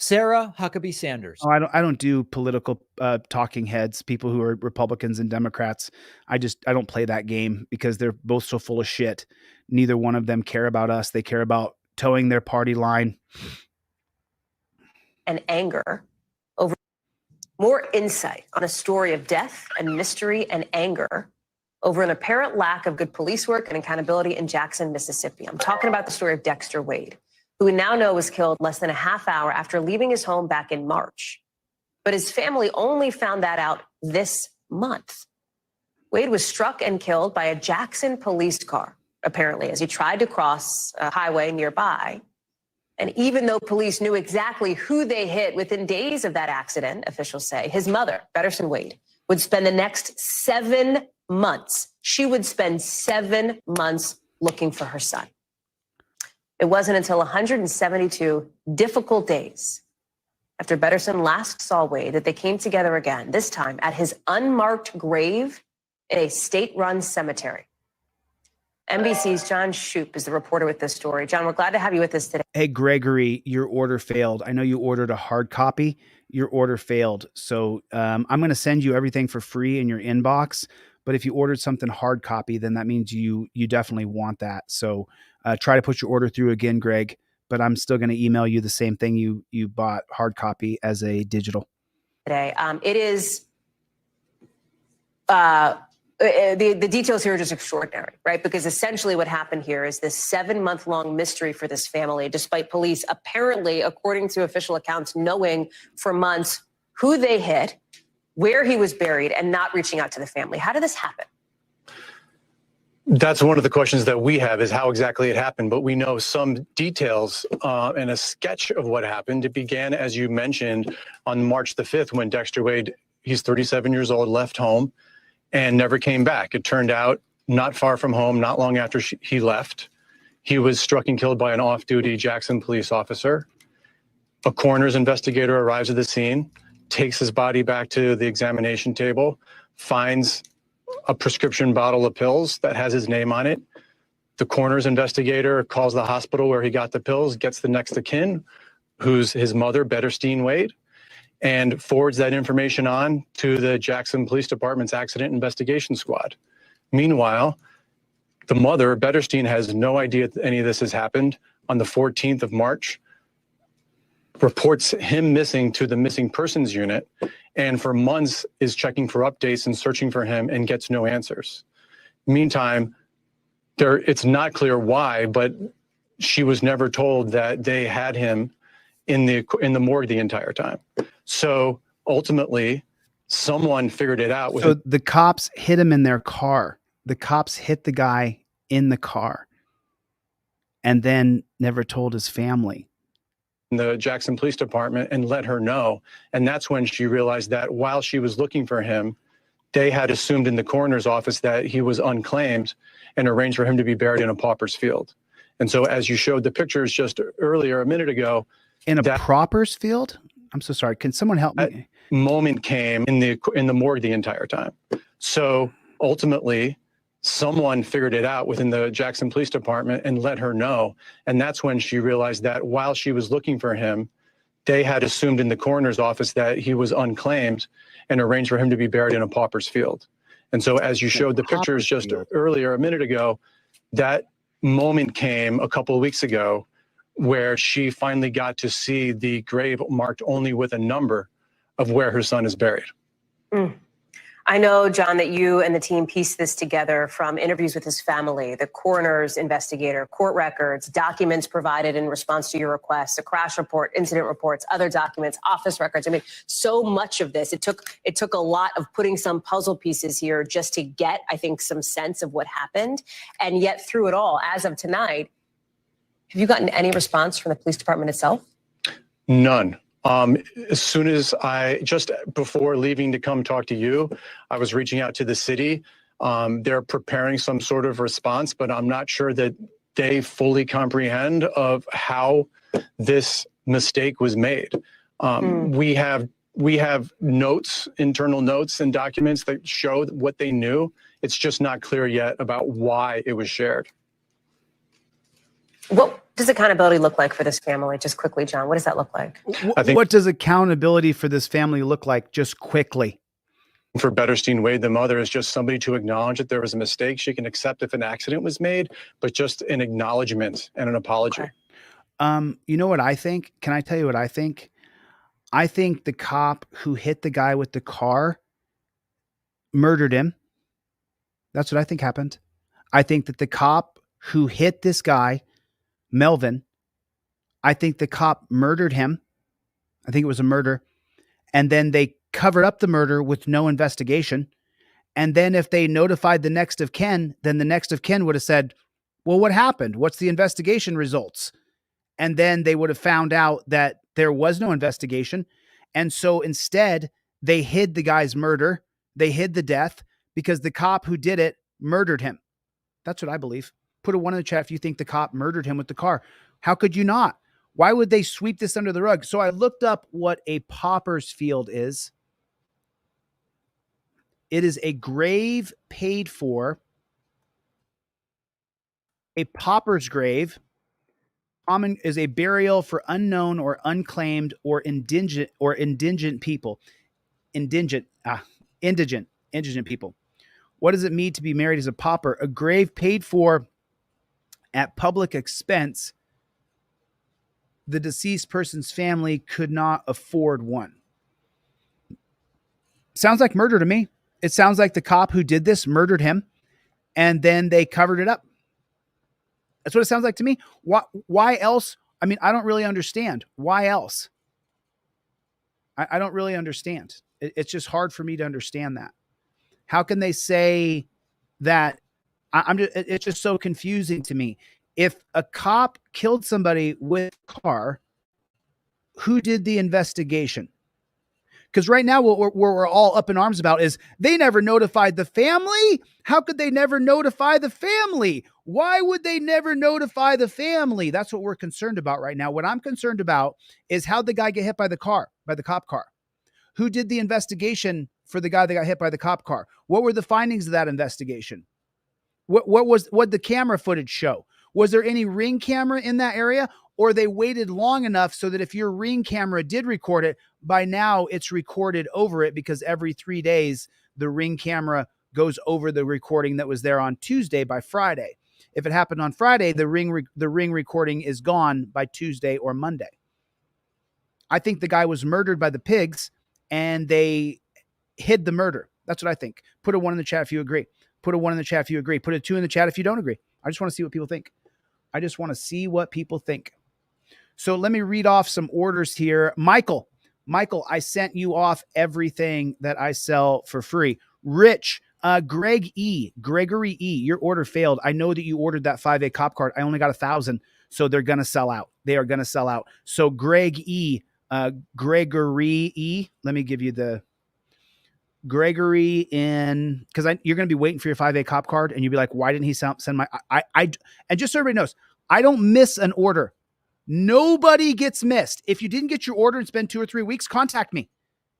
Sarah Huckabee Sanders.
Oh, I don't do political talking heads, people who are Republicans and Democrats. I don't play that game because they're both so full of shit. Neither one of them care about us. They care about towing their party line.
And anger over more insight on a story of death and mystery and anger over an apparent lack of good police work and accountability in Jackson, Mississippi. I'm talking about the story of Dexter Wade, who we now know was killed less than a half hour after leaving his home back in March. But his family only found that out this month. Wade was struck and killed by a Jackson police car, apparently, as he tried to cross a highway nearby. And even though police knew exactly who they hit within days of that accident, officials say, his mother, Betterson Wade, would spend the next 7 months. She would spend 7 months looking for her son. It wasn't until 172 difficult days after Betterson last saw Wade that they came together again, this time at his unmarked grave in a state-run cemetery. NBC's John Shoup is the reporter with this story. John, we're glad to have you with us today.
Hey, Gregory, your order failed. I know you ordered a hard copy. Your order failed. So I'm going to send you everything for free in your inbox. But if you ordered something hard copy, then that means you definitely want that. So try to put your order through again, Greg. But I'm still going to email you the same thing you bought hard copy as a digital.
Today, it is the details here are just extraordinary, right? Because essentially what happened here is this 7-month-long mystery for this family, despite police apparently, according to official accounts, knowing for months who they hit, where he was buried, and not reaching out to the family. How did this happen?
That's one of the questions that we have, is how exactly it happened. But we know some details and a sketch of what happened. It began, as you mentioned, on March the 5th when Dexter Wade, he's 37 years old, left home and never came back. It turned out not far from home, not long after he left, he was struck and killed by an off-duty Jackson police officer. A coroner's investigator arrives at the scene, takes his body back to the examination table, finds a prescription bottle of pills that has his name on it. The coroner's investigator calls the hospital where he got the pills, gets the next of kin, who's his mother, Betterstein Wade, and forwards that information on to the Jackson Police Department's Accident Investigation Squad. Meanwhile, the mother, Betterstein, has no idea that any of this has happened. On the 14th of March, reports him missing to the missing persons unit, and for months is checking for updates and searching for him and gets no answers. Meantime, it's not clear why, but she was never told that they had him in the morgue the entire time. So ultimately, someone figured it out.
So the cops hit him in their car. The cops hit the guy in the car and then never told his family.
The Jackson Police Department and let her know. And that's when she realized that while she was looking for him, they had assumed in the coroner's office that he was unclaimed and arranged for him to be buried in a pauper's field. And so as you showed the pictures just earlier, a minute ago.
In a pauper's field? I'm so sorry. Can someone help me?
That moment came in the morgue the entire time. So ultimately, someone figured it out within the Jackson Police Department and let her know. And that's when she realized that while she was looking for him, they had assumed in the coroner's office that he was unclaimed and arranged for him to be buried in a pauper's field. And so as you showed the pictures just earlier, a minute ago, that moment came a couple of weeks ago where she finally got to see the grave marked only with a number of where her son is buried.
I know, John, that you and the team pieced this together from interviews with his family, the coroner's investigator, court records, documents provided in response to your request, a crash report, incident reports, other documents, office records. I mean, so much of this. It took a lot of putting some puzzle pieces here just to get, I think, some sense of what happened. And yet through it all, as of tonight, have you gotten any response from the police department itself?
None. As soon as just before leaving to come talk to you, I was reaching out to the city. They're preparing some sort of response, but I'm not sure that they fully comprehend of how this mistake was made. We have notes, internal notes and documents that show what they knew. It's just not clear yet about why it was shared.
What does accountability look like for this family? Just quickly, John, what does that look like?
What does accountability for this family look like? Just quickly.
For Betterstein Wade, the mother, is just somebody to acknowledge that there was a mistake. She can accept if an accident was made, but just an acknowledgement and an apology.
Okay. You know what I think? Can I tell you what I think? I think the cop who hit the guy with the car murdered him. That's what I think happened. I think that the cop who hit this guy, Melvin, I think the cop murdered him. I think it was a murder. And then they covered up the murder with no investigation. And then if they notified the next of kin, then the next of kin would have said, well, what happened? What's the investigation results? And then they would have found out that there was no investigation. And so instead, they hid the guy's murder. They hid the death because the cop who did it murdered him. That's what I believe. Put a 1 in the chat if you think the cop murdered him with the car. How could you not? Why would they sweep this under the rug? So I looked up what a pauper's field is. It is a grave paid for. A pauper's grave common is a burial for unknown or unclaimed or indigent people. Indigent people. What does it mean to be married as a pauper? A grave paid for at public expense. The deceased person's family could not afford one. Sounds like murder to me. It sounds like the cop who did this murdered him and then they covered it up. That's what it sounds like to me. Why else? I mean, I don't really understand. Why else? I don't really understand. It's just hard for me to understand that. How can they say that? It's just so confusing to me. If a cop killed somebody with a car, who did the investigation? Because right now what we're all up in arms about is they never notified the family. How could they never notify the family? Why would they never notify the family? That's what we're concerned about right now. What I'm concerned about is how'd the guy get hit by the cop car? Who did the investigation for the guy that got hit by the cop car? What were the findings of that investigation? What the camera footage show? Was there any ring camera in that area? Or they waited long enough so that if your ring camera did record it, by now it's recorded over it because every 3 days the ring camera goes over the recording that was there on Tuesday by Friday. If it happened on Friday, the ring recording is gone by Tuesday or Monday. I think the guy was murdered by the pigs and they hid the murder. That's what I think. Put a 1 in the chat if you agree. Put a 1 in the chat if you agree. Put a 2 in the chat if you don't agree. I just want to see what people think. I just want to see what people think. So let me read off some orders here. Michael, I sent you off everything that I sell for free. Rich, Gregory E, your order failed. I know that you ordered that 5A cop card. I only got 1,000, so they're going to sell out. They are going to sell out. So Greg E, Gregory E, let me give you the Gregory in, because you're going to be waiting for your 5A cop card, and you'll be like, why didn't he send my, and just so everybody knows, I don't miss an order. Nobody gets missed. If you didn't get your order and it's been 2 or 3 weeks, contact me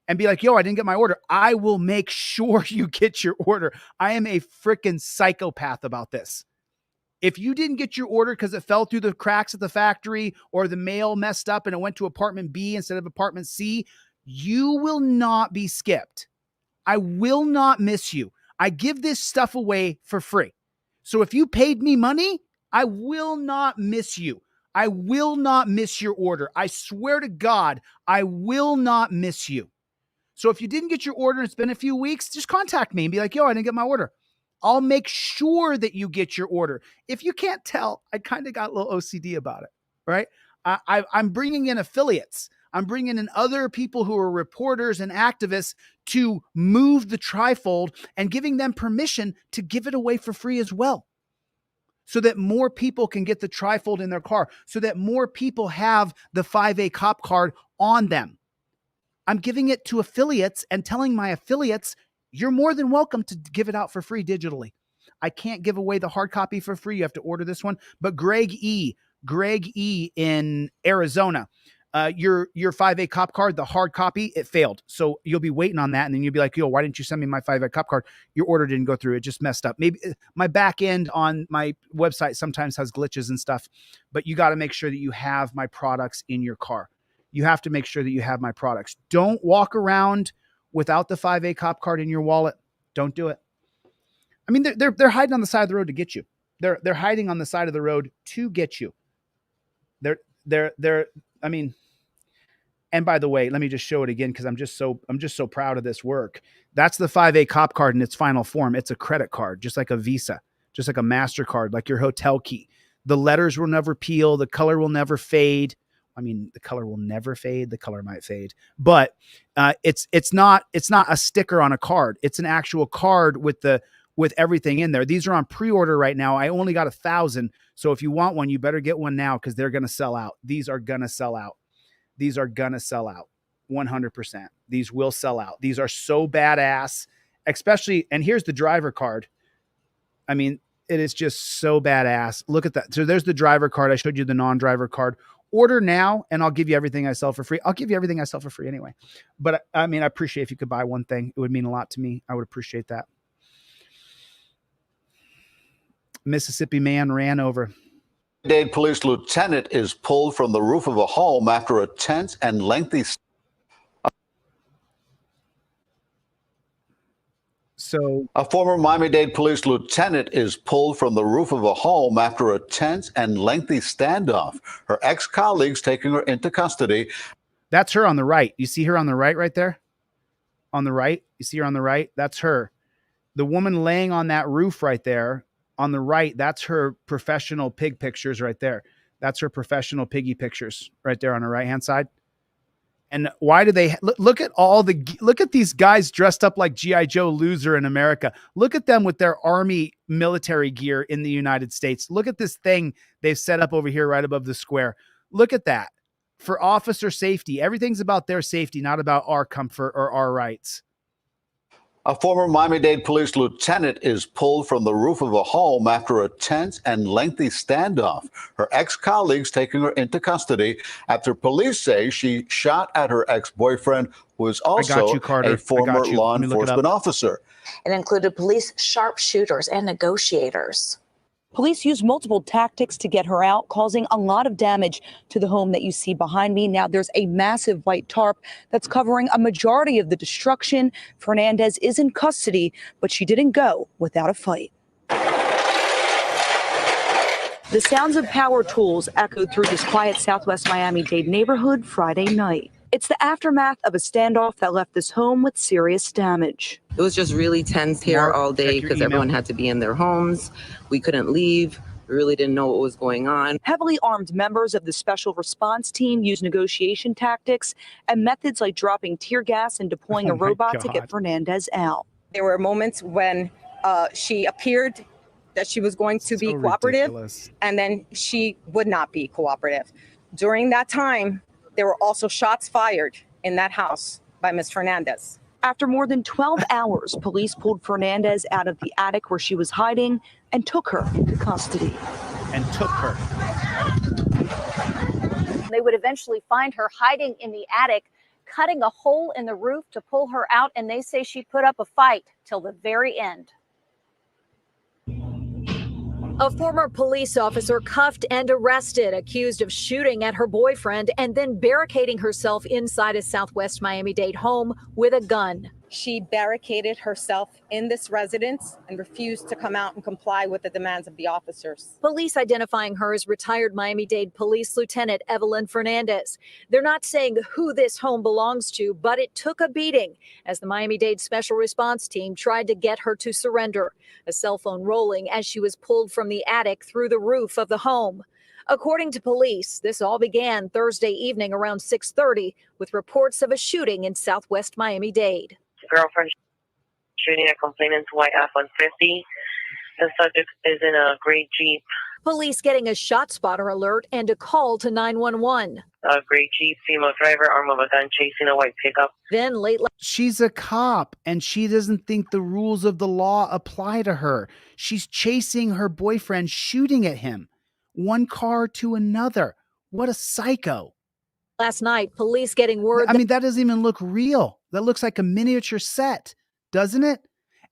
and be like, yo, I didn't get my order. I will make sure you get your order. I am a freaking psychopath about this. If you didn't get your order because it fell through the cracks at the factory or the mail messed up and it went to apartment B instead of apartment C, you will not be skipped. I will not miss you. I give this stuff away for free. So if you paid me money, I will not miss you. I will not miss your order. I swear to God, I will not miss you. So if you didn't get your order and it's been a few weeks, just contact me and be like, yo, I didn't get my order. I'll make sure that you get your order. If you can't tell, I kind of got a little OCD about it, right? I'm bringing in affiliates. I'm bringing in other people who are reporters and activists to move the trifold and giving them permission to give it away for free as well, so that more people can get the trifold in their car, so that more people have the 5A cop card on them. I'm giving it to affiliates and telling my affiliates, you're more than welcome to give it out for free digitally. I can't give away the hard copy for free. You have to order this one. But Greg E. in Arizona, your 5A cop card, the hard copy, it failed. So you'll be waiting on that. And then you'll be like, yo, why didn't you send me my 5A cop card? Your order didn't go through. It just messed up. Maybe my back end on my website sometimes has glitches and stuff, but you got to make sure that you have my products in your car. You have to make sure that you have my products. Don't walk around without the 5A cop card in your wallet. Don't do it. I mean, they're hiding on the side of the road to get you. They're hiding on the side of the road to get you. I mean, and by the way, let me just show it again because I'm just so proud of this work. That's the 5A cop card in its final form. It's a credit card, just like a Visa, just like a MasterCard, like your hotel key. The letters will never peel. The color will never fade. I mean, the color will never fade. The color might fade, but it's not a sticker on a card. It's an actual card with everything in there. These are on pre-order right now. I only got 1,000. So if you want one, you better get one now because they're going to sell out. These are going to sell out. These are going to sell out 100%. These will sell out. These are so badass, especially, and here's the driver card. I mean, it is just so badass. Look at that. So there's the driver card. I showed you the non-driver card. Order now, and I'll give you everything I sell for free. I'll give you everything I sell for free anyway. But I mean, I appreciate if you could buy one thing. It would mean a lot to me. I would appreciate that. Mississippi man ran over.
Dade police lieutenant is pulled from the roof of a home after a tense and lengthy.
So
a former Miami-Dade police lieutenant is pulled from the roof of a home after a tense and lengthy standoff. Her ex-colleagues taking her into custody.
That's her on the right. You see her on the right there? On the right? You see her on the right? That's her. The woman laying on that roof right there on the right, that's her professional pig pictures right there. That's her professional piggy pictures right there on the right-hand side. And why do they look at these guys dressed up like G.I. Joe loser in America? Look at them with their army military gear in the United States. Look at this thing they've set up over here right above the square. Look at that. For officer safety. Everything's about their safety, not about our comfort or our rights.
A former Miami-Dade police lieutenant is pulled from the roof of a home after a tense and lengthy standoff. Her ex-colleagues taking her into custody after police say she shot at her ex-boyfriend, who is also a former law enforcement officer.
It included police sharpshooters and negotiators.
Police used multiple tactics to get her out, causing a lot of damage to the home that you see behind me. Now there's a massive white tarp that's covering a majority of the destruction. Fernandez is in custody, but she didn't go without a fight. The sounds of power tools echoed through this quiet Southwest Miami-Dade neighborhood Friday night. It's the aftermath of a standoff that left this home with serious damage.
It was just really tense here all day because everyone had to be in their homes. We couldn't leave. We really didn't know what was going on.
Heavily armed members of the special response team used negotiation tactics and methods like dropping tear gas and deploying a robot to get Fernandez out.
There were moments when she appeared that she was going to be cooperative, and then she would not be cooperative. During that time, there were also shots fired in that house by Ms. Fernandez.
After more than 12 hours, police pulled Fernandez out of the attic where she was hiding and took her into custody.
They would eventually find her hiding in the attic, cutting a hole in the roof to pull her out, and they say she put up a fight till the very end.
A former police officer cuffed and arrested, accused of shooting at her boyfriend and then barricading herself inside a Southwest Miami-Dade home with a gun.
She barricaded herself in this residence and refused to come out and comply with the demands of the officers.
Police identifying her as retired Miami-Dade Police Lieutenant Evelyn Fernandez. They're not saying who this home belongs to, but it took a beating as the Miami-Dade Special Response Team tried to get her to surrender. A cell phone rolling as she was pulled from the attic through the roof of the home. According to police, this all began Thursday evening around 6:30 with reports of a shooting in Southwest Miami-Dade.
Girlfriend shooting a complainant's white F-150. The subject is in a gray Jeep.
Police getting a shot spotter alert and a call to 911.
A gray Jeep, female driver, armed with a gun, chasing a white pickup.
Then late.
She's a cop and she doesn't think the rules of the law apply to her. She's chasing her boyfriend, shooting at him. One car to another. What a psycho.
Last night, police getting word.
I mean, that doesn't even look real. That looks like a miniature set, doesn't it?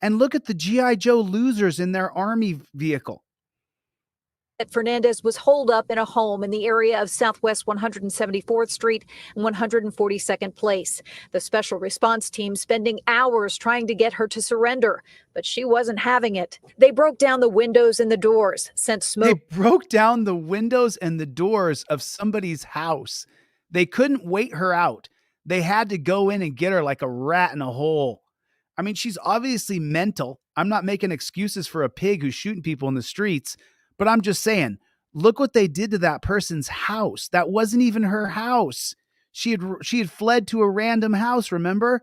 And look at the G.I. Joe losers in their army vehicle.
That Fernandez was holed up in a home in the area of Southwest 174th Street and 142nd Place. The special response team spending hours trying to get her to surrender, but she wasn't having it. They broke down the windows and the doors, sent smoke.
They broke down the windows and the doors of somebody's house. They couldn't wait her out. They had to go in and get her like a rat in a hole. I mean, she's obviously mental. I'm not making excuses for a pig who's shooting people in the streets. But I'm just saying, look what they did to that person's house. That wasn't even her house. She had fled to a random house, remember?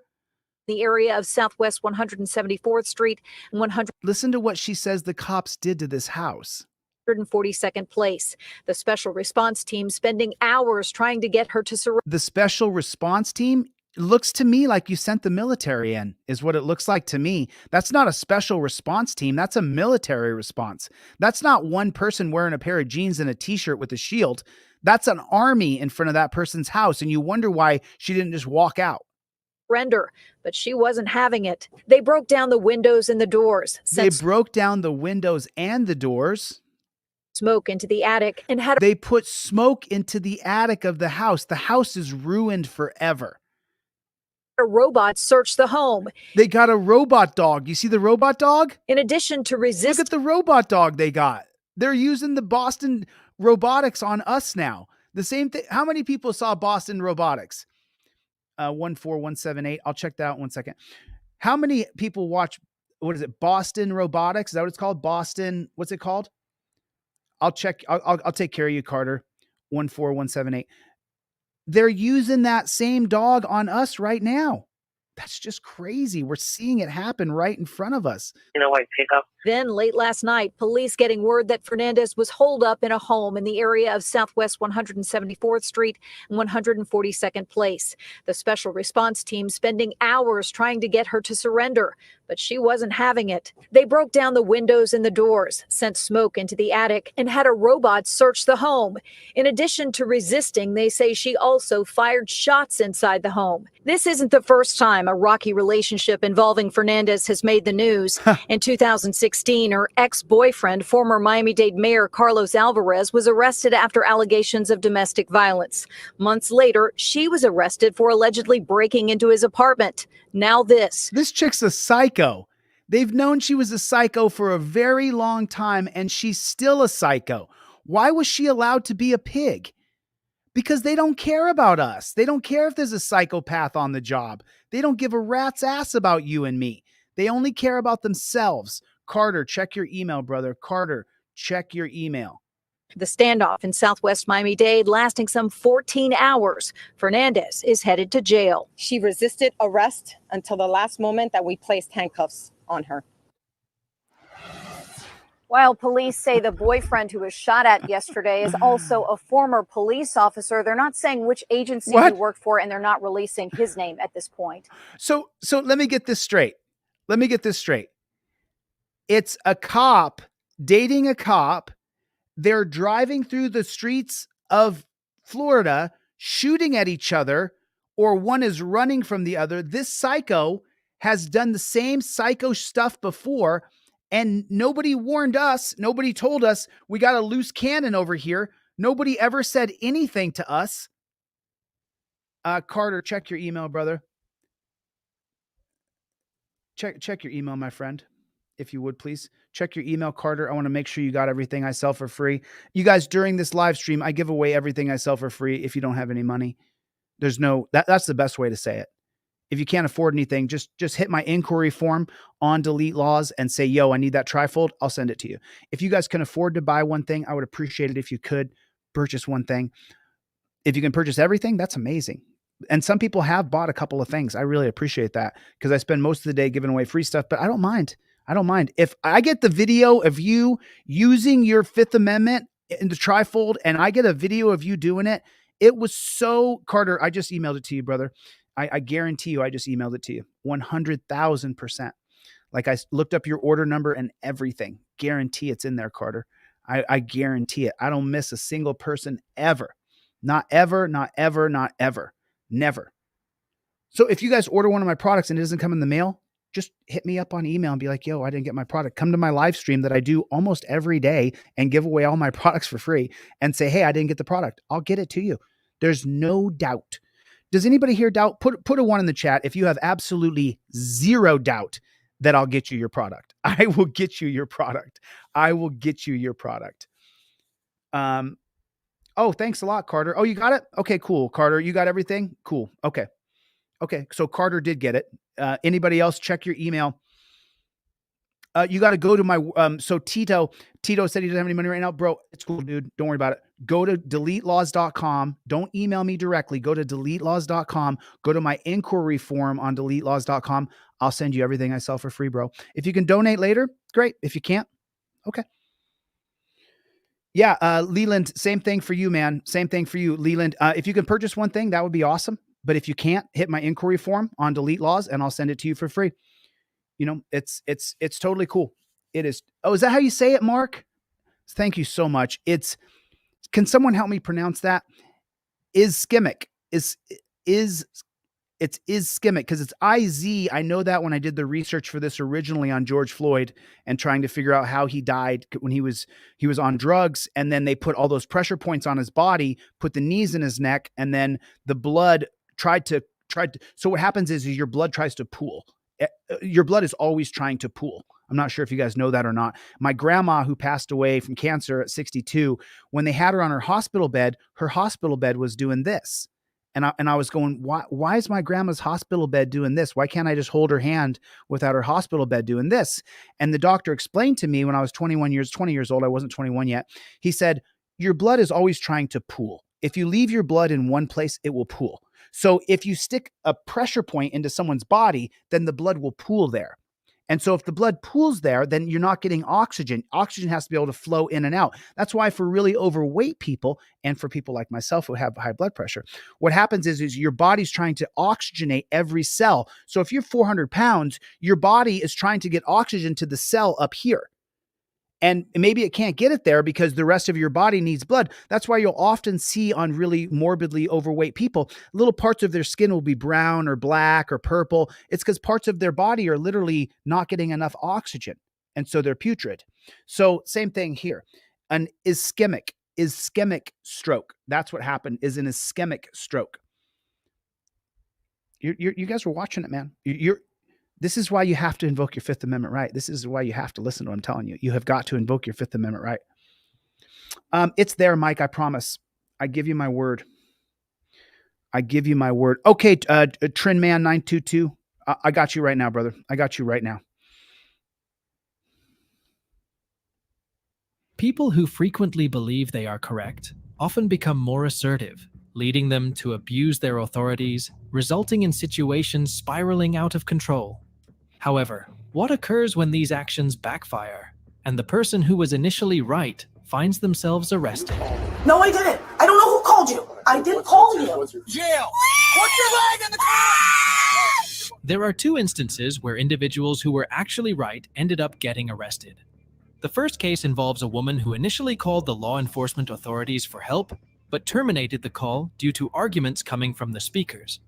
The area of Southwest 174th Street and 100.
Listen to what she says the cops did to this house.
142nd Place. The special response team spending hours trying to get her to surrender.
The special response team? Looks to me like you sent the military in, is what it looks like to me. That's not a special response team. That's a military response. That's not one person wearing a pair of jeans and a t-shirt with a shield. That's an army in front of that person's house. And you wonder why she didn't just walk out.
Surrender, but she wasn't having it. They broke down the windows and the doors.
They broke down the windows and the doors.
Smoke into the attic and had.
They put smoke into the attic of the house. The house is ruined forever.
A robot searched the home.
They got a robot dog. You see the robot dog?
In addition to resist.
Look at the robot dog they got. They're using the Boston Robotics on us now. The same thing. How many people saw Boston Robotics? 14178. I'll check that out 1 second. How many people watch, what is it? Boston Robotics? Is that what it's called? Boston, what's it called? I'll check. I'll take care of you, Carter. 14178. They're using that same dog on us right now. That's just crazy. We're seeing it happen right in front of us.
In a white pickup.
Then late last night, police getting word that Fernandez was holed up in a home in the area of Southwest 174th Street and 142nd Place. The special response team spending hours trying to get her to surrender, but she wasn't having it. They broke down the windows and the doors, sent smoke into the attic, and had a robot search the home. In addition to resisting, they say she also fired shots inside the home. This isn't the first time a rocky relationship involving Fernandez has made the news. In 2016, her ex-boyfriend, former Miami-Dade Mayor Carlos Alvarez, was arrested after allegations of domestic violence. Months later, she was arrested for allegedly breaking into his apartment. Now this.
This chick's a psycho. They've known she was a psycho for a very long time, and she's still a psycho. Why was she allowed to be a pig? Because they don't care about us. They don't care if there's a psychopath on the job. They don't give a rat's ass about you and me. They only care about themselves. Carter, check your email, brother. Carter, check your email.
The standoff in Southwest Miami-Dade lasting some 14 hours. Fernandez is headed to jail.
She resisted arrest until the last moment that we placed handcuffs on her.
While police say the boyfriend who was shot at yesterday is also a former police officer, they're not saying which agency he worked for, and they're not releasing his name at this point.
So let me get this straight. Let me get this straight. It's a cop dating a cop. They're driving through the streets of Florida, shooting at each other, or one is running from the other. This psycho has done the same psycho stuff before, and nobody warned us. Nobody told us we got a loose cannon over here. Nobody ever said anything to us. Carter, check your email, brother. Check your email, my friend, if you would, please. Check your email, Carter. I want to make sure you got everything I sell for free. You guys, during this live stream, I give away everything I sell for free if you don't have any money. There's no, that's the best way to say it. If you can't afford anything, just hit my inquiry form on Delete Laws and say, yo, I need that trifold. I'll send it to you. If you guys can afford to buy one thing, I would appreciate it if you could purchase one thing. If you can purchase everything, that's amazing. And some people have bought a couple of things. I really appreciate that because I spend most of the day giving away free stuff, but I don't mind. I don't mind. If I get the video of you using your Fifth Amendment in the trifold and I get a video of you doing it, it was so, Carter, I just emailed it to you, brother. I guarantee you, I just emailed it to you. 100,000%. Like I looked up your order number and everything. Guarantee it's in there, Carter. I guarantee it. I don't miss a single person ever. Not ever, not ever, not ever. Never. So if you guys order one of my products and it doesn't come in the mail, just hit me up on email and be like, yo, I didn't get my product. Come to my live stream that I do almost every day and give away all my products for free and say, hey, I didn't get the product. I'll get it to you. There's no doubt. Does anybody here doubt? Put a 1 in the chat if you have absolutely zero doubt that I'll get you your product. I will get you your product. I will get you your product. Oh, thanks a lot, Carter. Oh, you got it? Okay, cool. Carter, you got everything? Cool. Okay. Okay. So Carter did get it. Anybody else, check your email. You got to go to my, so Tito said he doesn't have any money right now. Bro, it's cool, dude. Don't worry about it. Go to deletelaws.com. Don't email me directly. Go to deletelaws.com. Go to my inquiry form on deletelaws.com. I'll send you everything I sell for free, bro. If you can donate later, great. If you can't, okay. Yeah, Leland, same thing for you, man. Same thing for you, Leland. If you can purchase one thing, that would be awesome. But if you can't, hit my inquiry form on Delete Laws and I'll send it to you for free. You know, it's totally cool. It is. Oh, is that how you say it, Mark? Thank you so much. Can someone help me pronounce that? Ischemic. It's ischemic because it's IZ. I know that when I did the research for this originally on George Floyd and trying to figure out how he died when he was on drugs. And then they put all those pressure points on his body, put the knees in his neck, and then the blood tried to. So what happens is your blood tries to pool. Your blood is always trying to pool. I'm not sure if you guys know that or not. My grandma, who passed away from cancer at 62, when they had her on her hospital bed was doing this. And I was going, why is my grandma's hospital bed doing this? Why can't I just hold her hand without her hospital bed doing this? And the doctor explained to me when I was 20 years old, I wasn't 21 yet. He said, your blood is always trying to pool. If you leave your blood in one place, it will pool. So if you stick a pressure point into someone's body, then the blood will pool there. And so if the blood pools there, then you're not getting oxygen. Oxygen has to be able to flow in and out. That's why for really overweight people and for people like myself who have high blood pressure, what happens is your body's trying to oxygenate every cell. So if you're 400 pounds, your body is trying to get oxygen to the cell up here. And maybe it can't get it there because the rest of your body needs blood. That's why you'll often see on really morbidly overweight people, little parts of their skin will be brown or black or purple. It's because parts of their body are literally not getting enough oxygen. And so they're putrid. So same thing here. An ischemic stroke. That's what happened, is an ischemic stroke. You guys were watching it, man. This is why you have to invoke your Fifth Amendment right. This is why you have to listen to what I'm telling you. You have got to invoke your Fifth Amendment right. It's there, Mike. I promise. I give you my word. I give you my word. Okay, Trinman 922. I got you right now, brother. I got you right now.
People who frequently believe they are correct often become more assertive, leading them to abuse their authorities, resulting in situations spiraling out of control. However, what occurs when these actions backfire? and the person who was initially right finds themselves arrested.
No, I didn't. I don't know who called you. I didn't call you.
Jail. Put your leg in the car.
There are two instances where individuals who were actually right ended up getting arrested. The first case involves a woman who initially called the law enforcement authorities for help, but terminated the call due to arguments coming from the speakers.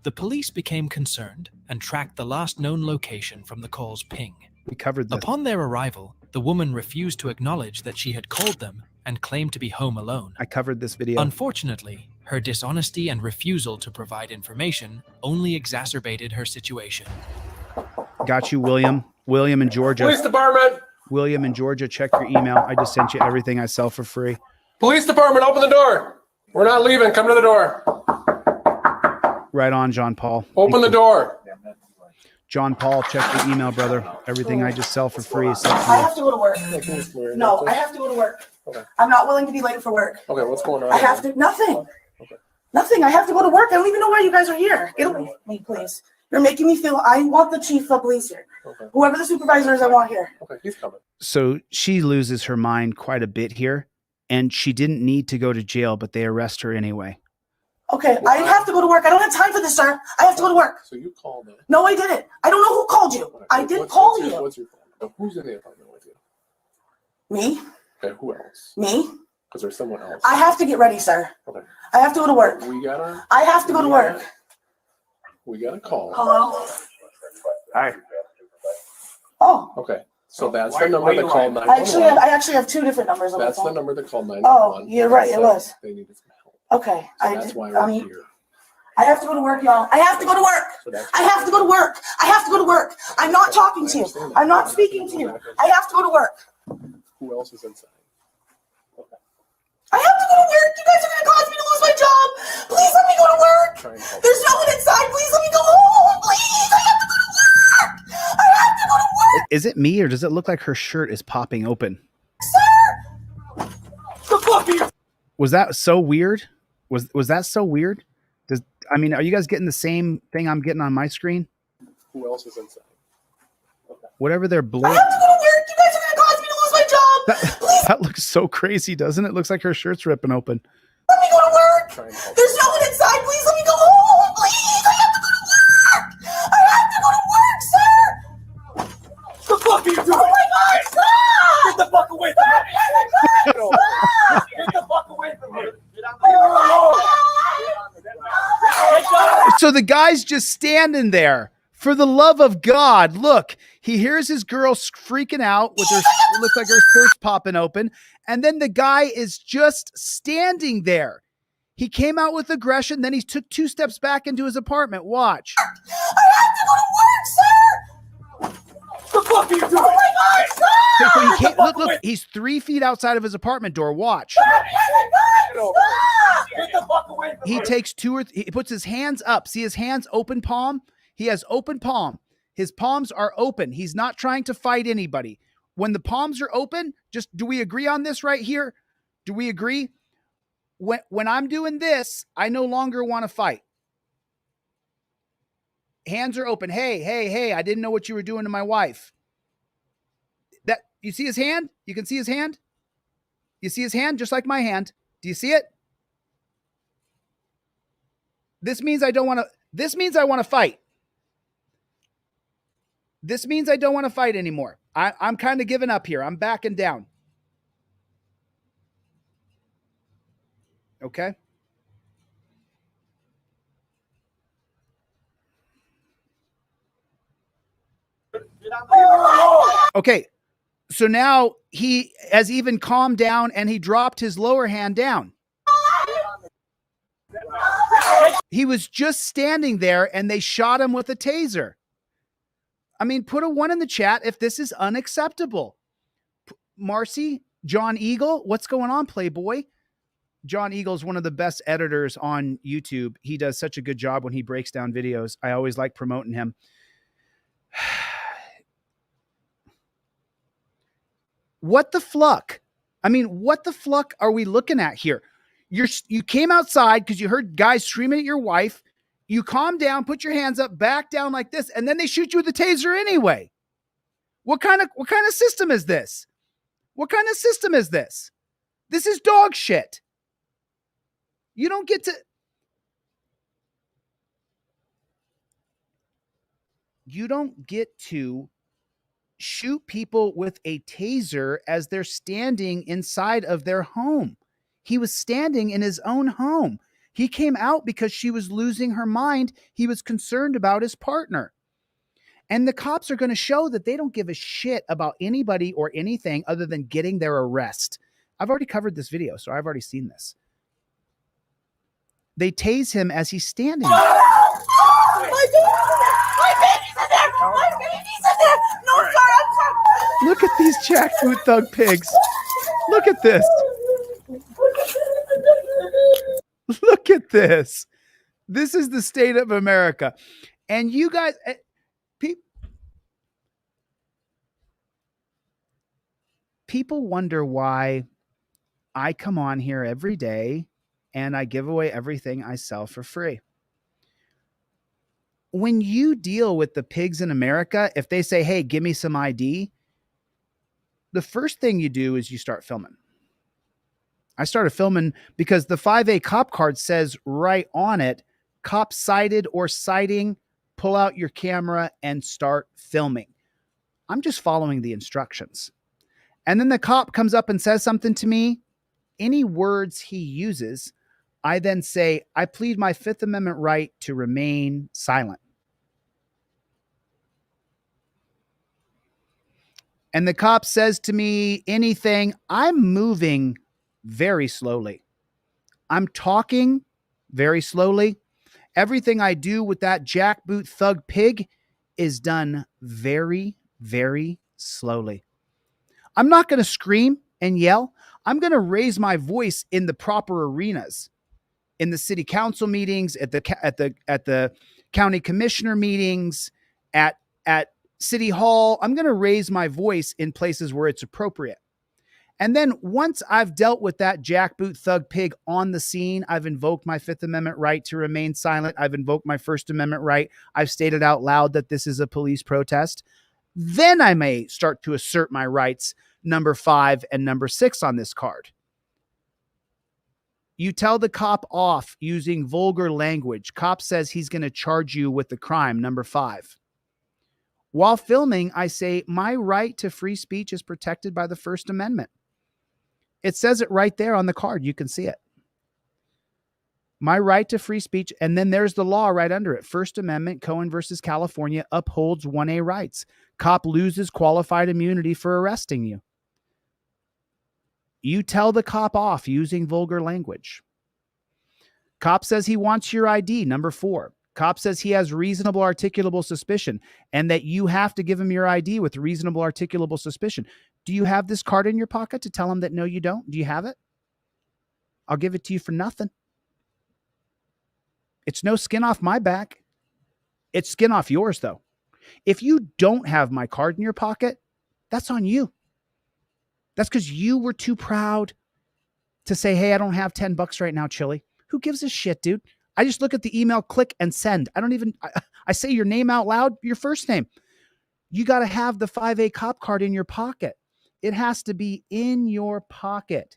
The police became concerned and tracked the last known location from the call's ping.
We covered this.
Upon their arrival, the woman refused to acknowledge that she had called them and claimed to be home alone.
I covered this video.
Unfortunately, her dishonesty and refusal to provide information only exacerbated her situation.
Got you, William. William in Georgia.
Police department.
William in Georgia, check your email. I just sent you everything I sell for free.
Police department, open the door. We're not leaving. Come to the door.
Right on, John Paul.
Open the door.
John Paul, check your email, brother. Everything I just sell for free is sent
I have
to
to go to work. No, I have to go to work.
Okay.
I'm not willing to be late for work.
Okay, what's going on?
I have to. Nothing. Nothing. I have to go to work. I don't even know why you guys are here. Get away from me, please. You're making me feel. I want the chief of police here.
Okay.
Whoever the supervisor is, I want here.
Okay, he's coming.
So she loses her mind quite a bit here, and she didn't need to go to jail, but they arrest her anyway.
Okay, I have to go to work. I don't have time for this, sir. I have to go to work.
So you called me.
No, I didn't. I don't know who called you. I didn't call you.
What's your phone? Who's in the apartment with you?
Me?
Okay, who else?
Me?
Because there's someone else.
I have to get ready, sir.
Okay.
I have to go to work. I have to go to work.
We got a call.
Hello?
Hi.
Oh.
Okay. So that's the number that called 911.
I actually have two different numbers on my
That's
phone.
the number that called 911.
Oh, you're right. It was.
They needed some help.
Okay.
So that's why we're here.
I have to go to work, y'all. I have to go to work. I have to go to work. I have to go to work. I'm not talking to you. I'm not speaking to you. I have to go to work.
Who else is inside?
I have to go to work. You guys are going to cause me to lose my job. Please let me go to work. There's no one inside. Please let me go home. Please. I have to go to work. I have to go to work.
Is it me, or does it look like her shirt is popping open?
Sir! The fuck are you?
Was that so weird? Was that so weird? I mean, are you guys getting the same thing I'm getting on my screen?
Who else is inside?
Whatever they're
I
blurring.
have to go to work. You guys are going to cause me to lose my job. Please
That looks so crazy, doesn't it? Looks like her shirt's ripping open.
let me go to work. There's no one inside. Please let me go home. Please. I have to go to work. I have to go to work, sir. The fuck are you doing? Oh my God, stop! Get the fuck away from me. Stop! Get the fuck away from me.
So the guy's just standing there. For the love of God, look, he hears his girl freaking out with her, looks like her shirt's popping open. And then the guy is just standing there. He came out with aggression. Then he took 2 steps back into his apartment. Watch.
I have to go to work, sir. The fuck are you doing? Oh my God, stop!
Okay, so he can't, look, he's 3 feet outside of his apartment door. Watch.
Stop! Get the fuck away from me.
He takes 2 or he puts his hands up. See his hands open palm? He has open palm. His palms are open. He's not trying to fight anybody. When the palms are open, just do we agree on this right here? Do we agree? When I'm doing this, I no longer want to fight. Hands are open. Hey, I didn't know what you were doing to my wife. That you see his hand? You can see his hand? You see his hand just like my hand. Do you see it? This means I don't want to I want to fight. This means I don't want to fight anymore. I'm kind of giving up here. I'm backing down. Okay. Okay. So now he has even calmed down and he dropped his lower hand down. He was just standing there and they shot him with a taser. I mean, put a 1 in the chat if this is unacceptable. Marcy, John Eagle, what's going on, Playboy? John Eagle is one of the best editors on YouTube. He does such a good job when he breaks down videos. I always like promoting him. What the fluck? I mean, what the fluck are we looking at here? You came outside because you heard guys screaming at your wife. You calm down, put your hands up, back down like this, and then they shoot you with a taser anyway. What kind of system is this? What kind of system is this? This is dog shit. You don't get to shoot people with a taser as they're standing inside of their home. He was standing in his own home. He came out because she was losing her mind. He was concerned about his partner. And the cops are going to show that they don't give a shit about anybody or anything other than getting their arrest. I've already covered this video, so I've already seen this. They tase him as he's standing.
My baby's in there! My baby's in there! No, sorry, I'm sorry.
Look at these jackboot thug pigs. Look at this. Look at this. This is the state of America. And you guys, people wonder why I come on here every day and I give away everything I sell for free. When you deal with the pigs in America, if they say, hey, give me some ID, the first thing you do is you start filming. I started filming because the 5A cop card says right on it, cop cited or citing, pull out your camera and start filming. I'm just following the instructions. And then the cop comes up and says something to me. Any words he uses, I then say, I plead my Fifth Amendment right to remain silent. And the cop says to me anything, I'm moving very slowly. I'm talking very slowly. Everything I do with that jackboot thug pig is done very, very slowly. I'm not going to scream and yell. I'm going to raise my voice in the proper arenas, in the city council meetings, at the county commissioner meetings, at city hall. I'm going to raise my voice in places where it's appropriate. And then once I've dealt with that jackboot thug pig on the scene, I've invoked my Fifth Amendment right to remain silent. I've invoked my First Amendment right. I've stated out loud that this is a police protest. Then I may start to assert my rights, number 5 and number 6 on this card. You tell the cop off using vulgar language. Cop says he's going to charge you with the crime, number 5. While filming, I say, my right to free speech is protected by the First Amendment. It says it right there on the card. You can see it. My right to free speech. And then there's the law right under it. First Amendment, Cohen versus California, upholds 1A rights. Cop loses qualified immunity for arresting you. You tell the cop off using vulgar language. Cop says he wants your ID, number 4. Cop says he has reasonable articulable suspicion and that you have to give him your ID with reasonable articulable suspicion. Do you have this card in your pocket to tell him that no, you don't? Do you have it? I'll give it to you for nothing. It's no skin off my back. It's skin off yours, though. If you don't have my card in your pocket, that's on you. That's because you were too proud to say, hey, I don't have $10 right now, Chille. Who gives a shit, dude? I just look at the email, click and send. I say your name out loud, your first name. You got to have the 5A cop card in your pocket. It has to be in your pocket.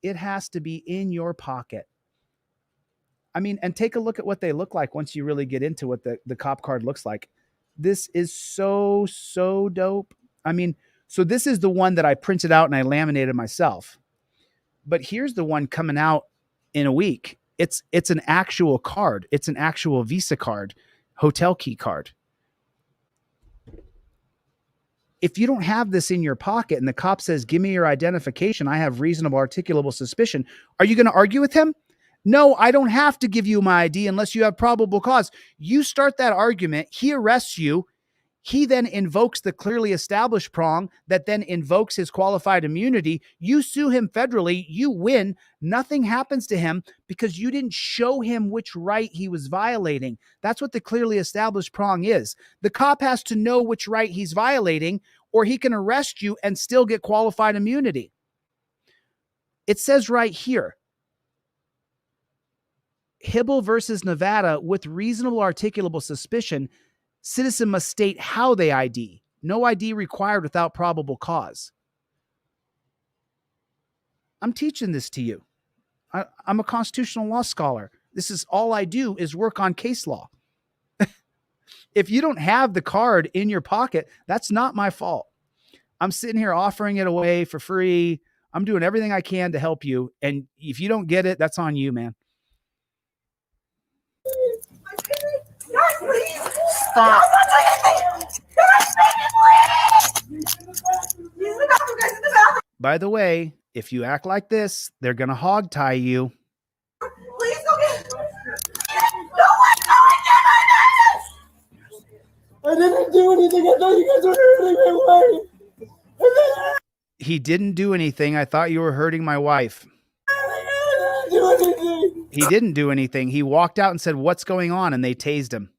It has to be in your pocket. I mean, and take a look at what they look like once you really get into what the cop card looks like. This is so, so dope. I mean, so this is the one that I printed out and I laminated myself. But here's the one coming out in a week. It's an actual card. It's an actual Visa card, hotel key card. If you don't have this in your pocket and the cop says, give me your identification, I have reasonable articulable suspicion, are you going to argue with him? No, I don't have to give you my ID unless you have probable cause. You start that argument, he arrests you. He then invokes the clearly established prong that then invokes his qualified immunity. You sue him federally, you win. Nothing happens to him because you didn't show him which right he was violating. That's what the clearly established prong is. The cop has to know which right he's violating, or he can arrest you and still get qualified immunity. It says right here, Hibble versus Nevada, with reasonable articulable suspicion, citizen must state how they ID. No ID required without probable cause. I'm teaching this to you. I'm a constitutional law scholar. This is all I do is work on case law. If you don't have the card in your pocket, that's not my fault. I'm sitting here offering it away for free. I'm doing everything I can to help you. And if you don't get it, that's on you, man.
Guys, please.
Stop.
By the way, if you act like this, they're going to hog tie you.
Please go get. No one's going to my business. I didn't do anything. I thought you guys were hurting my wife.
He didn't do anything. I thought you were hurting my wife.
I didn't do anything.
He didn't do anything. He walked out and said, "What's going on?" And they tased him.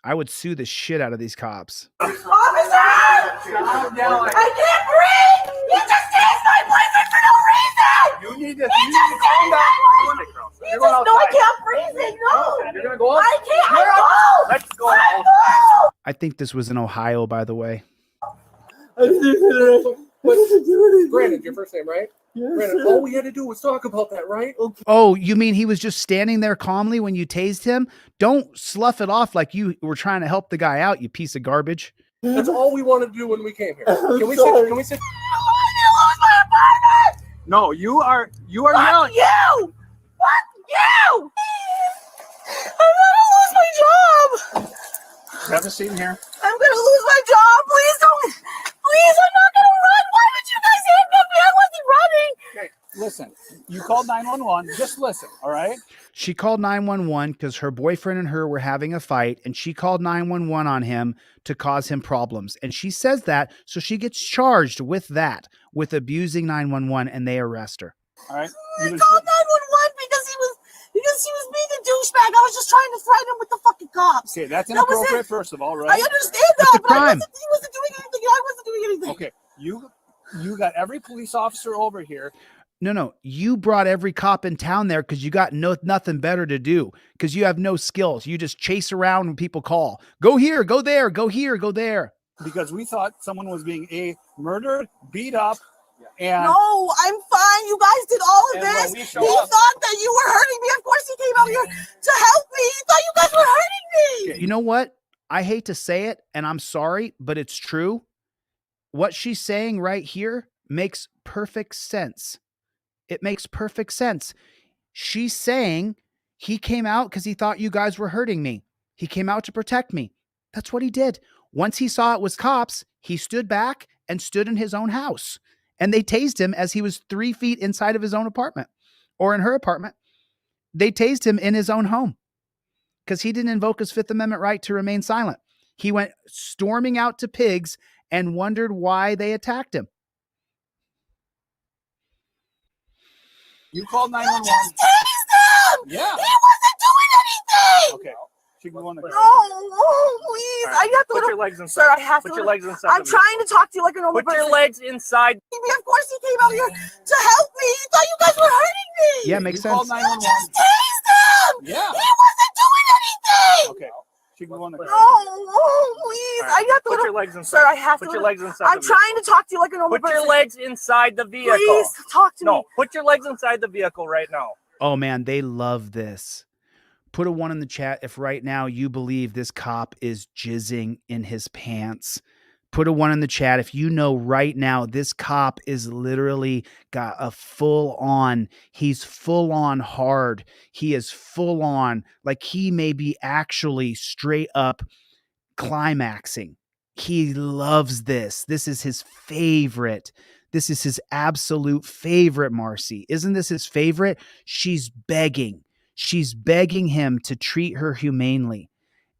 I would sue the shit out of these cops.
Officer! I can't breathe! You just tased my boyfriend for no reason!
You need to calm down.
No, I can't breathe it. No.
You're gonna go up?
I can't.
Let's go.
I think this was in Ohio, by the way.
Brandon, your first name, right? Yes, Brandon, all we had to do was talk about that, right?
Oh, you mean he was just standing there calmly when you tased him? Don't slough it off like you were trying to help the guy out, you piece of garbage.
That's all we wanted to do when we came here. Can we sit? Can we sit?
No, you are
Fuck
yelling.
you! Fuck you! I'm gonna lose my job.
Have a seat in here.
I'm gonna lose my job. Please don't. Please, I'm not gonna run. Why would you guys handcuff me? I wasn't running.
Okay, listen. You called 911. Just listen, all right?
She called 911 because her boyfriend and her were having a fight, and she called 911 on him to cause him problems. And she says that, so she gets charged with that, with abusing 911, and they arrest her.
All right.
I called 911 because he was being a douchebag. I was just trying to threaten him with the fucking cops.
Okay, that's
That was
inappropriate,
it.
first of all, right?
I understand that,
the
but
crime?
he wasn't doing anything. I wasn't doing anything.
Okay, you got every police officer over here.
No, you brought every cop in town there because you got nothing better to do, because you have no skills. You just chase around when people call. Go here, go there, go here, go there.
Because we thought someone was being murdered, beat up, and
No, I'm fine. You guys did all of
And when
this.
we
He
show
thought
up-
that you were hurting me. Of course, he came out here to help me. He thought you guys were hurting me.
You know what? I hate to say it, and I'm sorry, but it's true. What she's saying right here makes perfect sense. It makes perfect sense. She's saying he came out because he thought you guys were hurting me. He came out to protect me. That's what he did. Once he saw it was cops, he stood back and stood in his own house. And they tased him as he was 3 feet inside of his own apartment or in her apartment. They tased him in his own home because he didn't invoke his Fifth Amendment right to remain silent. He went storming out to pigs and wondered why they attacked him.
you called
You
911.
just tased him.
Yeah.
He wasn't doing anything.
Okay. She can go on the
No, please.
All right,
I have to
put
go
your
to-
legs inside.
Sir, I have
Put
to.
your legs inside
I'm
the
trying to talk to you like a normal
Put your
person.
legs inside.
Of course, he came out here to help me. He thought you guys were hurting me.
Yeah, makes
You called
sense.
911.
You just tased him.
Yeah.
He wasn't doing anything.
Okay. She can go on the
No, please.
All right,
I have to
put
go
your
to-
legs inside.
Sir, I have
Put
to.
your legs inside.
I'm
the vehicle.
trying to talk to you like a normal
Put
person.
your legs inside the vehicle.
Please talk to me.
No, put your legs inside the vehicle right now.
Oh man, they love this. Put a 1 in the chat if right now you believe this cop is jizzing in his pants. Put a 1 in the chat if you know right now this cop is literally got a full on, he's full on hard. He is full on, like he may be actually straight up climaxing. He loves this. This is his favorite. This is his absolute favorite, Marcy. Isn't this his favorite? She's begging. She's begging him to treat her humanely.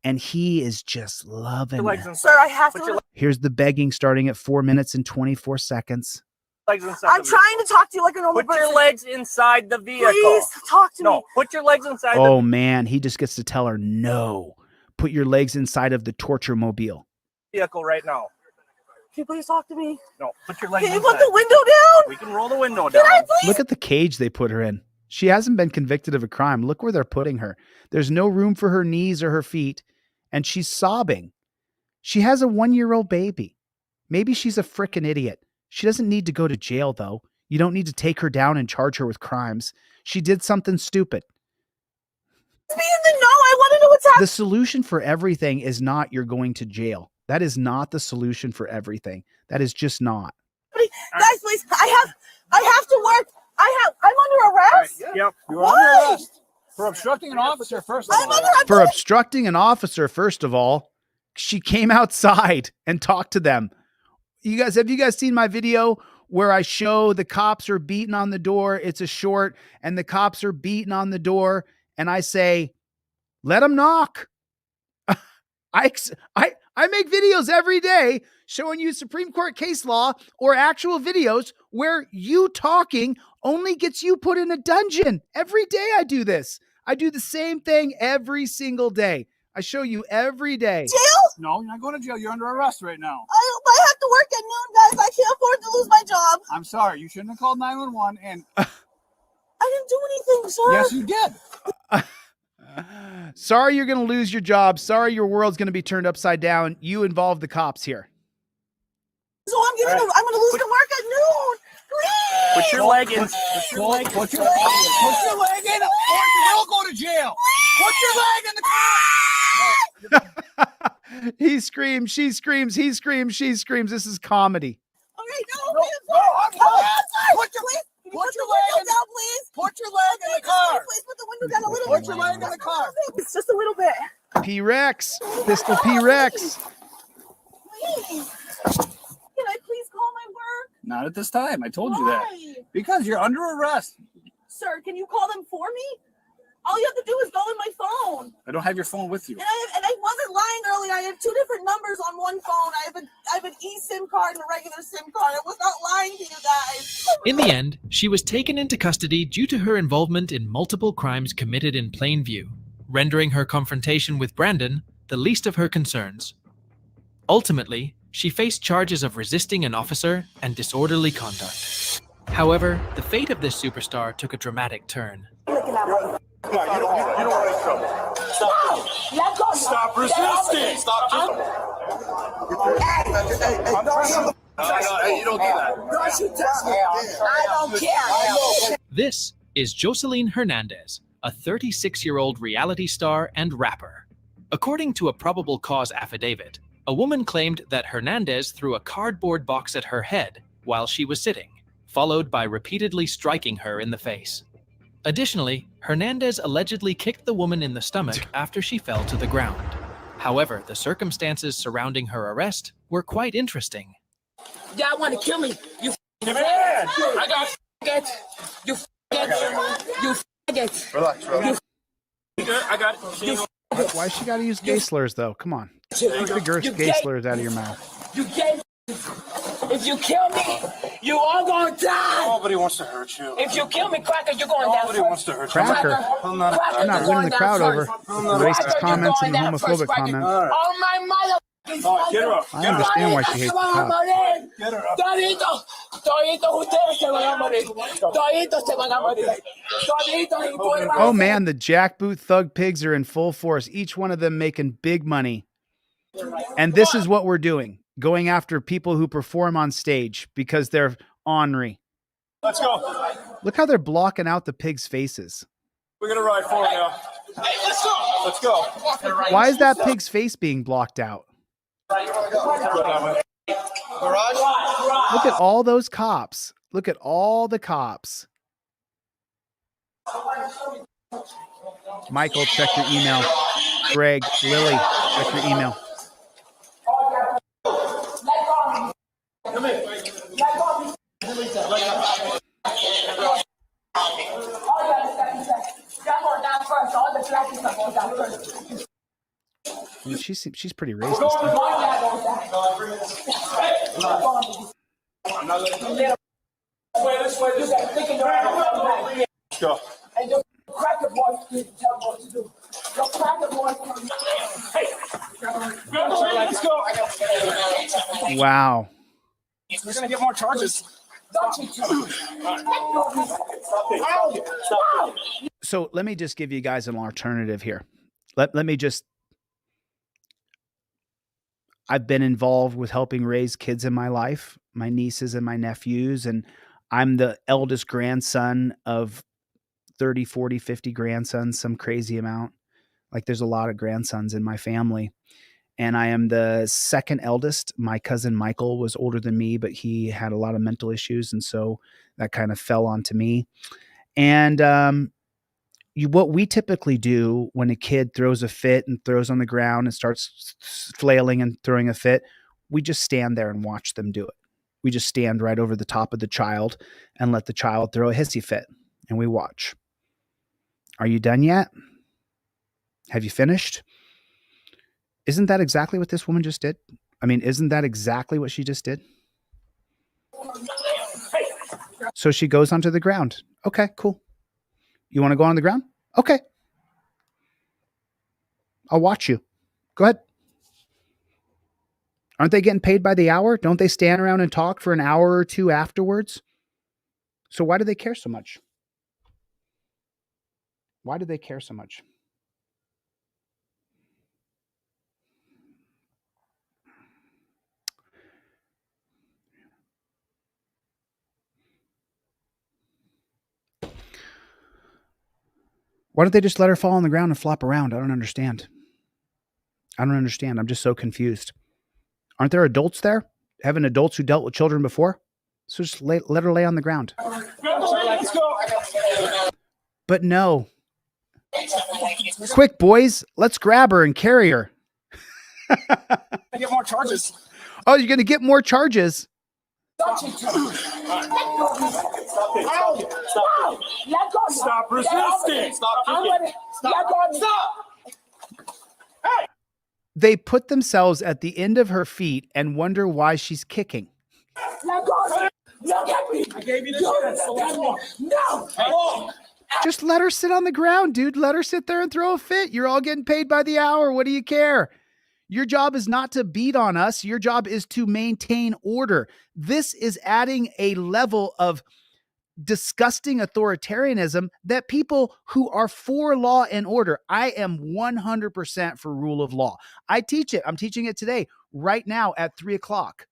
And he is just loving
Put your legs
it.
inside.
Sir, I have
Put
to.
your
Here's the begging starting at 4 minutes and 24 seconds.
legs inside
I'm
the vehicle.
trying to talk to you like a normal
Put
person.
your legs inside the vehicle.
Please talk to me.
No, put your legs inside
Oh man, he just gets to tell her no. Put your legs inside of the torture mobile.
the vehicle right now.
Can you please talk to me?
No, put your legs
Can you
inside.
put the window down?
We can roll the window
Can
down.
I please?
Look at the cage they put her in. She hasn't been convicted of a crime. Look where they're putting her. There's no room for her knees or her feet, and she's sobbing. She has a 1-year-old baby. Maybe she's a frickin' idiot. She doesn't need to go to jail, though. You don't need to take her down and charge her with crimes. She did something stupid.
Be in the know. I want to know what's happening.
The solution for everything is not you're going to jail. That is not the solution for everything. That is just not.
Guys, please. I have to work. I'm under arrest.
Right. Yep. You're under arrest for obstructing an officer. First of all.
For obstructing an officer, first of all, she came outside and talked to them. Have you guys seen my video where I show the cops are beating on the door? It's a short, and the cops are beating on the door, and I say, let them knock. I make videos every day showing you Supreme Court case law or actual videos where you talking only gets you put in a dungeon. Every day I do this. I do the same thing every single day. I show you every day.
Jail?
No, you're not going to jail. You're under arrest right now.
I have to work at noon, guys. I can't afford to lose my job.
I'm sorry. You shouldn't have called 911. And
I didn't do anything, sir.
Yes, you did.
Sorry you're going to lose your job. Sorry your world's going to be turned upside down. You involve the cops here.
So I'm going to lose the work at noon. Please.
Put your leg in. Put your leg in. Or you will go to jail. Put your leg in the car.
He screams, she screams, he screams, she screams. This is comedy.
Okay, no. Put your leg down, please.
Put your leg in the car.
Please put the window down a little bit.
Put your leg in the car.
It's just a little bit.
P-Rex. Pistol P-Rex.
Please. Can I please call my work?
Not at this time. I told you that. Because you're under arrest.
Sir, can you call them for me? All you have to do is go in my phone.
I don't have your phone with you.
And I wasn't lying earlier. I have two different numbers on one phone. I have an eSIM card and a regular SIM card. I was not lying to you guys.
In the end, she was taken into custody due to her involvement in multiple crimes committed in plain view, rendering her confrontation with Brandon the least of her concerns. Ultimately, she faced charges of resisting an officer and disorderly conduct. However, the fate of this superstar took a dramatic turn.
You don't want any trouble. Stop. Stop resisting. Stop. Hey, you don't do that.
I don't care.
This is Jocelyn Hernandez, a 36-year-old reality star and rapper. According to a probable cause affidavit, a woman claimed that Hernandez threw a cardboard box at her head while she was sitting, followed by repeatedly striking her in the face. Additionally, Hernandez allegedly kicked the woman in the stomach after she fell to the ground. However, the circumstances surrounding her arrest were quite interesting.
Y'all want to kill me? You
man! I got
it. You it.
Relax. I got it.
Why she got to use gay slurs, though? Come on. Take the gay slurs out of your mouth.
You gay. If you kill me, you all gonna die.
Nobody wants to hurt you.
If you kill me, Cracker, you're going down.
Nobody wants to hurt you.
Cracker.
I'm not
winning the crowd over racist comments and homophobic comments.
Oh my mother.
Get her up.
I understand why she hates the cops.
Get her up.
Oh man, the jackboot thug pigs are in full force. Each one of them making big money. And this is what we're doing. Going after people who perform on stage because they're ornery.
Let's go.
Look how they're blocking out the pigs' faces.
We're going to ride forward now. Hey, let's go. Let's go.
Why is that pig's face being blocked out?
Garage.
Look at all those cops. Look at all the cops. Michael, check your email. Greg, Lily, check your email.
Come here.
I mean, she's pretty racist. Huh?
Go. Let's go.
Wow.
We're gonna get more charges.
So let me just give you guys an alternative here. Let me just. I've been involved with helping raise kids in my life, my nieces and my nephews, and I'm the eldest grandson of 30, 40, 50 grandsons, some crazy amount. Like there's a lot of grandsons in my family. And I am the second eldest. My cousin Michael was older than me, but he had a lot of mental issues. And so that kind of fell onto me. And what we typically do when a kid throws a fit and throws on the ground and starts flailing and throwing a fit, we just stand there and watch them do it. We just stand right over the top of the child and let the child throw a hissy fit, and we watch. Are you done yet? Have you finished? Isn't that exactly what this woman just did? I mean, isn't that exactly what she just did? So she goes onto the ground. Okay, cool. You want to go on the ground? Okay. I'll watch you. Go ahead. Aren't they getting paid by the hour? Don't they stand around and talk for an hour or two afterwards? So why do they care so much? Why do they care so much? Why don't they just let her fall on the ground and flop around? I don't understand. I don't understand. I'm just so confused. Aren't there adults there? Haven't adults who dealt with children before? So just let her lay on the ground.
Let's go.
But no. Quick, boys. Let's grab her and carry her.
I get more charges.
Oh, you're going to get more charges?
Stop resisting. Stop. Hey.
They put themselves at the end of her feet and wonder why she's kicking.
Look at me. I gave you the chance. No.
Just let her sit on the ground, dude. Let her sit there and throw a fit. You're all getting paid by the hour. What do you care? Your job is not to beat on us. Your job is to maintain order. This is adding a level of disgusting authoritarianism that people who are for law and order, I am 100% for rule of law. I teach it. I'm teaching it today, right now at 3:00.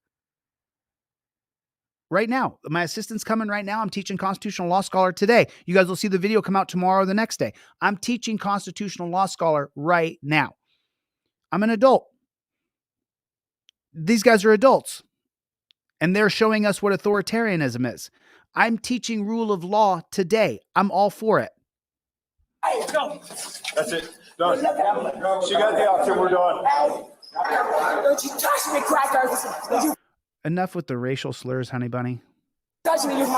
Right now. My assistant's coming right now. I'm teaching Constitutional Law Scholar today. You guys will see the video come out tomorrow or the next day. I'm teaching Constitutional Law Scholar right now. I'm an adult. These guys are adults. And they're showing us what authoritarianism is. I'm teaching rule of law today. I'm all for it.
That's it. Done. She got the option. We're done. Don't you touch me, crackers.
Enough with the racial slurs, honey bunny.
Touch me, you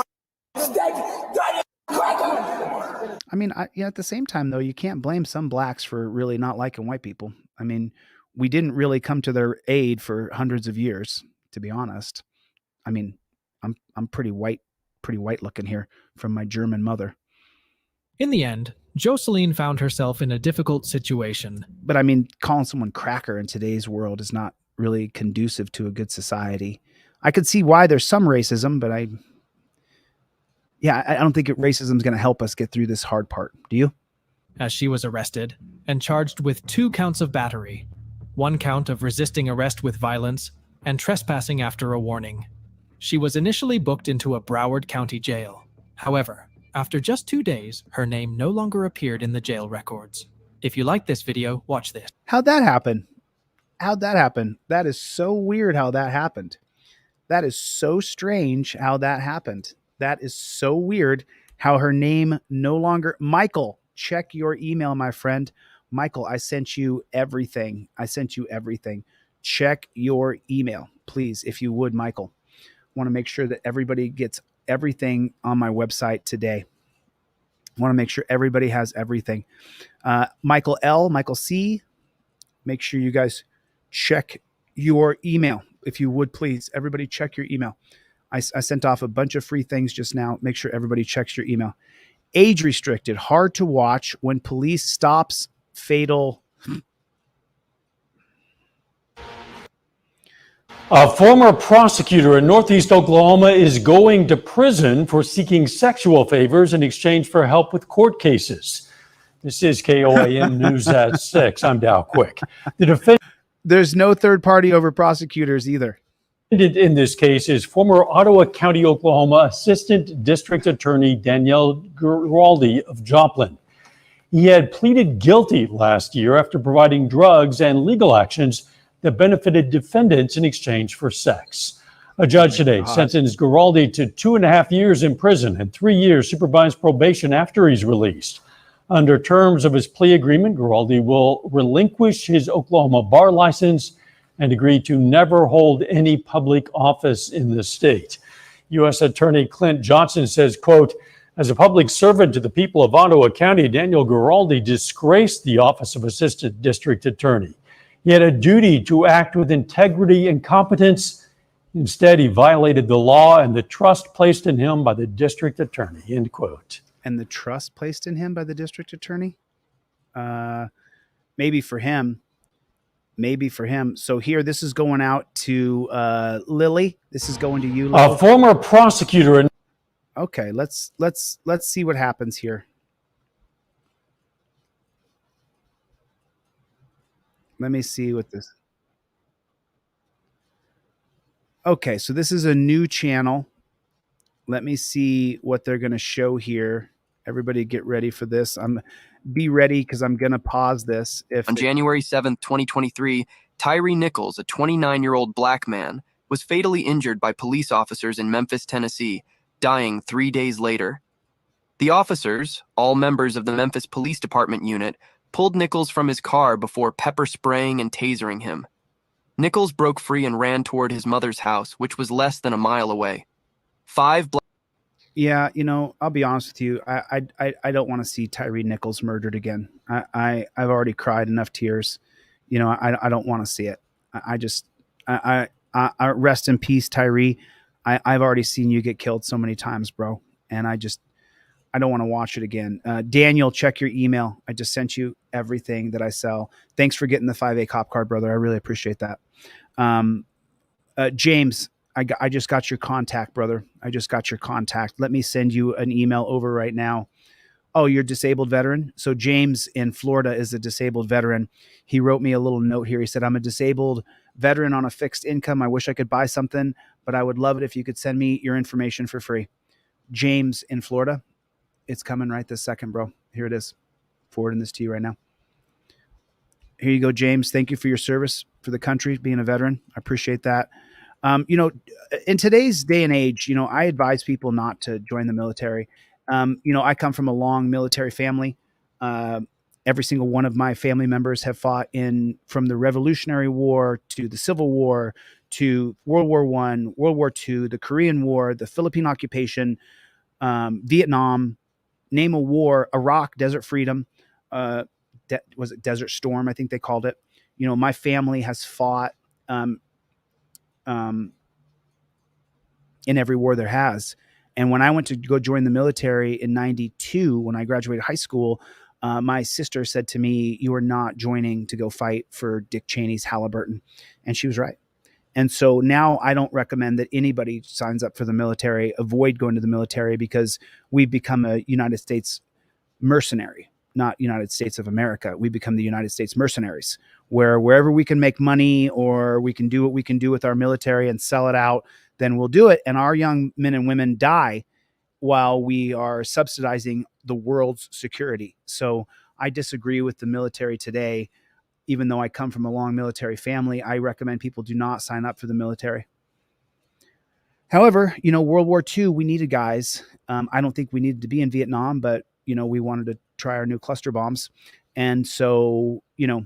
I mean, at the same time, though, you can't blame some blacks for really not liking white people. I mean, we didn't really come to their aid for hundreds of years, to be honest. I mean, I'm pretty white looking here from my German mother.
In the end, Jocelyn found herself in a difficult situation.
But I mean, calling someone cracker in today's world is not really conducive to a good society. I could see why there's some racism, but I don't think racism is going to help us get through this hard part. Do you?
As she was arrested and charged with 2 counts of battery, 1 count of resisting arrest with violence, and trespassing after a warning. She was initially booked into a Broward County jail. However, after just 2 days, her name no longer appeared in the jail records. If you like this video, watch this.
How'd that happen? That is so weird how that happened. That is so strange how that happened. That is so weird how her name no longer... Michael, check your email, my friend. Michael, I sent you everything. Check your email, please, if you would, Michael. I want to make sure that everybody gets everything on my website today. I want to make sure everybody has everything. Michael L., Michael C., make sure you guys check your email, if you would, please. Everybody check your email. I sent off a bunch of free things just now. Make sure everybody checks your email. Age restricted, hard to watch when police stops fatal.
A former prosecutor in Northeast Oklahoma is going to prison for seeking sexual favors in exchange for help with court cases. This is KOAM News at 6. I'm Dow Quick.
There's no third party over prosecutors either.
In this case is former Ottawa County, Oklahoma Assistant District Attorney Danielle Giraldi of Joplin. He had pleaded guilty last year after providing drugs and legal actions that benefited defendants in exchange for sex. A judge today sentenced Giraldi to 2.5 years in prison and 3 years supervised probation after he's released. Under terms of his plea agreement, Giraldi will relinquish his Oklahoma bar license and agree to never hold any public office in the state. U.S. Attorney Clint Johnson says, quote, as a public servant to the people of Ottawa County, Daniel Giraldi disgraced the office of Assistant District Attorney. He had a duty to act with integrity and competence. Instead, he violated the law and the trust placed in him by the district attorney, end quote.
And the trust placed in him by the district attorney? Maybe for him. Maybe for him. So here, this is going out to Lily. This is going to you, Lily.
A former prosecutor.
Okay, let's see what happens here. Let me see what this. Okay, so this is a new channel. Let me see what they're going to show here. Everybody get ready for this. Be ready because I'm going to pause this.
On January 7th, 2023, Tyree Nichols, a 29-year-old black man, was fatally injured by police officers in Memphis, Tennessee, dying 3 days later. The officers, all members of the Memphis Police Department unit, pulled Nichols from his car before pepper spraying and tasering him. Nichols broke free and ran toward his mother's house, which was less than a mile away.
Yeah, you know, I'll be honest with you. I don't want to see Tyree Nichols murdered again. I've already cried enough tears. You know, I don't want to see it. I rest in peace, Tyree. I've already seen you get killed so many times, bro. And I don't want to watch it again. Daniel, check your email. I just sent you everything that I sell. Thanks for getting the 5A cop card, brother. I really appreciate that. James, I just got your contact, brother. I just got your contact. Let me send you an email over right now. Oh, you're a disabled veteran? So James in Florida is a disabled veteran. He wrote me a little note here. He said, I'm a disabled veteran on a fixed income. I wish I could buy something, but I would love it if you could send me your information for free. James in Florida. It's coming right this second, bro. Here it is. Forwarding this to you right now. Here you go, James. Thank you for your service for the country, being a veteran. I appreciate that. You know, in today's day and age, you know, I advise people not to join the military. You know, I come from a long military family. Every single one of my family members have fought from the Revolutionary War to the Civil War to World War I, World War II, the Korean War, the Philippine occupation, Vietnam, name a war, Iraq, Desert Freedom, was it Desert Storm? I think they called it. You know, my family has fought in every war there has. And when I went to go join the military in 92, when I graduated high school, my sister said to me, you are not joining to go fight for Dick Cheney's Halliburton. And she was right. And so now I don't recommend that anybody signs up for the military. Avoid going to the military because we've become a United States mercenary, not United States of America. We become the United States mercenaries, where wherever we can make money or we can do what we can do with our military and sell it out, then we'll do it. And our young men and women die while we are subsidizing the world's security. So I disagree with the military today. Even though I come from a long military family, I recommend people do not sign up for the military. However, you know, World War II, we needed guys. I don't think we needed to be in Vietnam, but, you know, we wanted to try our new cluster bombs. And so, you know,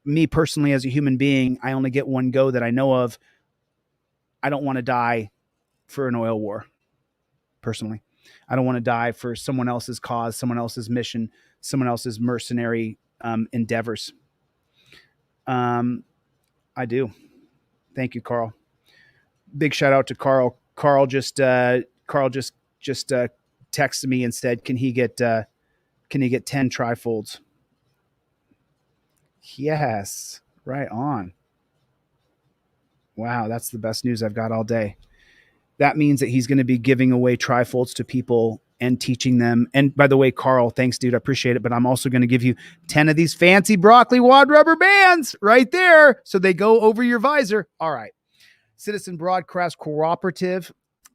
me personally as a human being, I only get one go that I know of. I don't want to die for an oil war, personally. I don't want to die for someone else's cause, someone else's mission, someone else's mercenary endeavors. I do. Thank you, Carl. Big shout out to Carl. Carl just texted me and said, can he get 10 trifolds? Yes, right on. Wow, that's the best news I've got all day. That means that he's going to be giving away trifolds to people and teaching them. And by the way, Carl, thanks, dude. I appreciate it. But I'm also going to give you 10 of these fancy broccoli wad rubber bands right there. So they go over your visor. All right. Citizen Broadcast Cooperative.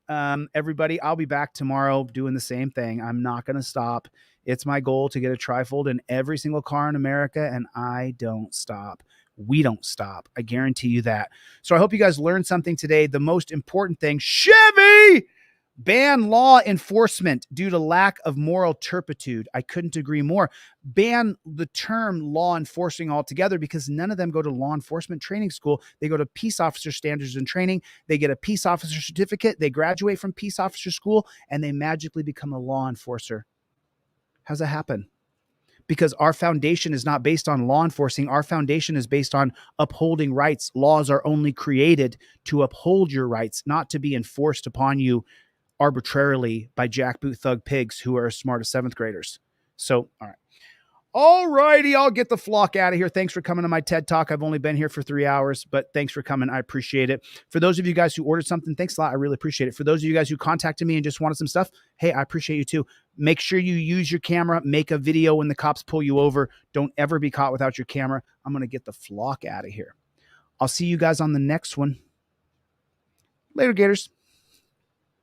Everybody, I'll be back tomorrow doing the same thing. I'm not going to stop. It's my goal to get a trifold in every single car in America, and I don't stop. We don't stop. I guarantee you that. So I hope you guys learned something today. The most important thing, Chevy, ban law enforcement due to lack of moral turpitude. I couldn't agree more. Ban the term law enforcing altogether because none of them go to law enforcement training school. They go to peace officer standards and training. They get a peace officer certificate. They graduate from peace officer school and they magically become a law enforcer. How's that happen? Because our foundation is not based on law enforcing. Our foundation is based on upholding rights. Laws are only created to uphold your rights, not to be enforced upon you arbitrarily by jackboot thug pigs who are as smart as 7th graders. So, all right. All righty, I'll get the flock out of here. Thanks for coming to my TED Talk. I've only been here for 3 hours, but thanks for coming. I appreciate it. For those of you guys who ordered something, thanks a lot. I really appreciate it. For those of you guys who contacted me and just wanted some stuff, hey, I appreciate you too. Make sure you use your camera. Make a video when the cops pull you over. Don't ever be caught without your camera. I'm going to get the flock out of here. I'll see you guys on the next one. Later, Gators.